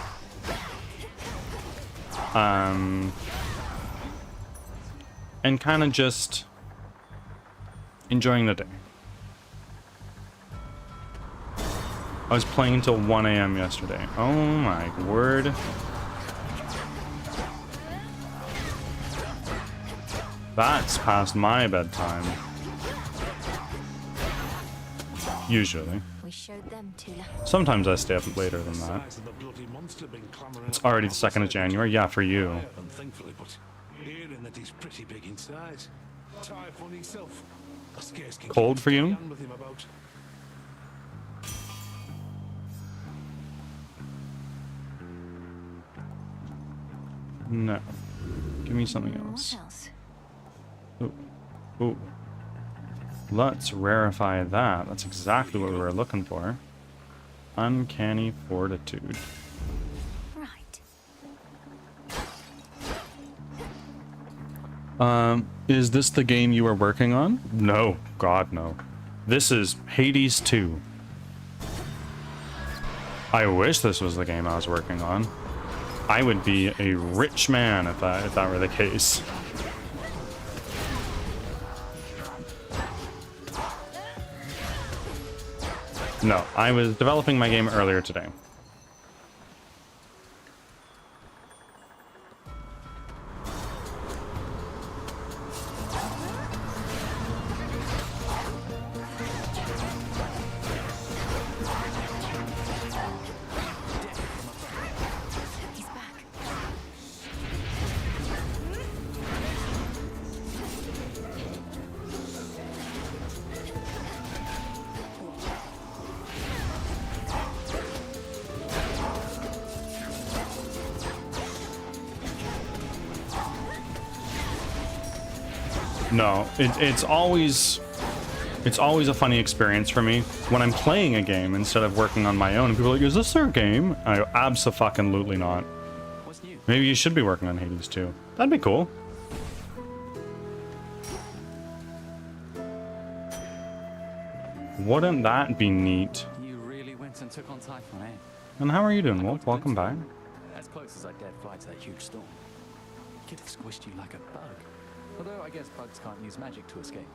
And kind of just enjoying the day. I was playing until 1 a.m. yesterday. Oh my word. That's past my bedtime. Usually. We showed them to. Sometimes I stay up later than that. It's already the 2nd of January. Yeah, for you. Thankfully, but hearing that he's pretty big in size. Typhon himself. I scarce can Cold for you? with him about. No. Give me something else. What else? Ooh. Ooh. Let's rarefy that. That's exactly what we were looking for. Uncanny Fortitude. Right. Is this the game you were working on? No. God, no. This is Hades 2. I wish this was the game I was working on. I would be a rich man if that were the case. No, I was developing my game earlier today. He's back. No, it's always a funny experience for me when I'm playing a game instead of working on my own. And people are like, "Is this their game?" I go, "Abso-fucking-lutely not." What's new? Maybe you should be working on Hades too. That'd be cool. Wouldn't that be neat? You really went and took on Typhon, eh? And how are you doing, Wolf? Welcome back. As close as I dared fly to that huge storm. Could have squished you like a bug. Although I guess bugs can't use magic to escape.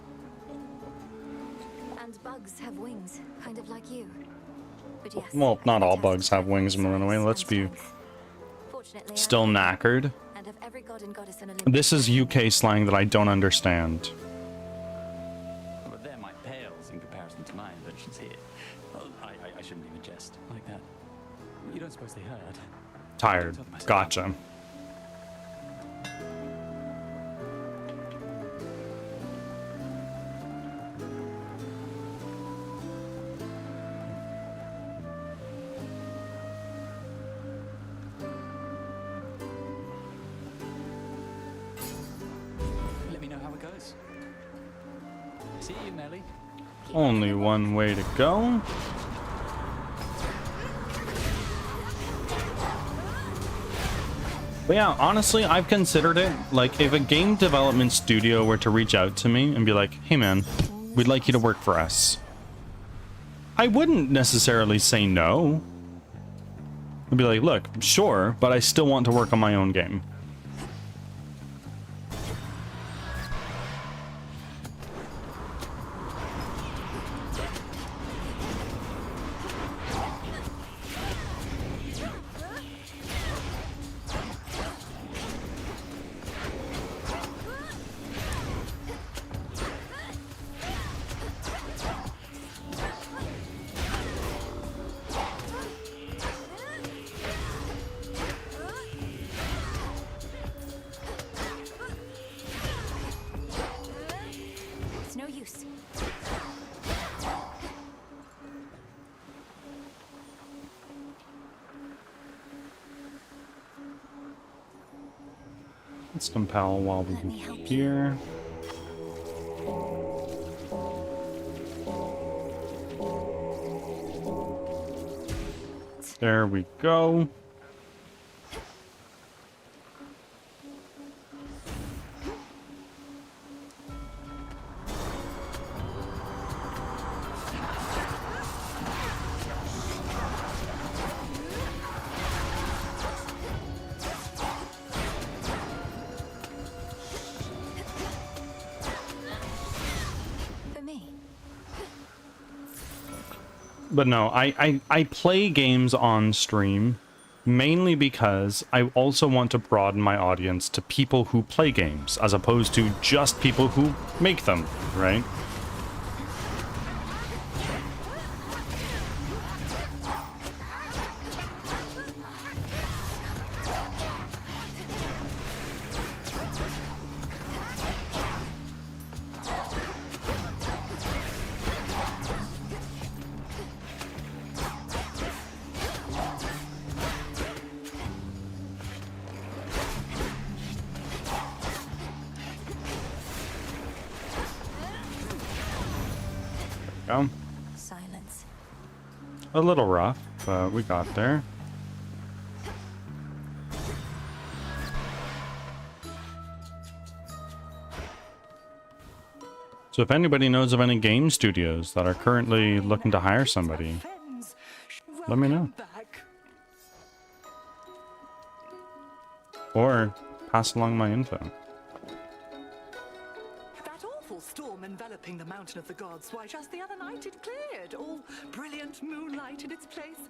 And bugs have wings, kind of like you. But yes, Well, I not can all attest bugs to have wings, size Malinois. Let's and be strength. Fortunately, I'm still knackered. and of every god and goddess in Olympus. This is UK slang that I don't understand. But they're my pales in comparison to my inventions here. Well, I shouldn't even jest like that. You don't suppose they heard? Tired. Gotcha. Let me know how it goes. See you, Nelly. Only one way to go. But yeah, honestly, I've considered it. Like, if a game development studio were to reach out to me and be like, hey man, we'd like you to work for us, I wouldn't necessarily say no. I'd be like, look, sure, but I still want to work on my own game. It's no use. Let's compel while Let me we're help you. here. There we go. For me. But no, I play games on stream mainly because I also want to broaden my audience to people who play games as opposed to just people who make them, right? Go. Silence. A little rough, but we got there. So if anybody knows of any game studios that are currently looking to hire somebody, let me know. Or pass along my info. That awful storm enveloping the mountain of the gods, why, just the other night it cleared, all brilliant moonlight in its place.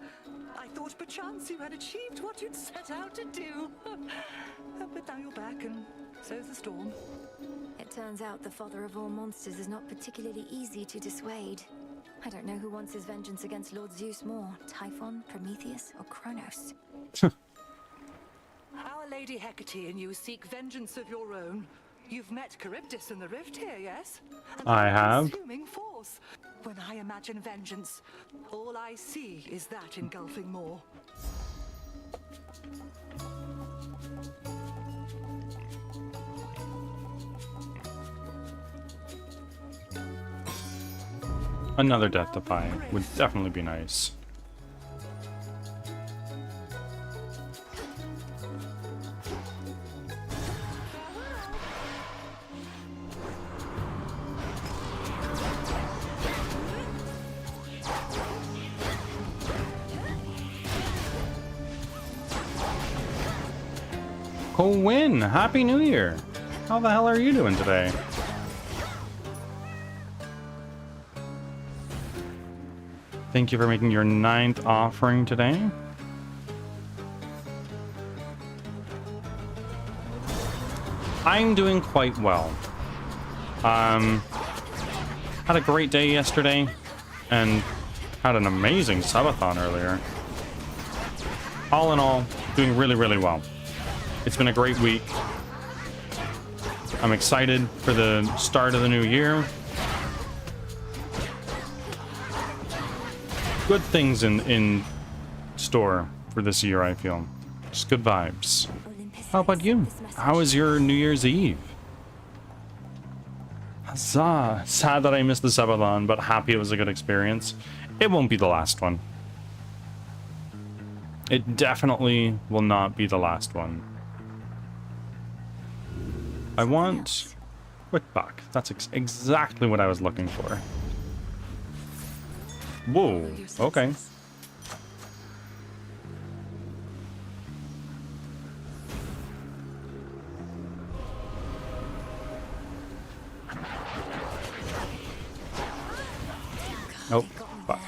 I thought perchance you had achieved what you'd set out to do. But now you're back, and so's the storm. It turns out the father of all monsters is not particularly easy to dissuade. I don't know who wants his vengeance against Lord Zeus more, Typhon, Prometheus, or Kronos. Our Lady Hecate and you seek vengeance of your own. You've met Charybdis in the rift here, yes? And I have. consuming force. When I imagine vengeance, all I see is that engulfing maw. Another Death Defy would definitely be nice. Win, Happy New Year! How the hell are you doing today? Thank you for making your 9th offering today. I'm doing quite well. Had a great day yesterday and had an amazing subathon earlier. All in all, doing really, really well. It's been a great week. I'm excited for the start of the new year. Good things in store for this year, I feel. Just good vibes. How about you? How was your New Year's Eve? Huzzah! Sad that I missed the subathon, but happy it was a good experience. It won't be the last one. It definitely will not be the last one. I want quick buck. That's exactly what I was looking for. Whoa, okay. Oh, fuck.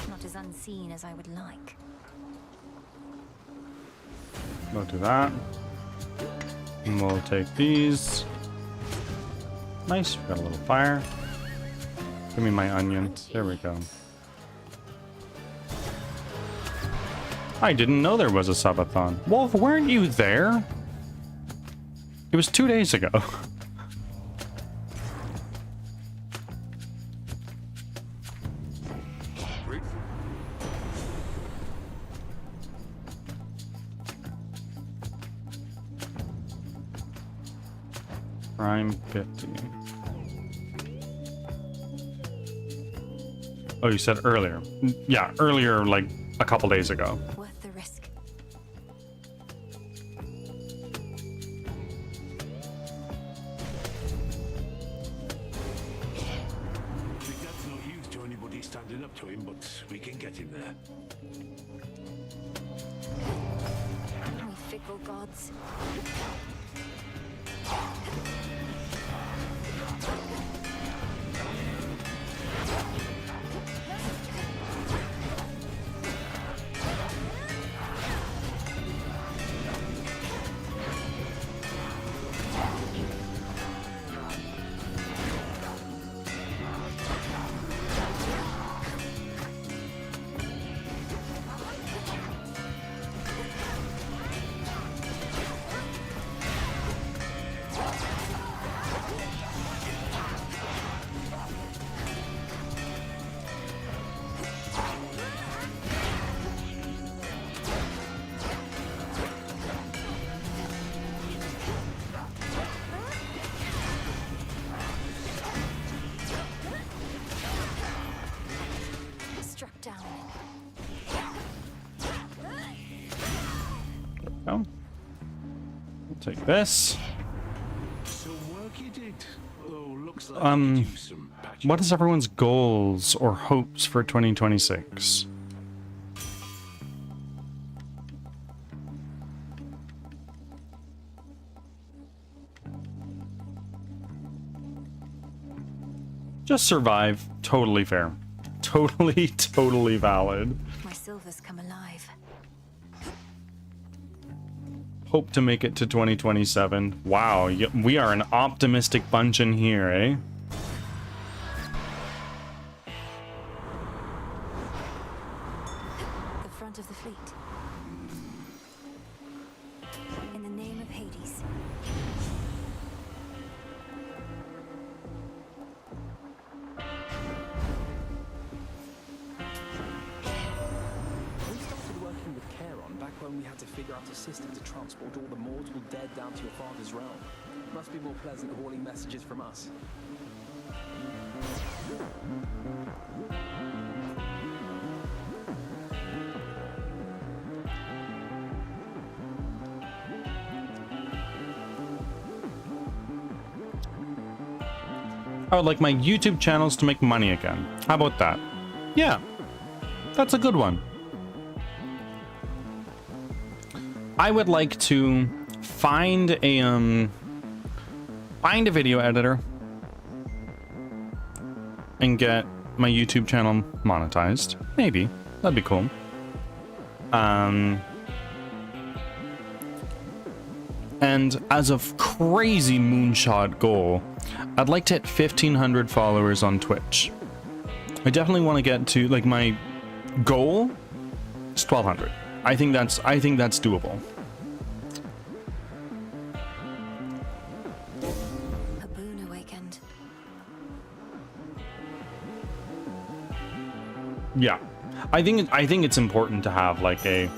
Not as unseen as I would like. We'll do that. And we'll take these. Nice, we got a little fire. Give me my onion. There we go. I didn't know there was a subathon. Wolf, weren't you there? It was 2 days ago. Prime 50. Oh, you said earlier. Yeah, earlier, like a couple days ago. Worth the risk. The dad's not used to anybody standing up to him, but we can get him there. We fickle gods. Struck down. Oh. We'll take this. Some work you did. Oh, looks like you could use some patching. What is everyone's goals or hopes for 2026? Just survive. Totally fair. Totally valid. My silver's come alive. Hope to make it to 2027. Wow, we are an optimistic bunch in here, eh? The front of the fleet. In the name of Hades. We started working with Charon back when we had to figure out a system to transport all the mortal dead down to your father's realm. Must be more pleasant hauling messages from us. I would like my YouTube channels to make money again. How about that? Yeah, that's a good one. I would like to find a video editor and get my YouTube channel monetized. Maybe that'd be cool. And as a crazy moonshot goal, I'd like to hit 1,500 followers on Twitch. I definitely want to get to, like, my goal is 1,200. I think that's doable. A boon awakened. Yeah, I think it's important to have like a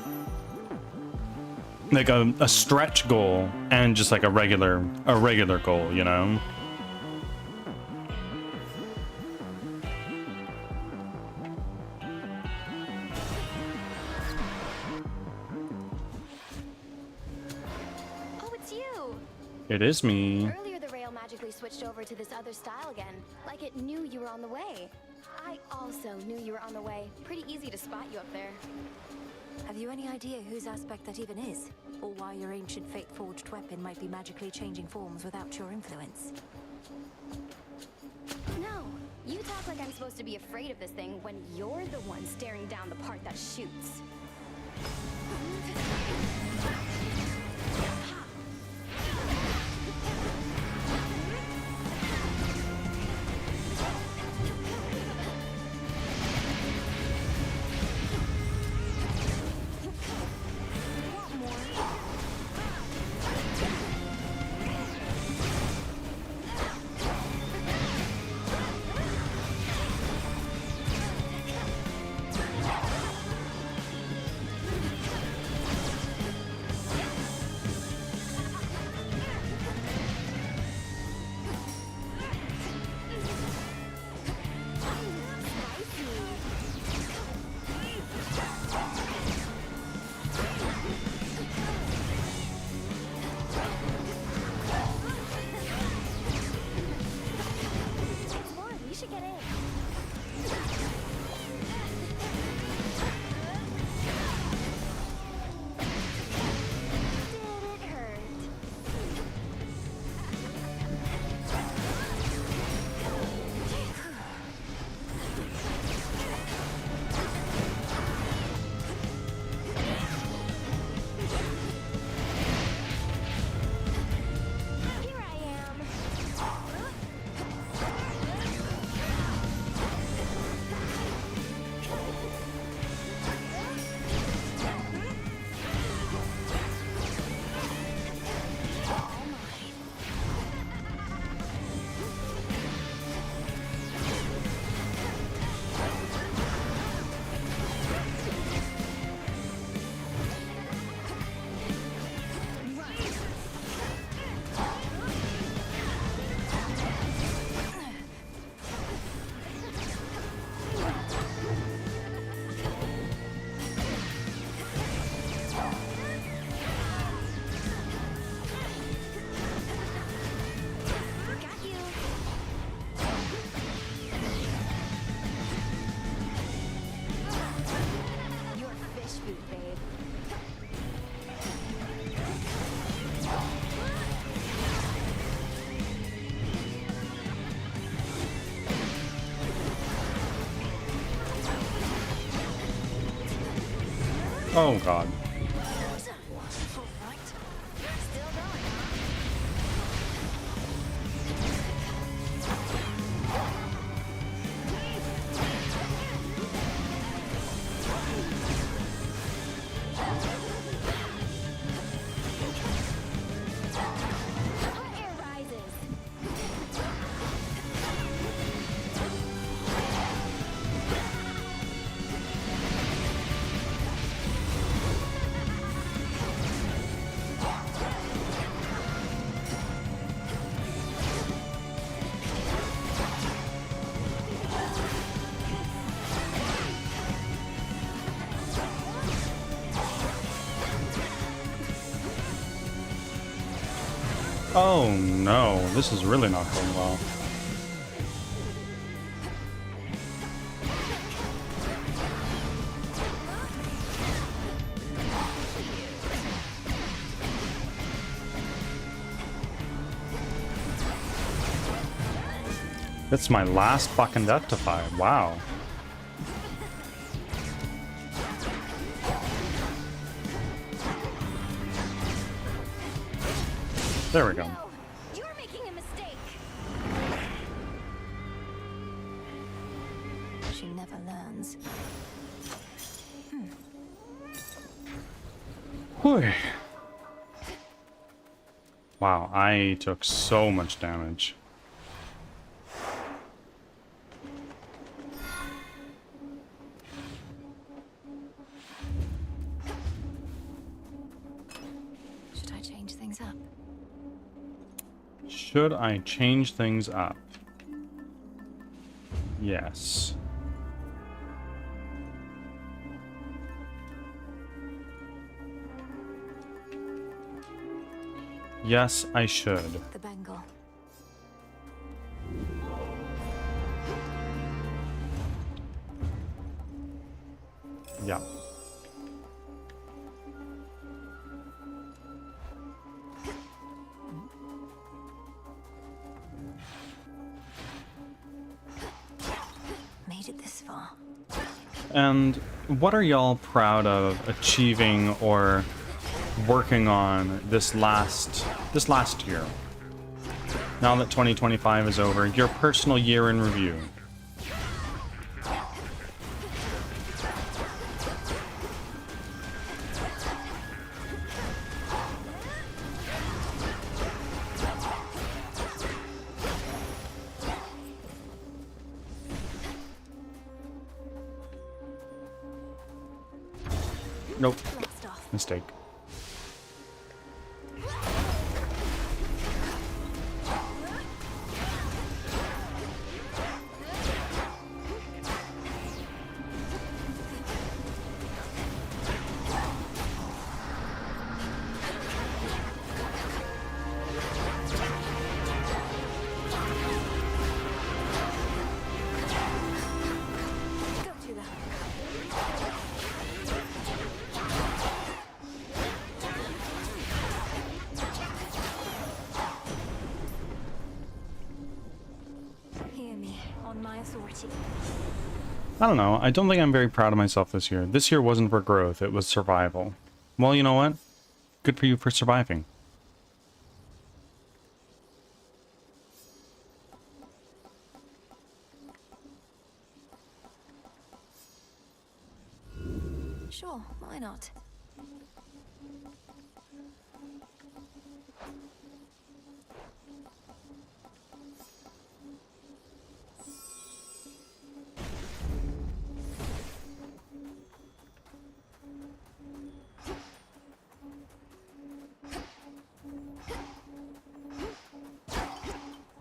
stretch goal and just like a regular goal, you know. Oh, it's you! It is me. Earlier the rail magically switched over to this other style again, like it knew you were on the way. I also knew you were on the way. Pretty easy to spot you up there. Have you any idea whose aspect that even is? Or why your ancient fate-forged weapon might be magically changing forms without your influence? No! You talk like I'm supposed to be afraid of this thing when you're the one staring down the part that shoots. Oh god. Oh no, this is really not going well. That's my last fucking death to 5. Wow. There we go. No, you're making a mistake. She never learns. Whew. Wow, I took so much damage. Should I change things up? Should I change things up? Yes. Yes, I should. The Bengal. Yeah. Made it this far. And what are y'all proud of achieving or working on this last year? Now that 2025 is over, your personal year in review. Nope. Mistake. I don't know. I don't think I'm very proud of myself this year. This year wasn't for growth, it was survival. Well, you know what? Good for you for surviving. Sure, why not?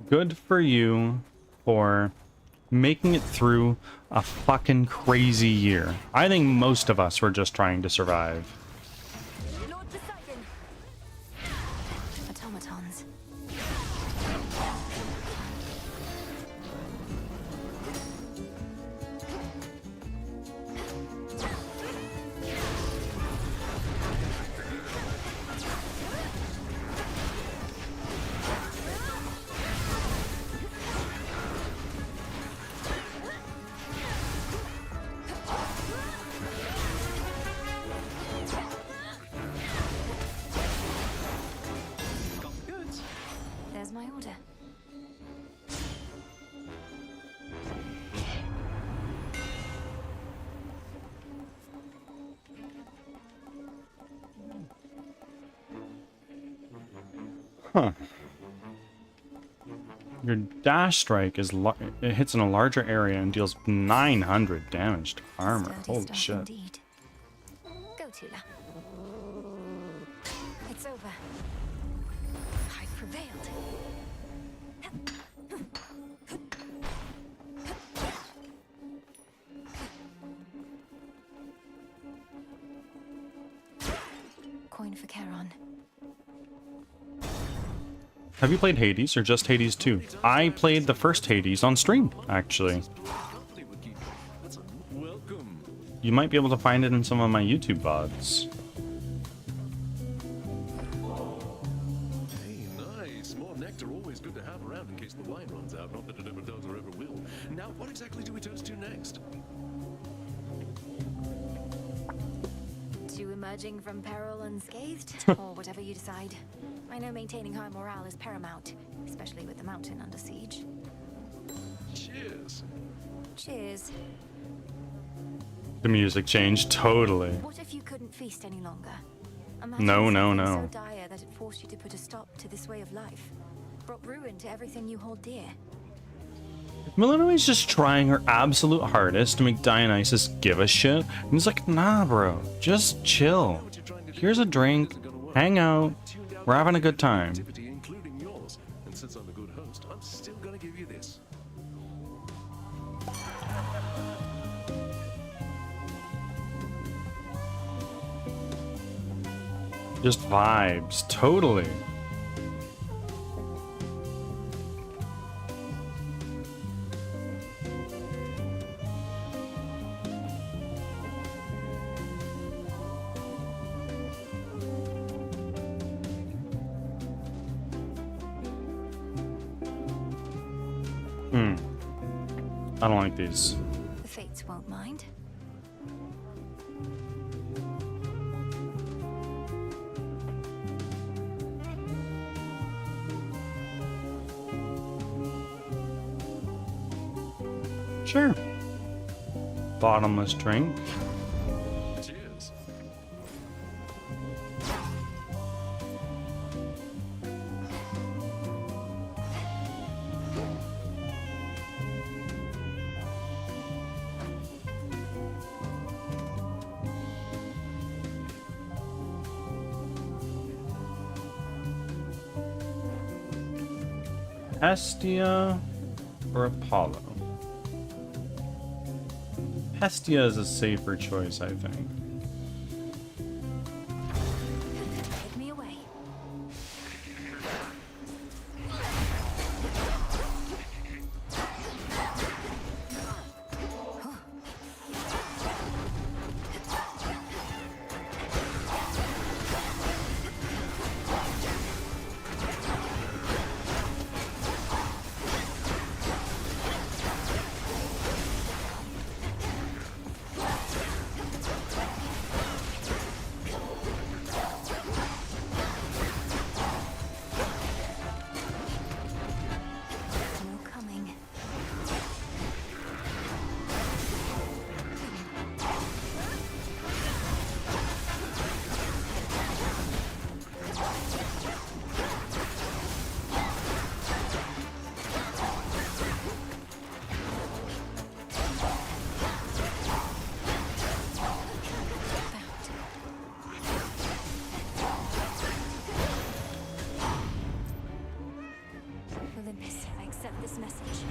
Good for you for making it through a fucking crazy year. I think most of us were just trying to survive. Lord Poseidon. Automatons. There's my order. Huh. Your dash strike is it hits in a larger area and deals 900 damage to armor. Sturdy Holy stuff shit. Indeed. Go, Tula. It's over. I prevailed. Coin for Charon. Have you played Hades or just Hades 2? I played the first Hades on stream, actually. You might be able to find it in some of my YouTube VODs. Hey, nice. More nectar always good to have around in case the wine runs out. Not that it ever does or ever Now, what exactly do we toast to next? To emerging from peril unscathed, or whatever you decide. I know maintaining high morale is paramount, especially with the mountain under siege. Cheers. Cheers. The music changed totally. What if you couldn't feast any longer? Imagine No, no, something no. so dire that it forced you to put a stop to this way of life. Brought ruin to everything you hold dear. Milanoe's just trying her absolute hardest to make Dionysus give a shit. And he's like, nah, bro, just chill. Here's a drink, hang out, we're having a good time. Activity, including yours. And since I'm a good host, I'm still gonna give you this. Just vibes, totally. I don't like these. The fates won't mind. Sure. Bottomless drink. Cheers. Hestia or Apollo? Hestia is a safer choice, I think. Take me away. No coming. Olympus, I accept this message.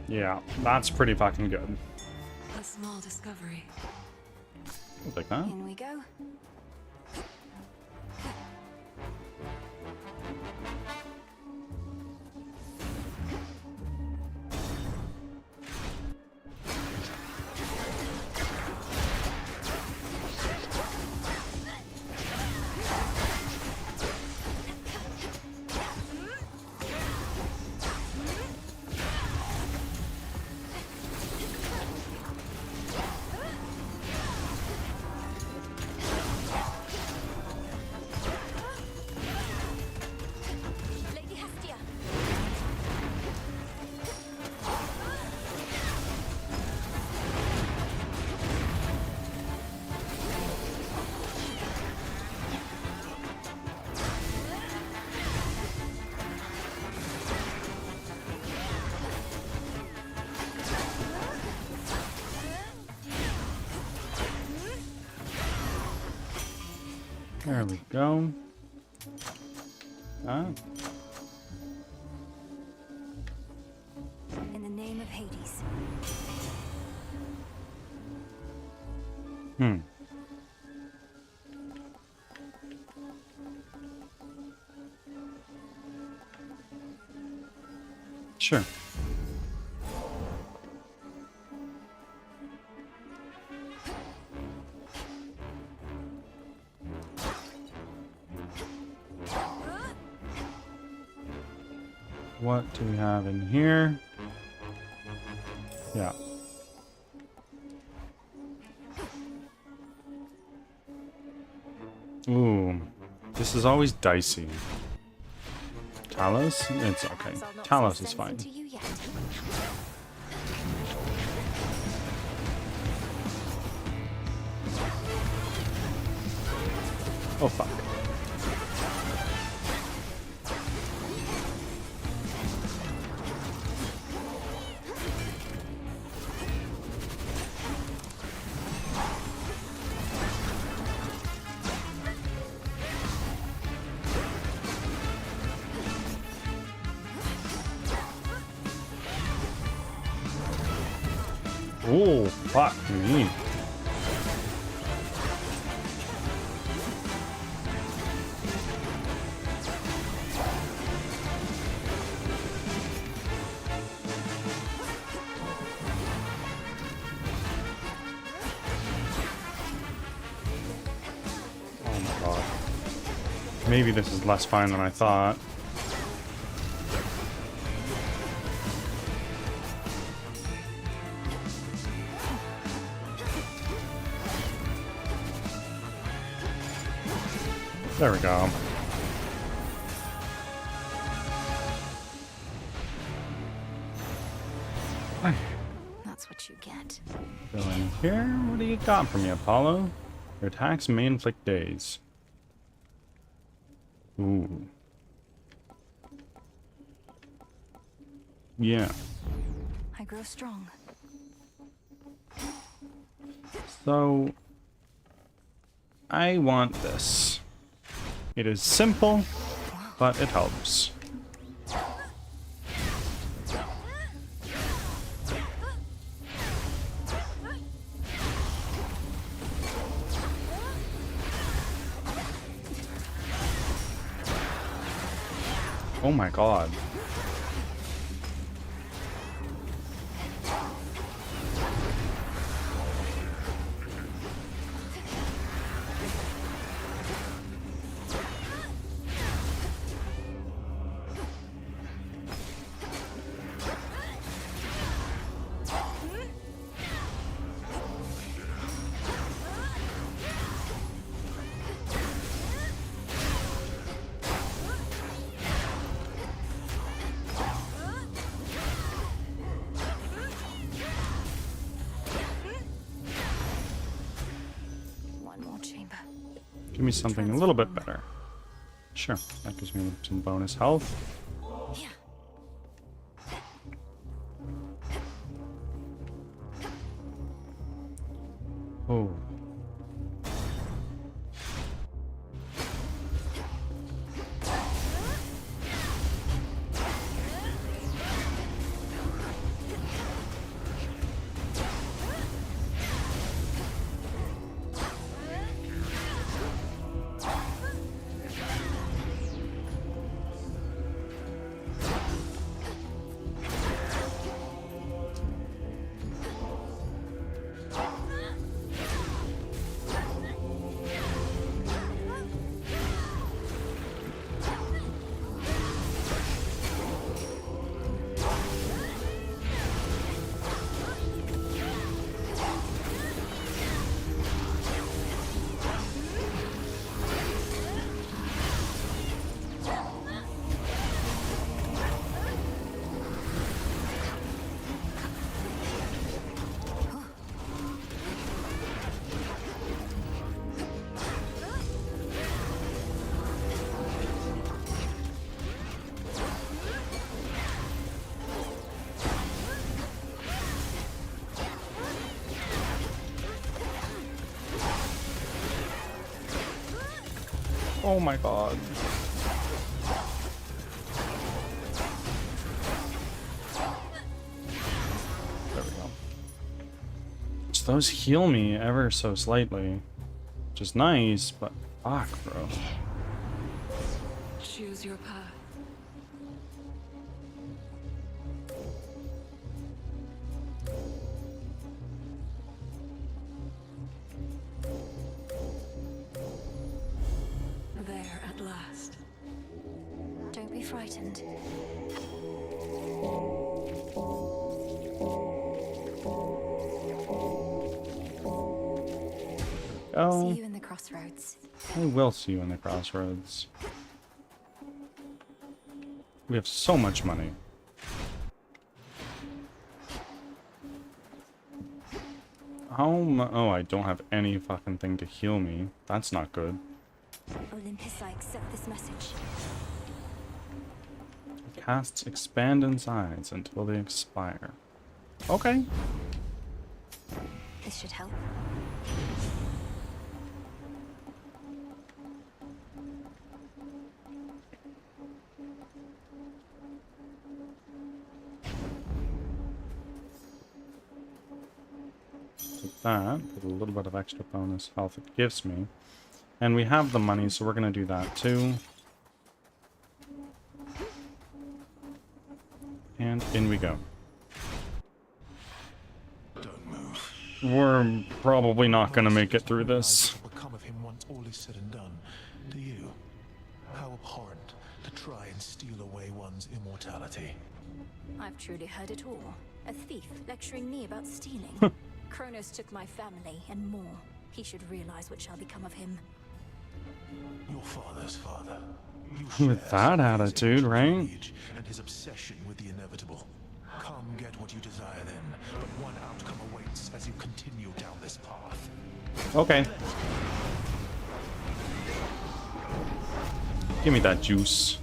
Yeah, that's pretty fucking good. A small discovery. I'll take that. In we go. Lady Hestia. There we go. Ah, In the name of Hades. sure. What do we have in here? Yeah. Ooh, this is always dicey. Talos? It's okay. Talos is fine. Oh fuck. Oh, fuck me. Oh my god. Maybe this is less fine than I thought. There we go. That's what you get. Go in here. What do you got for me, Apollo? Your attacks may inflict daze. Ooh. Yeah. I grow strong. So I want this. It is simple, but it helps. Oh my god. Give me something a little bit better. Sure, that gives me some bonus health. Oh. Oh my god. There we go. So those heal me ever so slightly. Which is nice, but fuck, bro. Choose your path. There at last. Don't be frightened. go. See you in the crossroads. I will see you in the crossroads. We have so much money. Oh, I don't have any fucking thing to heal me. That's not good. Olympus, I accept this message. Casts expand in size until they expire. Okay. This should help. Take that, with a little bit of extra bonus health it gives me. And we have the money, so we're gonna do that too. And in we go. Don't move. We're probably not gonna make it through this. What will become of him once all is said and done? Do you? How abhorrent to try and steal away one's immortality. I've truly heard it all. A thief lecturing me about stealing. Kronos took my family and more. He should realize what shall become of him. Your father's father. You With share that attitude, his right? rage and his obsession with the inevitable. Come get what you desire then, but one outcome awaits as you continue down this path. Okay. Give me that juice.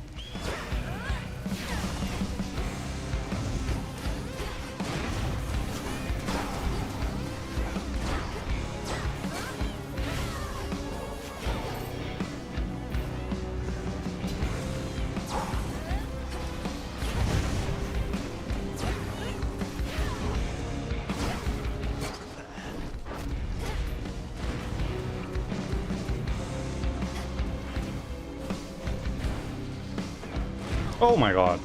Oh my god.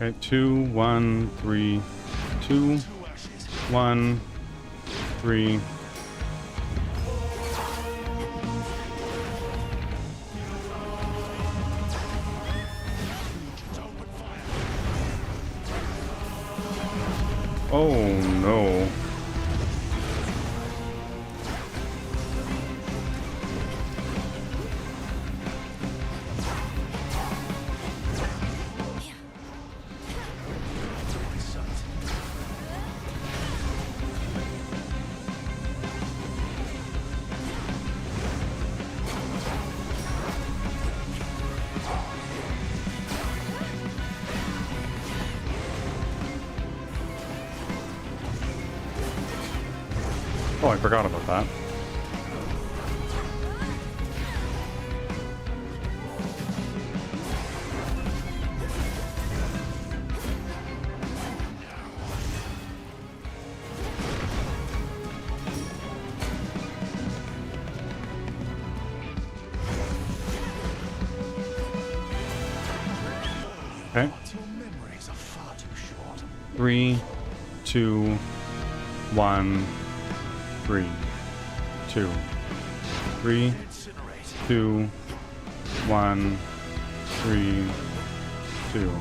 Okay, 2, 1, 3, 2, 1, 3. Oh no. Oh, I forgot about that. Okay. 3, 2, 1, 3, 2, 3, 2, 1, 3, 2.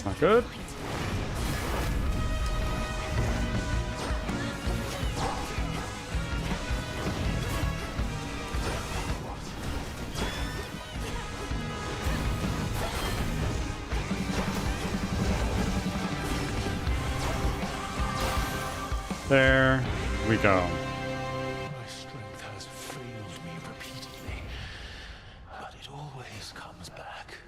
That's not good. There we go. My strength has failed me repeatedly, but it always comes back.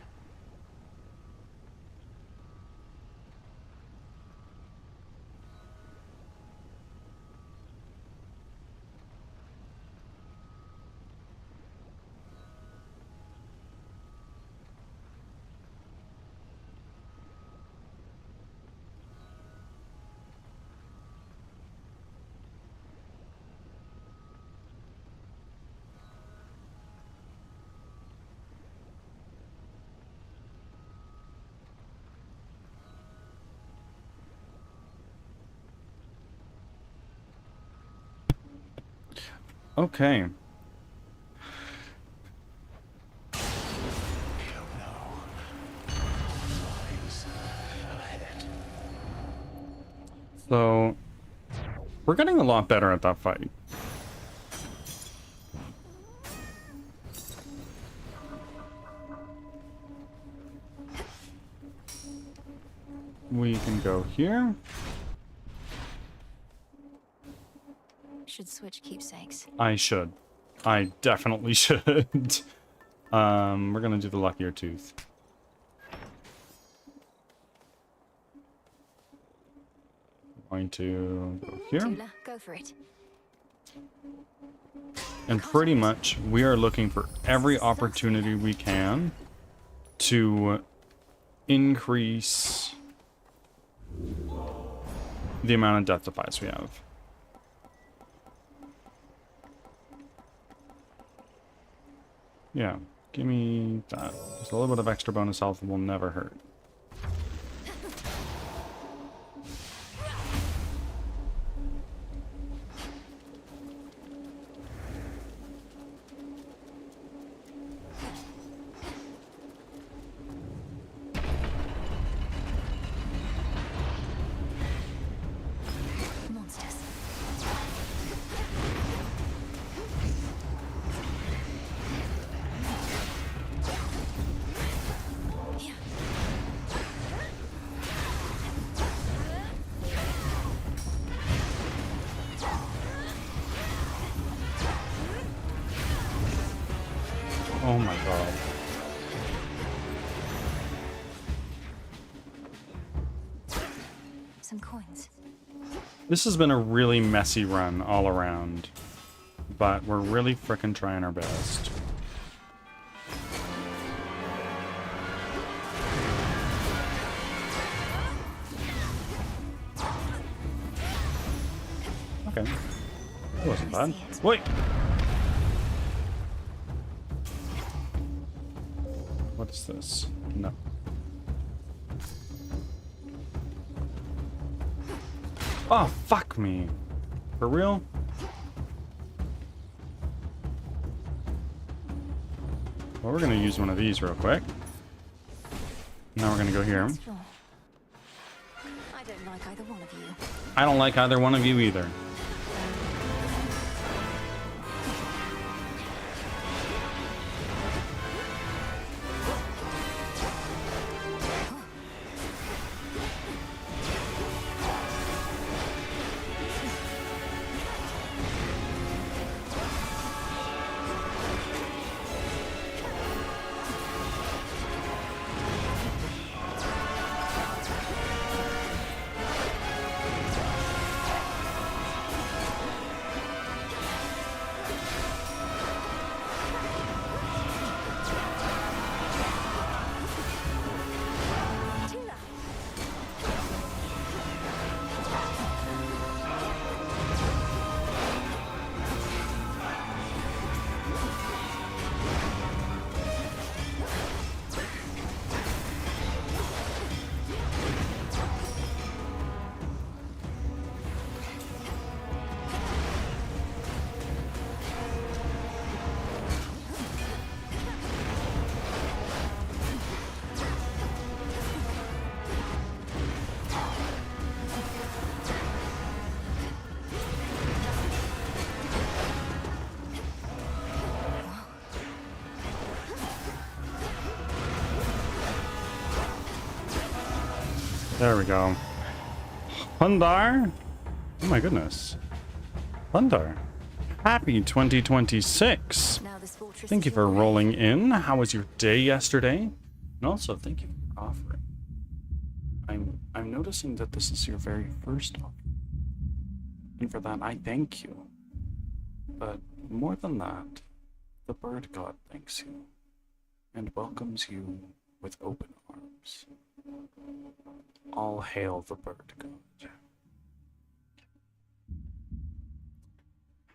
Okay. So, we're getting a lot better at that fight. We can go here. Should switch keepsakes. I should. I definitely should. We're gonna do the luckier tooth. Going to go here. Tula, go for it. And pretty much we are looking for every opportunity we can to increase the amount of death defies we have. Yeah, give me that. Just a little bit of extra bonus health will never hurt. Monsters. Oh my god. Some coins. This has been a really messy run all around, but we're really frickin' trying our best. Okay. That wasn't bad. Wait! What is this? No. Oh, fuck me. For real? Well, we're gonna use one of these real quick. Now we're gonna go here. I don't like either one of you. I don't like either one of you either. There we go. Hundar? Oh my goodness. Hundar. Happy 2026. Now this fortress Thank is you for your way. rolling in. How was your day yesterday? And also, thank you for offering. I'm noticing that this is your very first offer. And for that, I thank you. But more than that, the bird god thanks you and welcomes you with open arms. All hail the bird god.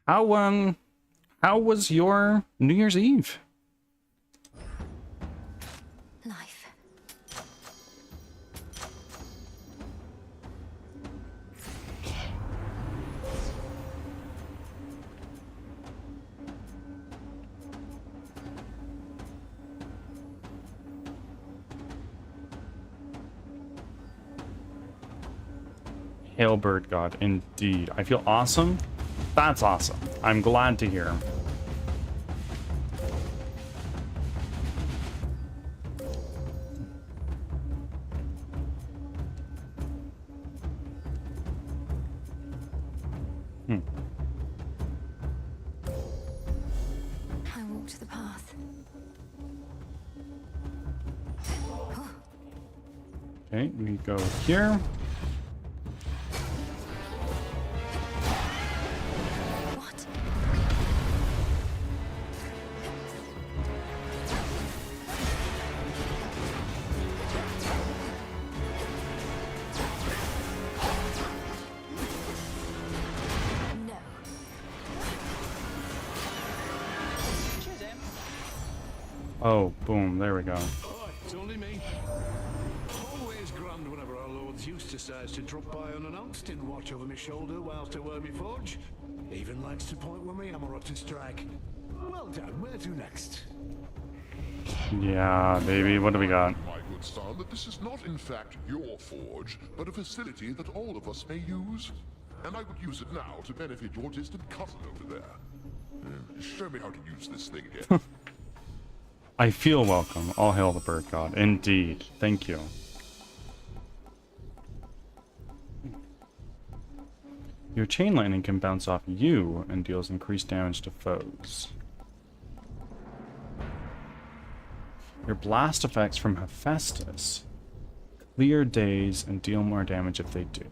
How was your New Year's Eve? Life. Hail bird god, indeed. I feel awesome. That's awesome. I'm glad to hear. I walked the path. Okay, we go here. What? No. Cheers, Em. Oh, boom, there we go. Oh, it's only me. Always grand whenever our Lord's Use decides to drop by unannounced and watch over my shoulder whilst I wear me forge. Even likes to point when my hammer up to strike. Well done, where to next? Yeah, baby, what do we got? My good son, that this is not in fact your forge, but a facility that all of us may use. And I would use it now to benefit your distant cousin over there. Show me how to use this thing again. I feel welcome. All hail the bird god. Indeed. Thank you. Your chain lightning can bounce off you and deals increased damage to foes. Your blast effects from Hephaestus clear days and deal more damage if they do.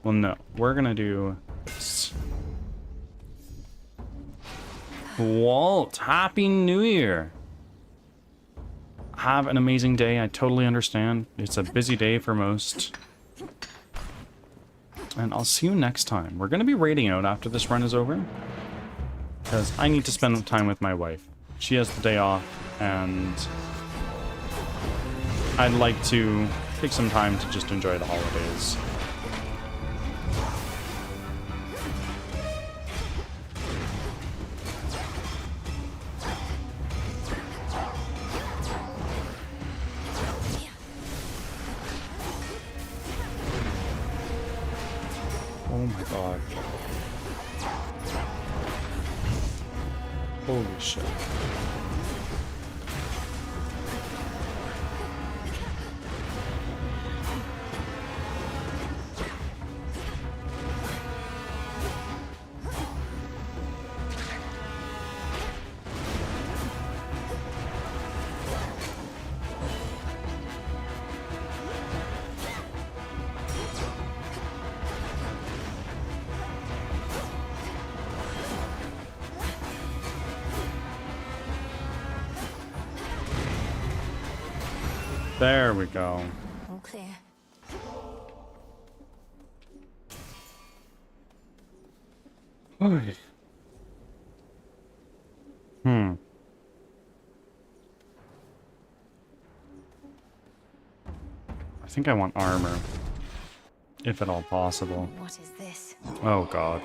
Well, no. We're gonna do this. Walt, Happy New Year! Have an amazing day. I totally understand. It's a busy day for most. And I'll see you next time. We're going to be raiding out after this run is over. Because I need to spend time with my wife. She has the day off, and I'd like to take some time to just enjoy the holidays. Oh my god. Holy shit. There we go. All clear. Oy. I think I want armor. If at all possible. What is this? Oh god.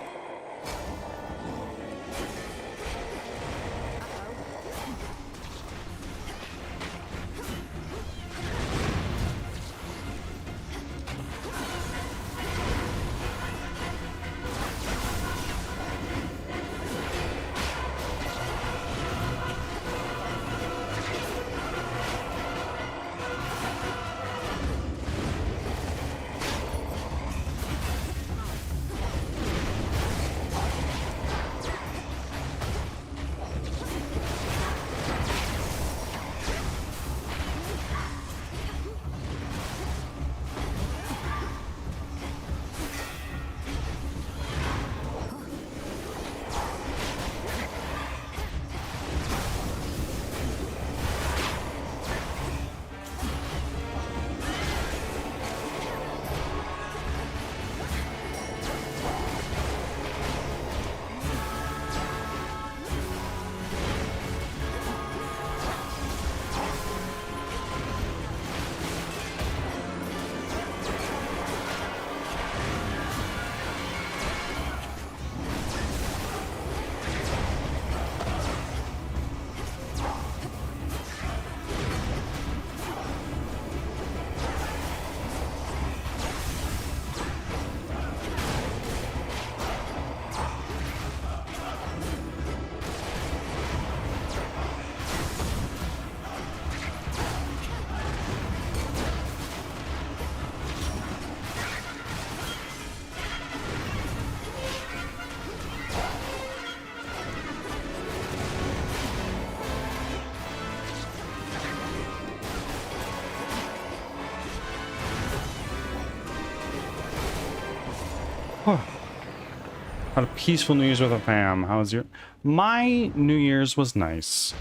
Had a peaceful New Year's with a fam. How was your... My New Year's was nice.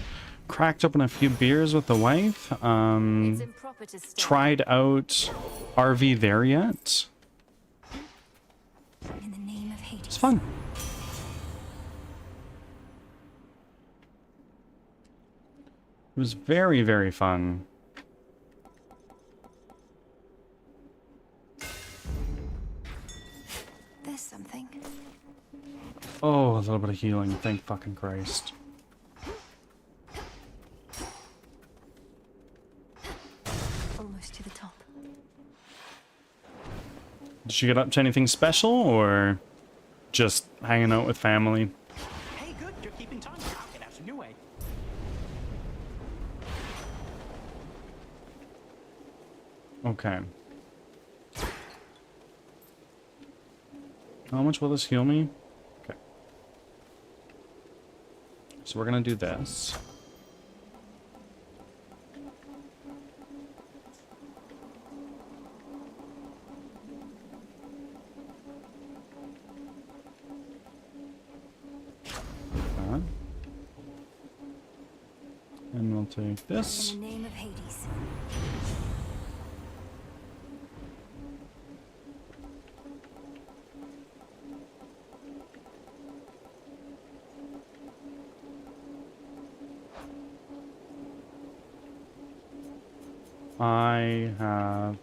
Cracked open a few beers with the wife. It's improper to stay. Tried out RV There Yet. In the name of Hades. It's fun. It was very, very fun. There's something. Oh, a little bit of healing. Thank fucking Christ. Almost to the top. Did you get up to anything special, or just hanging out with family? Hey, good, you're keeping time. I'll get out a new way. Okay. How much will this heal me? Okay. So we're gonna do this. That. And we'll take this. In the name of Hades. I have...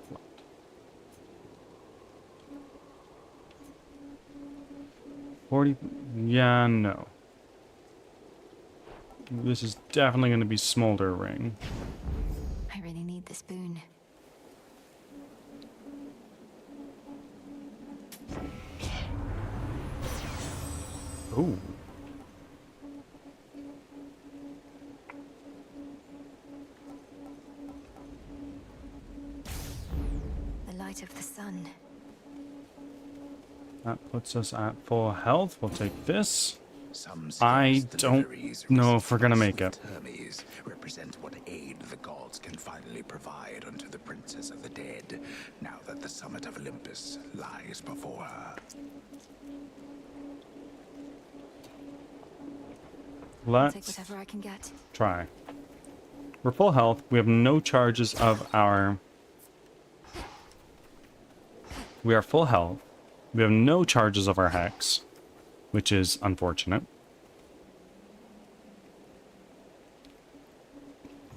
40... Yeah, no. This is definitely going to be Smolder Ring. I really need this boon. Ooh. The light of the sun. That puts us at full health. We'll take this. Some I scarce don't deliveries know if we're gonna make resistance it. with Hermes represent what aid the gods can finally provide unto the princess of the dead, now that the summit of Olympus lies before her. I'll take Let's whatever I can get. try. We're full health. We have no charges of our... We are full health. We have no charges of our hex, which is unfortunate.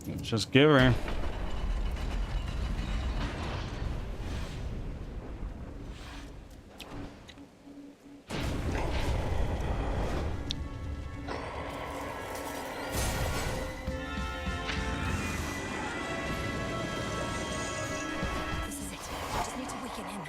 Let's just give her. This is it. I just need to weaken him.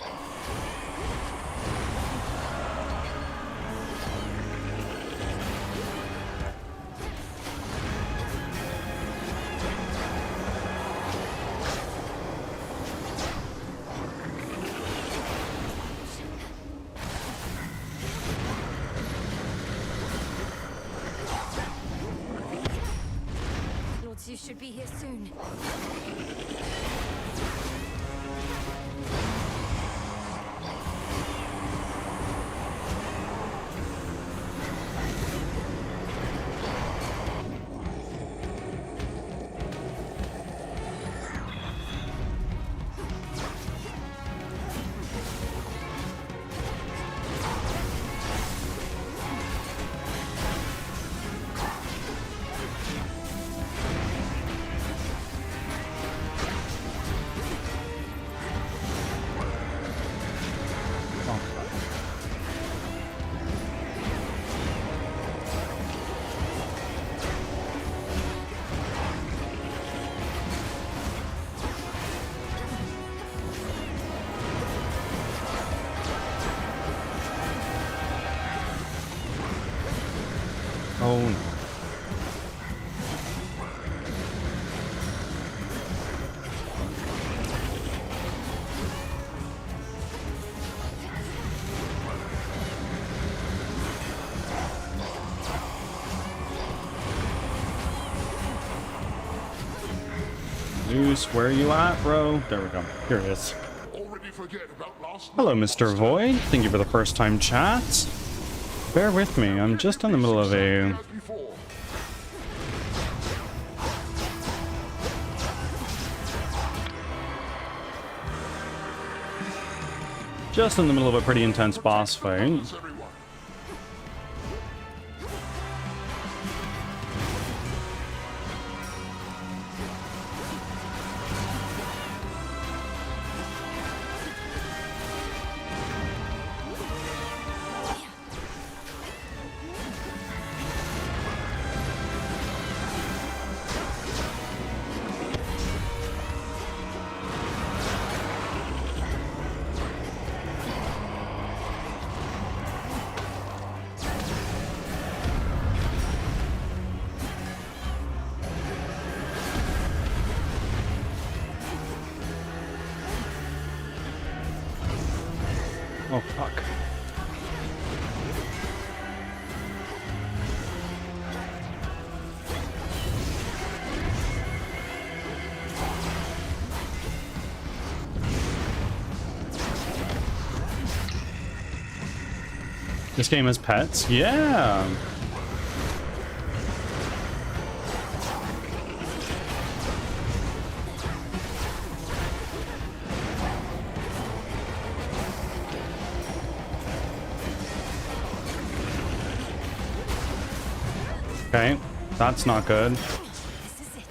Lord Zeus should be here soon. Oh no. Zeus, where are you at, bro? There we go. Here it is. All ready for forget about last Hello, night, Mr. Monster. Void. Thank you for the first time chat. Bear with me, I'm just in the middle of a... As before. Just in the middle of a pretty intense boss fight. Balance, everyone. Oh, fuck. This game has pets? Yeah! Okay, that's not good. This is it.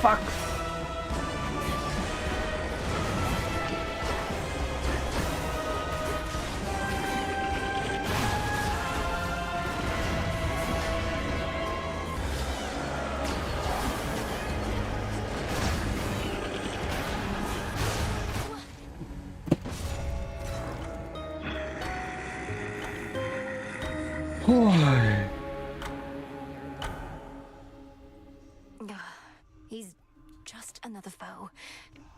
Fuck! He's just another foe.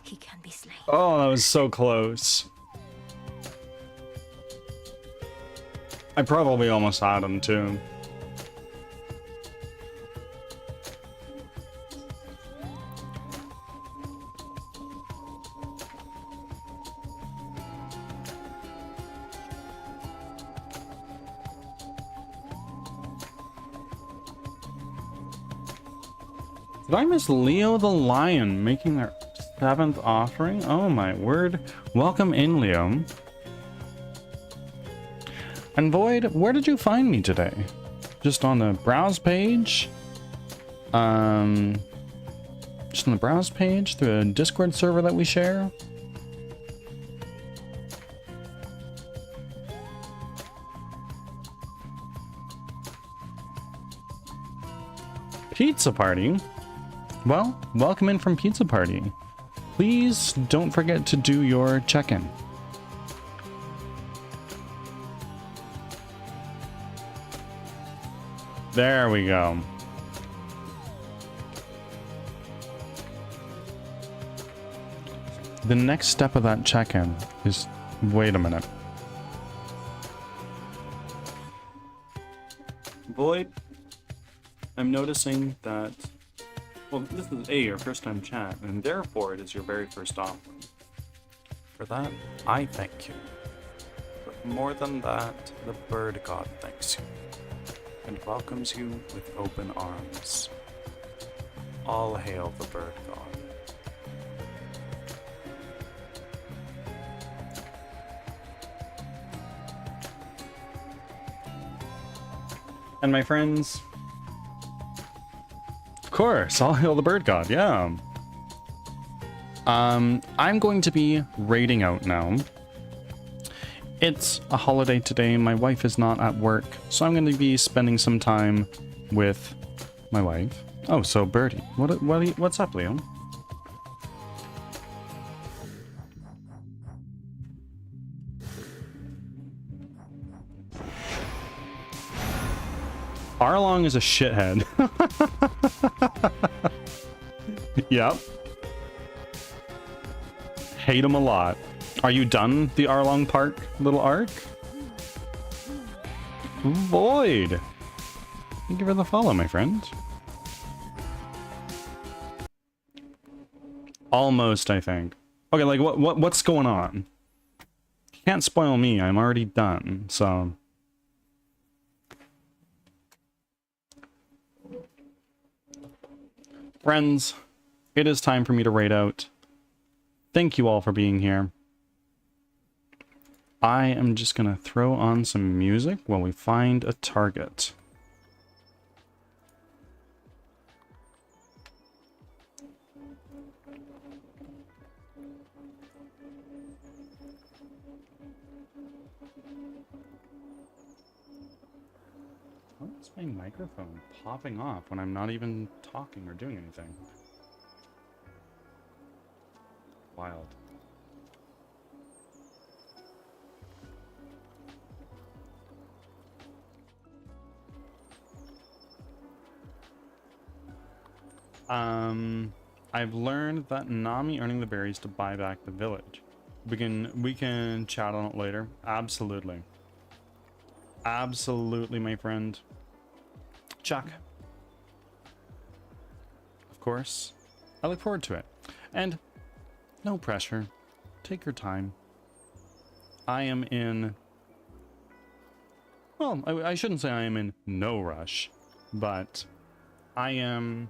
He can be slain. Oh, that was so close. I probably almost had him too. Did I miss Leo the Lion making their 7th offering? Oh my word. Welcome in, Leo. And Void, where did you find me today? Just on the browse page? Just on the browse page through a Discord server that we share? Pizza party? Well, welcome in from Pizza Party. Please don't forget to do your check-in. There we go. The next step of that check-in is... Wait a minute. Void, I'm noticing that... Well, this is your first time chat, and therefore it is your very first offering. For that, I thank you. But more than that, the bird god thanks you, and welcomes you with open arms. All hail the bird god. And my friends... Of course, I'll hail the bird god, yeah. I'm going to be raiding out now. It's a holiday today, my wife is not at work, so I'm going to be spending some time with my wife. Oh, so Birdie, what's up, Leo? Arlong is a shithead. Yep. Hate him a lot. Are you done the Arlong Park little arc? Void! Thank you for the follow, my friend. Almost, I think. Okay, like, what's going on? You can't spoil me, I'm already done, so... Friends, it is time for me to raid out. Thank you all for being here. I am just gonna throw on some music while we find a target. Why is my microphone popping off when I'm not even talking or doing anything? Wild. I've learned that Nami earning the berries to buy back the village. We can chat on it later. Absolutely. Absolutely, my friend. Chuck. Of course. I look forward to it. And no pressure. Take your time. I am in... Well, I shouldn't say I am in no rush, but I am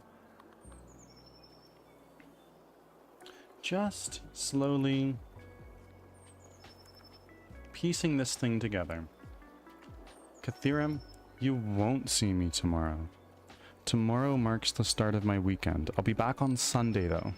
just slowly piecing this thing together. Kathiram, you won't see me tomorrow. Tomorrow marks the start of my weekend. I'll be back on Sunday, though.